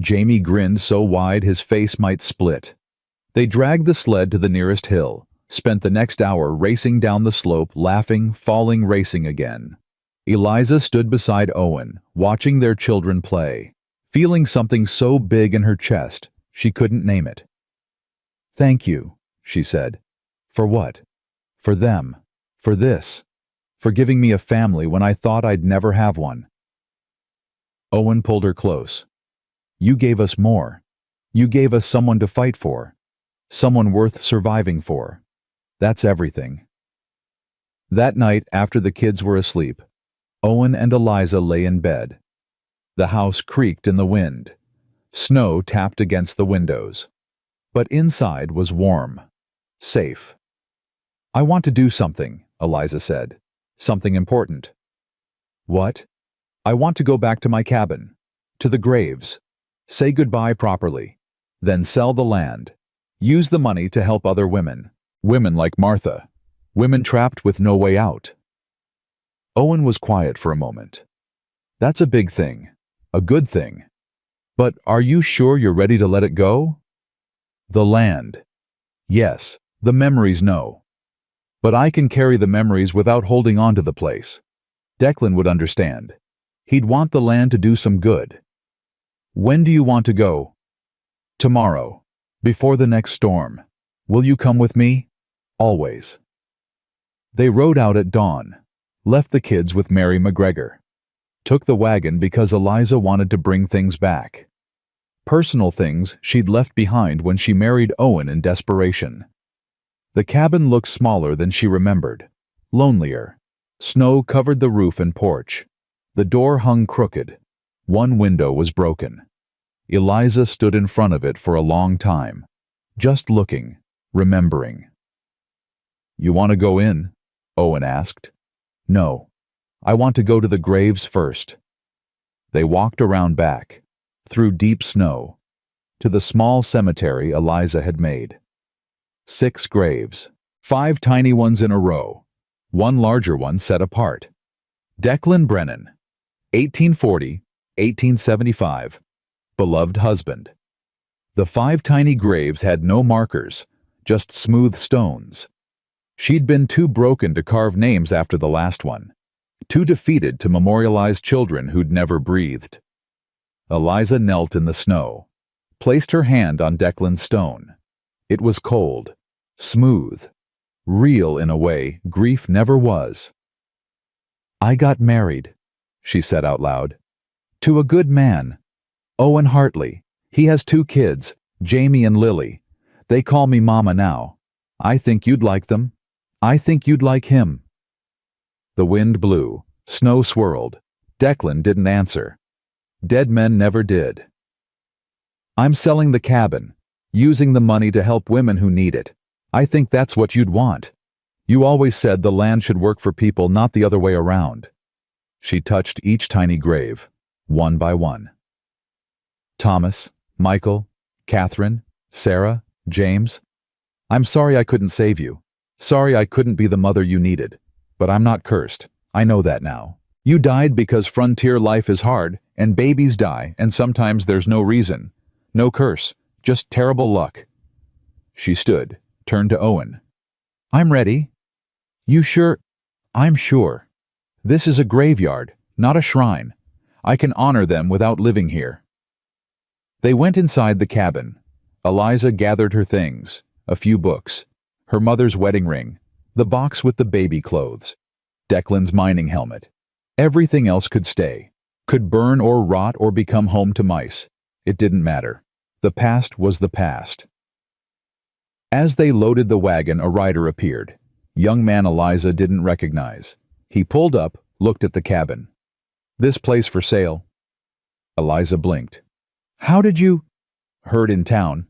Jamie grinned so wide his face might split. They dragged the sled to the nearest hill, spent the next hour racing down the slope, laughing, falling, racing again. Eliza stood beside Owen, watching their children play, feeling something so big in her chest she couldn't name it. Thank you, she said. For what? For them. For this. For giving me a family when I thought I'd never have one. Owen pulled her close. You gave us more. You gave us someone to fight for. Someone worth surviving for. That's everything. That night, after the kids were asleep, Owen and Eliza lay in bed. The house creaked in the wind. Snow tapped against the windows. But inside was warm, safe. "I want to do something," Eliza said. "Something important." "What?" "I want to go back to my cabin, to the graves. Say goodbye properly. Then sell the land. Use the money to help other women. Women like Martha. Women trapped with no way out." Owen was quiet for a moment. "That's a big thing. A good thing. But are you sure you're ready to let it go?" "The land. Yes. The memories, no. But I can carry the memories without holding on to the place. Declan would understand. He'd want the land to do some good." "When do you want to go?" "Tomorrow. Before the next storm. Will you come with me?" "Always." They rode out at dawn, left the kids with Mary McGregor, took the wagon because Eliza wanted to bring things back. Personal things she'd left behind when she married Owen in desperation. The cabin looked smaller than she remembered, lonelier. Snow covered the roof and porch. The door hung crooked. One window was broken. Eliza stood in front of it for a long time, just looking, remembering. "You want to go in?" Owen asked. "No. I want to go to the graves first." They walked around back, through deep snow, to the small cemetery Eliza had made. 6 graves, 5 tiny ones in a row, one larger one set apart. Declan Brennan, 1840, 1875, beloved husband. The 5 tiny graves had no markers, just smooth stones. She'd been too broken to carve names after the last one, too defeated to memorialize children who'd never breathed. Eliza knelt in the snow, placed her hand on Declan's stone. It was cold, smooth, real in a way grief never was. "I got married," she said out loud, "to a good man, Owen Hartley. He has 2 kids, Jamie and Lily. They call me Mama now. I think you'd like them. I think you'd like him." The wind blew, snow swirled. Declan didn't answer. Dead men never did. "I'm selling the cabin, using the money to help women who need it. I think that's what you'd want. You always said the land should work for people, not the other way around." She touched each tiny grave, one by one. "Thomas, Michael, Catherine, Sarah, James. I'm sorry I couldn't save you. Sorry I couldn't be the mother you needed. But I'm not cursed. I know that now. You died because frontier life is hard, and babies die, and sometimes there's no reason. No curse, just terrible luck." She stood, turned to Owen. "I'm ready." "You sure?" "I'm sure. This is a graveyard, not a shrine. I can honor them without living here." They went inside the cabin. Eliza gathered her things, a few books, her mother's wedding ring, the box with the baby clothes, Declan's mining helmet. Everything else could stay, could burn or rot or become home to mice. It didn't matter. The past was the past. As they loaded the wagon, a rider appeared. Young man Eliza didn't recognize. He pulled up, looked at the cabin. "This place for sale." Eliza blinked. "How did you—" "Heard in town.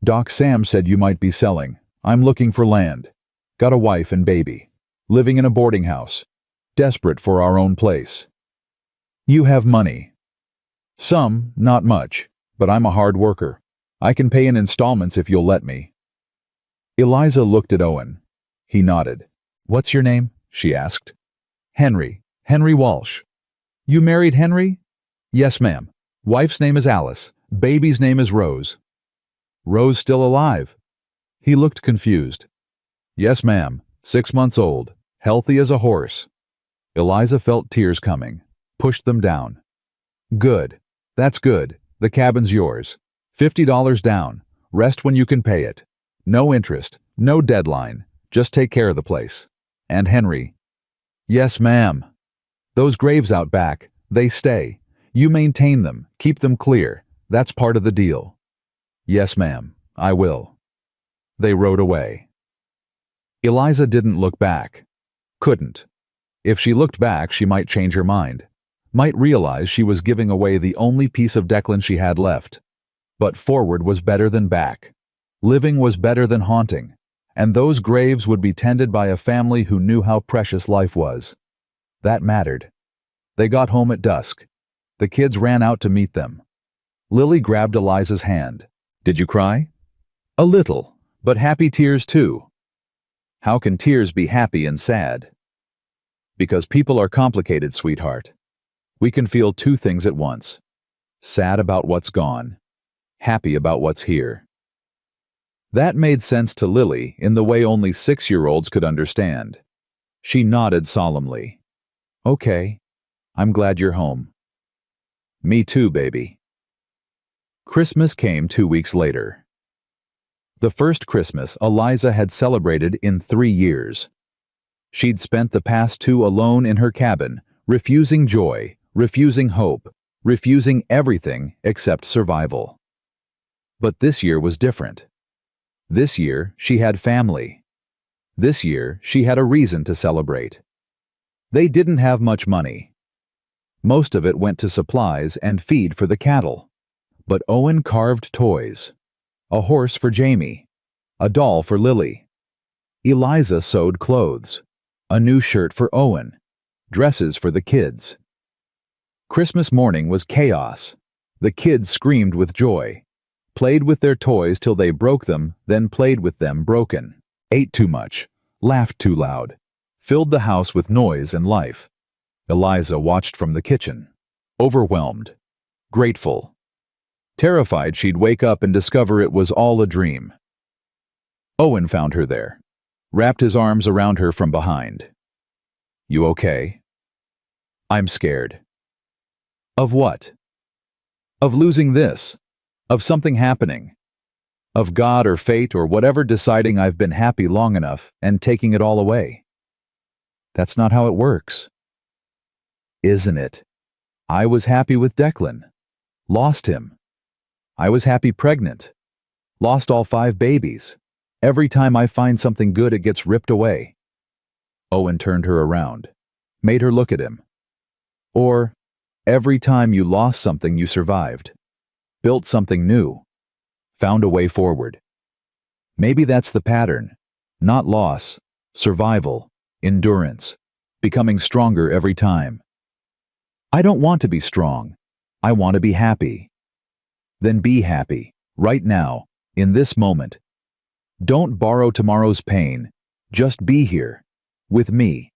Doc Sam said you might be selling. I'm looking for land. Got a wife and baby. Living in a boarding house. Desperate for our own place." "You have money." "Some, not much, but I'm a hard worker. I can pay in installments if you'll let me." Eliza looked at Owen. He nodded. "What's your name?" she asked. "Henry. Henry Walsh." "You married Henry?" "Yes, ma'am. Wife's name is Alice. Baby's name is Rose." "Rose still alive?" He looked confused. "Yes, ma'am. 6 months old. Healthy as a horse." Eliza felt tears coming, pushed them down. "Good. That's good. The cabin's yours. $50 down. Rest when you can pay it. No interest, no deadline. Just take care of the place. And Henry." "Yes, ma'am. Those graves out back, they stay. You maintain them, keep them clear. That's part of the deal." "Yes, ma'am. I will." They rode away. Eliza didn't look back. Couldn't. If she looked back, she might change her mind. Might realize she was giving away the only piece of Declan she had left. But forward was better than back. Living was better than haunting. And those graves would be tended by a family who knew how precious life was. That mattered. They got home at dusk. The kids ran out to meet them. Lily grabbed Eliza's hand. Did you cry? A little, but happy tears too. How can tears be happy and sad? Because people are complicated, sweetheart. We can feel two things at once. Sad about what's gone. Happy about what's here. That made sense to Lily in the way only 6-year-olds could understand. She nodded solemnly. Okay. I'm glad you're home. Me too, baby. Christmas came 2 weeks later. The first Christmas Eliza had celebrated in 3 years. She'd spent the past 2 alone in her cabin, refusing joy, refusing hope, refusing everything except survival. But this year was different. This year, she had family. This year, she had a reason to celebrate. They didn't have much money. Most of it went to supplies and feed for the cattle. But Owen carved toys. A horse for Jamie. A doll for Lily. Eliza sewed clothes. A new shirt for Owen. Dresses for the kids. Christmas morning was chaos. The kids screamed with joy. Played with their toys till they broke them, then played with them broken. Ate too much. Laughed too loud. Filled the house with noise and life. Eliza watched from the kitchen. Overwhelmed. Grateful. Terrified she'd wake up and discover it was all a dream. Owen found her there. Wrapped his arms around her from behind. You okay? I'm scared. Of what? Of losing this. Of something happening. Of God or fate or whatever deciding I've been happy long enough and taking it all away. That's not how it works. Isn't it? I was happy with Declan. Lost him. I was happy pregnant. Lost all 5 babies. Every time I find something good, it gets ripped away. Owen turned her around. Made her look at him. Or, every time you lost something, you survived. Built something new. Found a way forward. Maybe that's the pattern. Not loss. Survival. Endurance. Becoming stronger every time. I don't want to be strong. I want to be happy. Then be happy, right now, in this moment. Don't borrow tomorrow's pain. Just be here. With me.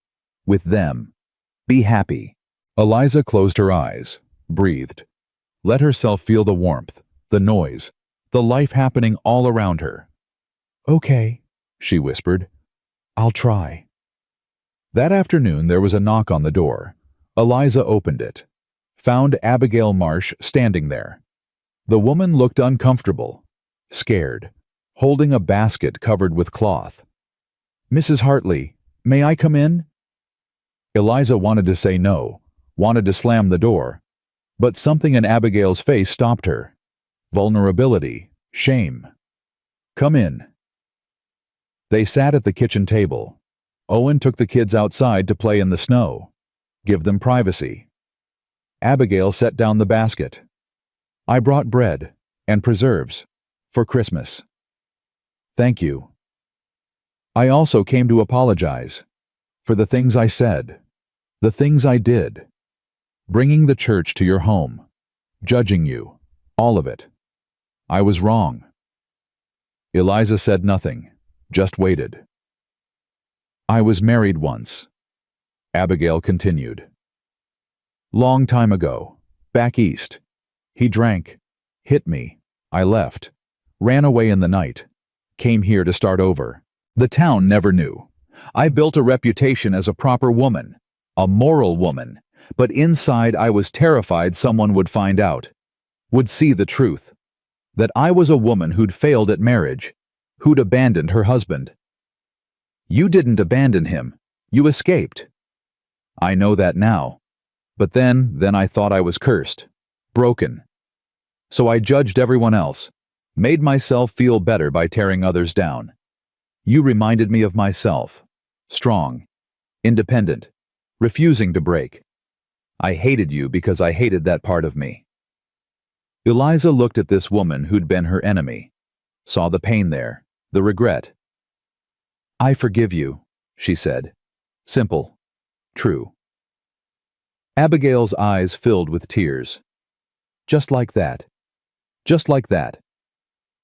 With them. Be happy. Eliza closed her eyes, breathed. Let herself feel the warmth, the noise, the life happening all around her. Okay, she whispered. I'll try. That afternoon there was a knock on the door. Eliza opened it. Found Abigail Marsh standing there. The woman looked uncomfortable, scared, holding a basket covered with cloth. Mrs. Hartley, may I come in? Eliza wanted to say no, wanted to slam the door, but something in Abigail's face stopped her. Vulnerability, shame. Come in. They sat at the kitchen table. Owen took the kids outside to play in the snow. Give them privacy. Abigail set down the basket. I brought bread and preserves for Christmas. Thank you. I also came to apologize for the things I said, the things I did, bringing the church to your home, judging you, all of it. I was wrong. Eliza said nothing, just waited. I was married once. Abigail continued. Long time ago, back east. He drank, hit me, I left, ran away in the night, came here to start over. The town never knew. I built a reputation as a proper woman, a moral woman, but inside I was terrified someone would find out, would see the truth, that I was a woman who'd failed at marriage, who'd abandoned her husband. You didn't abandon him, you escaped. I know that now, but then I thought I was cursed, broken. So I judged everyone else, made myself feel better by tearing others down. You reminded me of myself, strong, independent, refusing to break. I hated you because I hated that part of me. Eliza looked at this woman who'd been her enemy, saw the pain there, the regret. I forgive you, she said. Simple, true. Abigail's eyes filled with tears. Just like that. Just like that.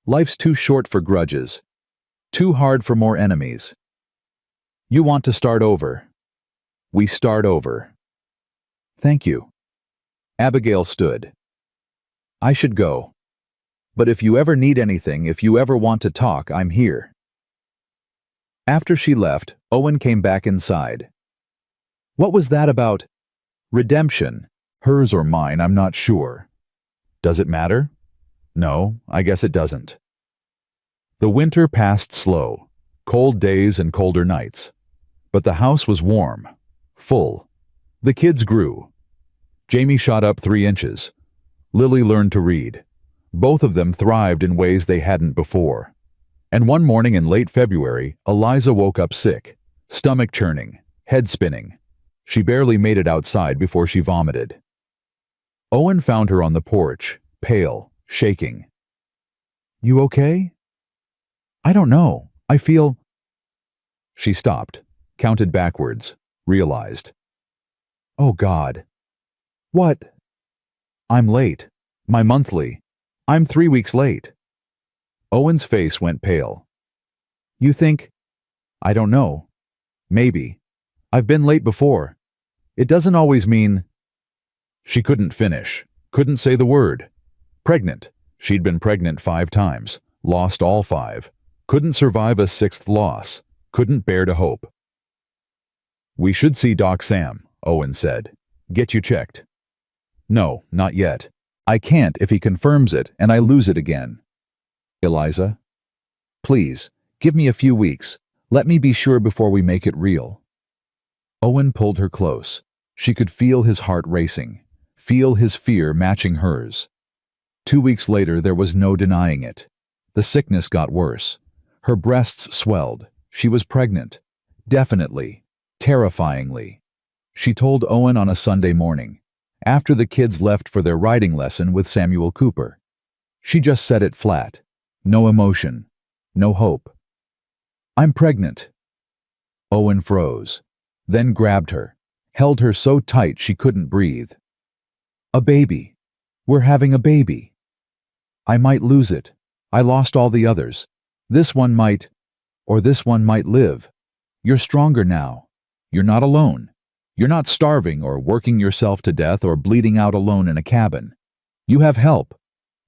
Life's too short for grudges. Too hard for more enemies. You want to start over. We start over. Thank you. Abigail stood. I should go. But if you ever need anything, if you ever want to talk, I'm here. After she left, Owen came back inside. What was that about? Redemption. Hers or mine, I'm not sure. Does it matter? No, I guess it doesn't. The winter passed slow, cold days and colder nights. But the house was warm, full. The kids grew. Jamie shot up 3 inches. Lily learned to read. Both of them thrived in ways they hadn't before. And one morning in late February, Eliza woke up sick, stomach churning, head spinning. She barely made it outside before she vomited. Owen found her on the porch, pale, shaking. You okay? I don't know. I feel... She stopped, counted backwards, realized. Oh God. What? I'm late. My monthly. I'm 3 weeks late. Owen's face went pale. You think... I don't know. Maybe. I've been late before. It doesn't always mean... She couldn't finish, couldn't say the word. Pregnant. She'd been pregnant 5 times, lost all 5. Couldn't survive a 6th loss, couldn't bear to hope. We should see Doc Sam, Owen said. Get you checked. No, not yet. I can't if he confirms it and I lose it again. Eliza? Please, give me a few weeks. Let me be sure before we make it real. Owen pulled her close. She could feel his heart racing, feel his fear matching hers. 2 weeks later, there was no denying it. The sickness got worse. Her breasts swelled. She was pregnant. Definitely. Terrifyingly. She told Owen on a Sunday morning, after the kids left for their riding lesson with Samuel Cooper. She just said it flat. No emotion. No hope. I'm pregnant. Owen froze, then grabbed her, held her so tight she couldn't breathe. A baby. We're having a baby. I might lose it. I lost all the others. This one might live. You're stronger now. You're not alone. You're not starving or working yourself to death or bleeding out alone in a cabin. You have help.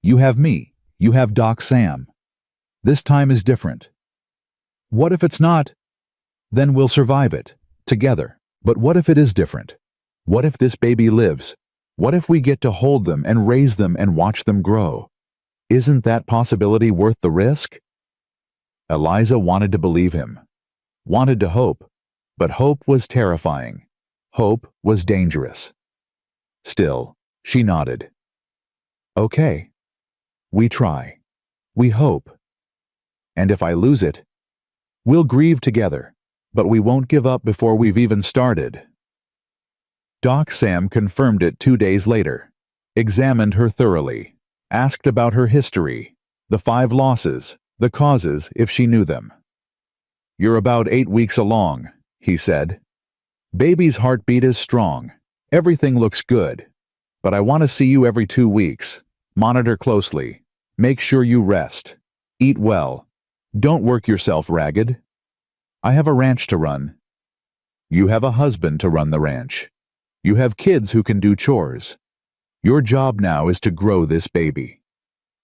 You have me. You have Doc Sam. This time is different. What if it's not? Then we'll survive it, together. But what if it is different? What if this baby lives? What if we get to hold them and raise them and watch them grow? Isn't that possibility worth the risk? Eliza wanted to believe him, wanted to hope, but hope was terrifying. Hope was dangerous. Still, she nodded. Okay. We try. We hope. And if I lose it, we'll grieve together, but we won't give up before we've even started. Doc Sam confirmed it 2 days later, examined her thoroughly, asked about her history, the 5 losses, the causes if she knew them. You're about 8 weeks along, he said. Baby's heartbeat is strong. Everything looks good. But I want to see you every 2 weeks. Monitor closely. Make sure you rest. Eat well. Don't work yourself ragged. I have a ranch to run. You have a husband to run the ranch. You have kids who can do chores. Your job now is to grow this baby.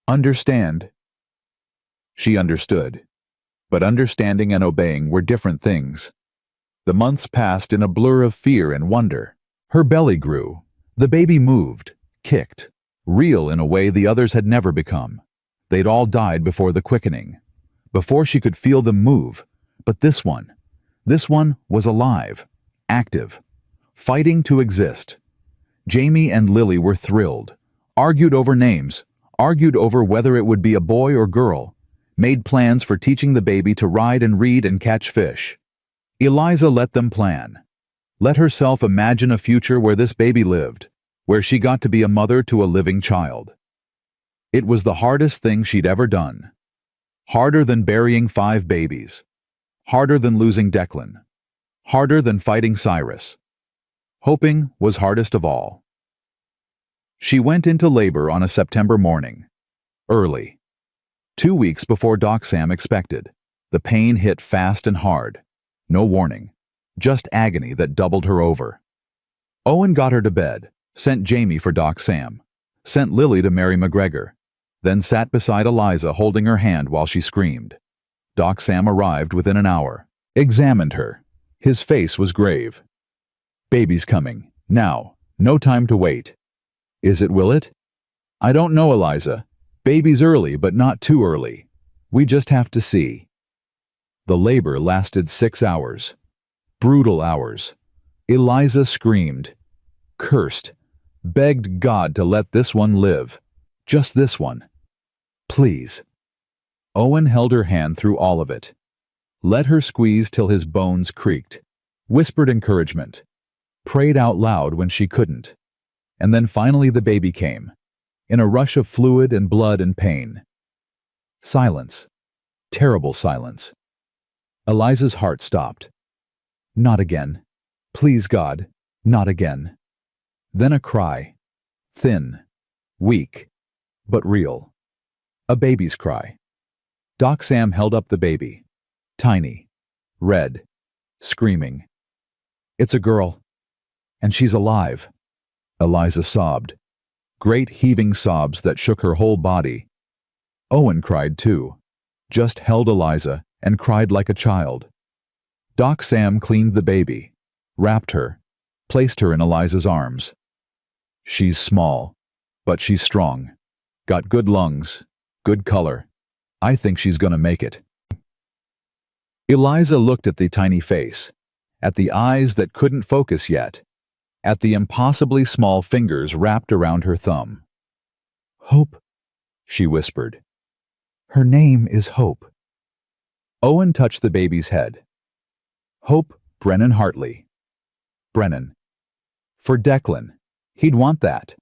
Understand? She understood. But understanding and obeying were different things. The months passed in a blur of fear and wonder. Her belly grew. The baby moved, kicked, real in a way the others had never become. They'd all died before the quickening, before she could feel them move. But this one was alive, active, fighting to exist. Jamie and Lily were thrilled, argued over names, argued over whether it would be a boy or girl, made plans for teaching the baby to ride and read and catch fish. Eliza let them plan, Let herself imagine a future where this baby lived, where she got to be a mother to a living child. It was the hardest thing she'd ever done. Harder than burying 5 babies. Harder than losing Declan. Harder than fighting Cyrus. Hoping was hardest of all. She went into labor on a September morning. Early. 2 weeks before Doc Sam expected. The pain hit fast and hard. No warning. Just agony that doubled her over. Owen got her to bed, sent Jamie for Doc Sam, sent Lily to Mary McGregor, then sat beside Eliza holding her hand while she screamed. Doc Sam arrived within an hour, examined her. His face was grave. "Baby's coming. Now. No time to wait." "Is it, will it?" "I don't know, Eliza. Baby's early, but not too early. We just have to see." The labor lasted 6 hours. Brutal hours. Eliza screamed, cursed, begged God to let this one live. Just this one. Please. Owen held her hand through all of it. Let her squeeze till his bones creaked. Whispered encouragement. Prayed out loud when she couldn't. And then finally the baby came, in a rush of fluid and blood and pain. Silence. Terrible silence. Eliza's heart stopped. Not again. Please, God, not again. Then a cry. Thin. Weak. But real. A baby's cry. Doc Sam held up the baby. Tiny. Red. Screaming. "It's a girl. And she's alive." Eliza sobbed. Great heaving sobs that shook her whole body. Owen cried too. Just held Eliza and cried like a child. Doc Sam cleaned the baby, wrapped her, placed her in Eliza's arms. "She's small, but she's strong. Got good lungs, good color. I think she's gonna make it." Eliza looked at the tiny face, at the eyes that couldn't focus yet, at the impossibly small fingers wrapped around her thumb. "Hope," she whispered. "Her name is Hope." Owen touched the baby's head. "Hope Brennan Hartley." Brennan. For Declan. He'd want that.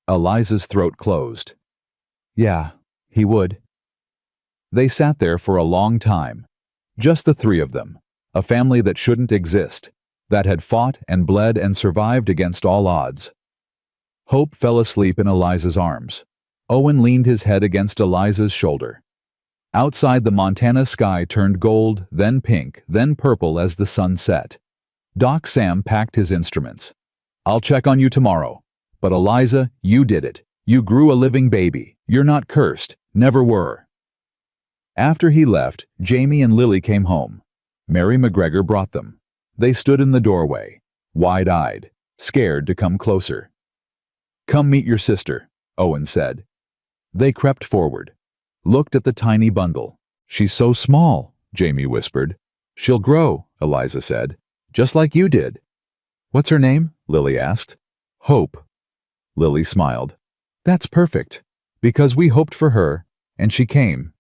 Eliza's throat closed. Yeah, he would. They sat there for a long time. Just the 3 of them. A family that shouldn't exist. That had fought and bled and survived against all odds. Hope fell asleep in Eliza's arms. Owen leaned his head against Eliza's shoulder. Outside, the Montana sky turned gold, then pink, then purple as the sun set. Doc Sam packed his instruments. "I'll check on you tomorrow. But Eliza, you did it. You grew a living baby. You're not cursed. Never were." After he left, Jamie and Lily came home. Mary McGregor brought them. They stood in the doorway, wide-eyed, scared to come closer. "Come meet your sister," Owen said. They crept forward. Looked at the tiny bundle. "She's so small," Jamie whispered. "She'll grow," Eliza said. "Just like you did." "What's her name?" Lily asked. "Hope." Lily smiled. "That's perfect, because we hoped for her, and she came."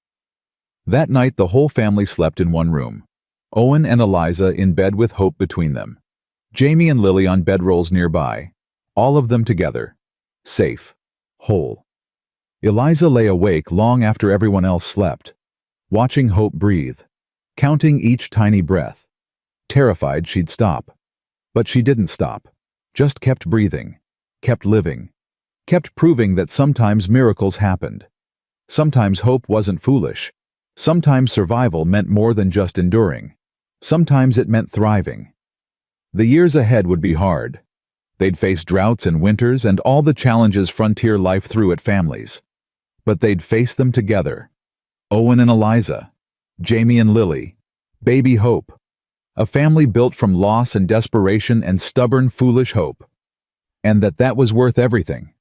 That night the whole family slept in one room. Owen and Eliza in bed with Hope between them. Jamie and Lily on bedrolls nearby. All of them together. Safe. Whole. Eliza lay awake long after everyone else slept, watching Hope breathe, counting each tiny breath, terrified she'd stop. But she didn't stop, just kept breathing, kept living, kept proving that sometimes miracles happened. Sometimes hope wasn't foolish. Sometimes survival meant more than just enduring. Sometimes it meant thriving. The years ahead would be hard. They'd face droughts and winters and all the challenges frontier life threw at families. But they'd face them together. Owen and Eliza, Jamie and Lily, baby Hope. A family built from loss and desperation and stubborn, foolish hope. And that was worth everything.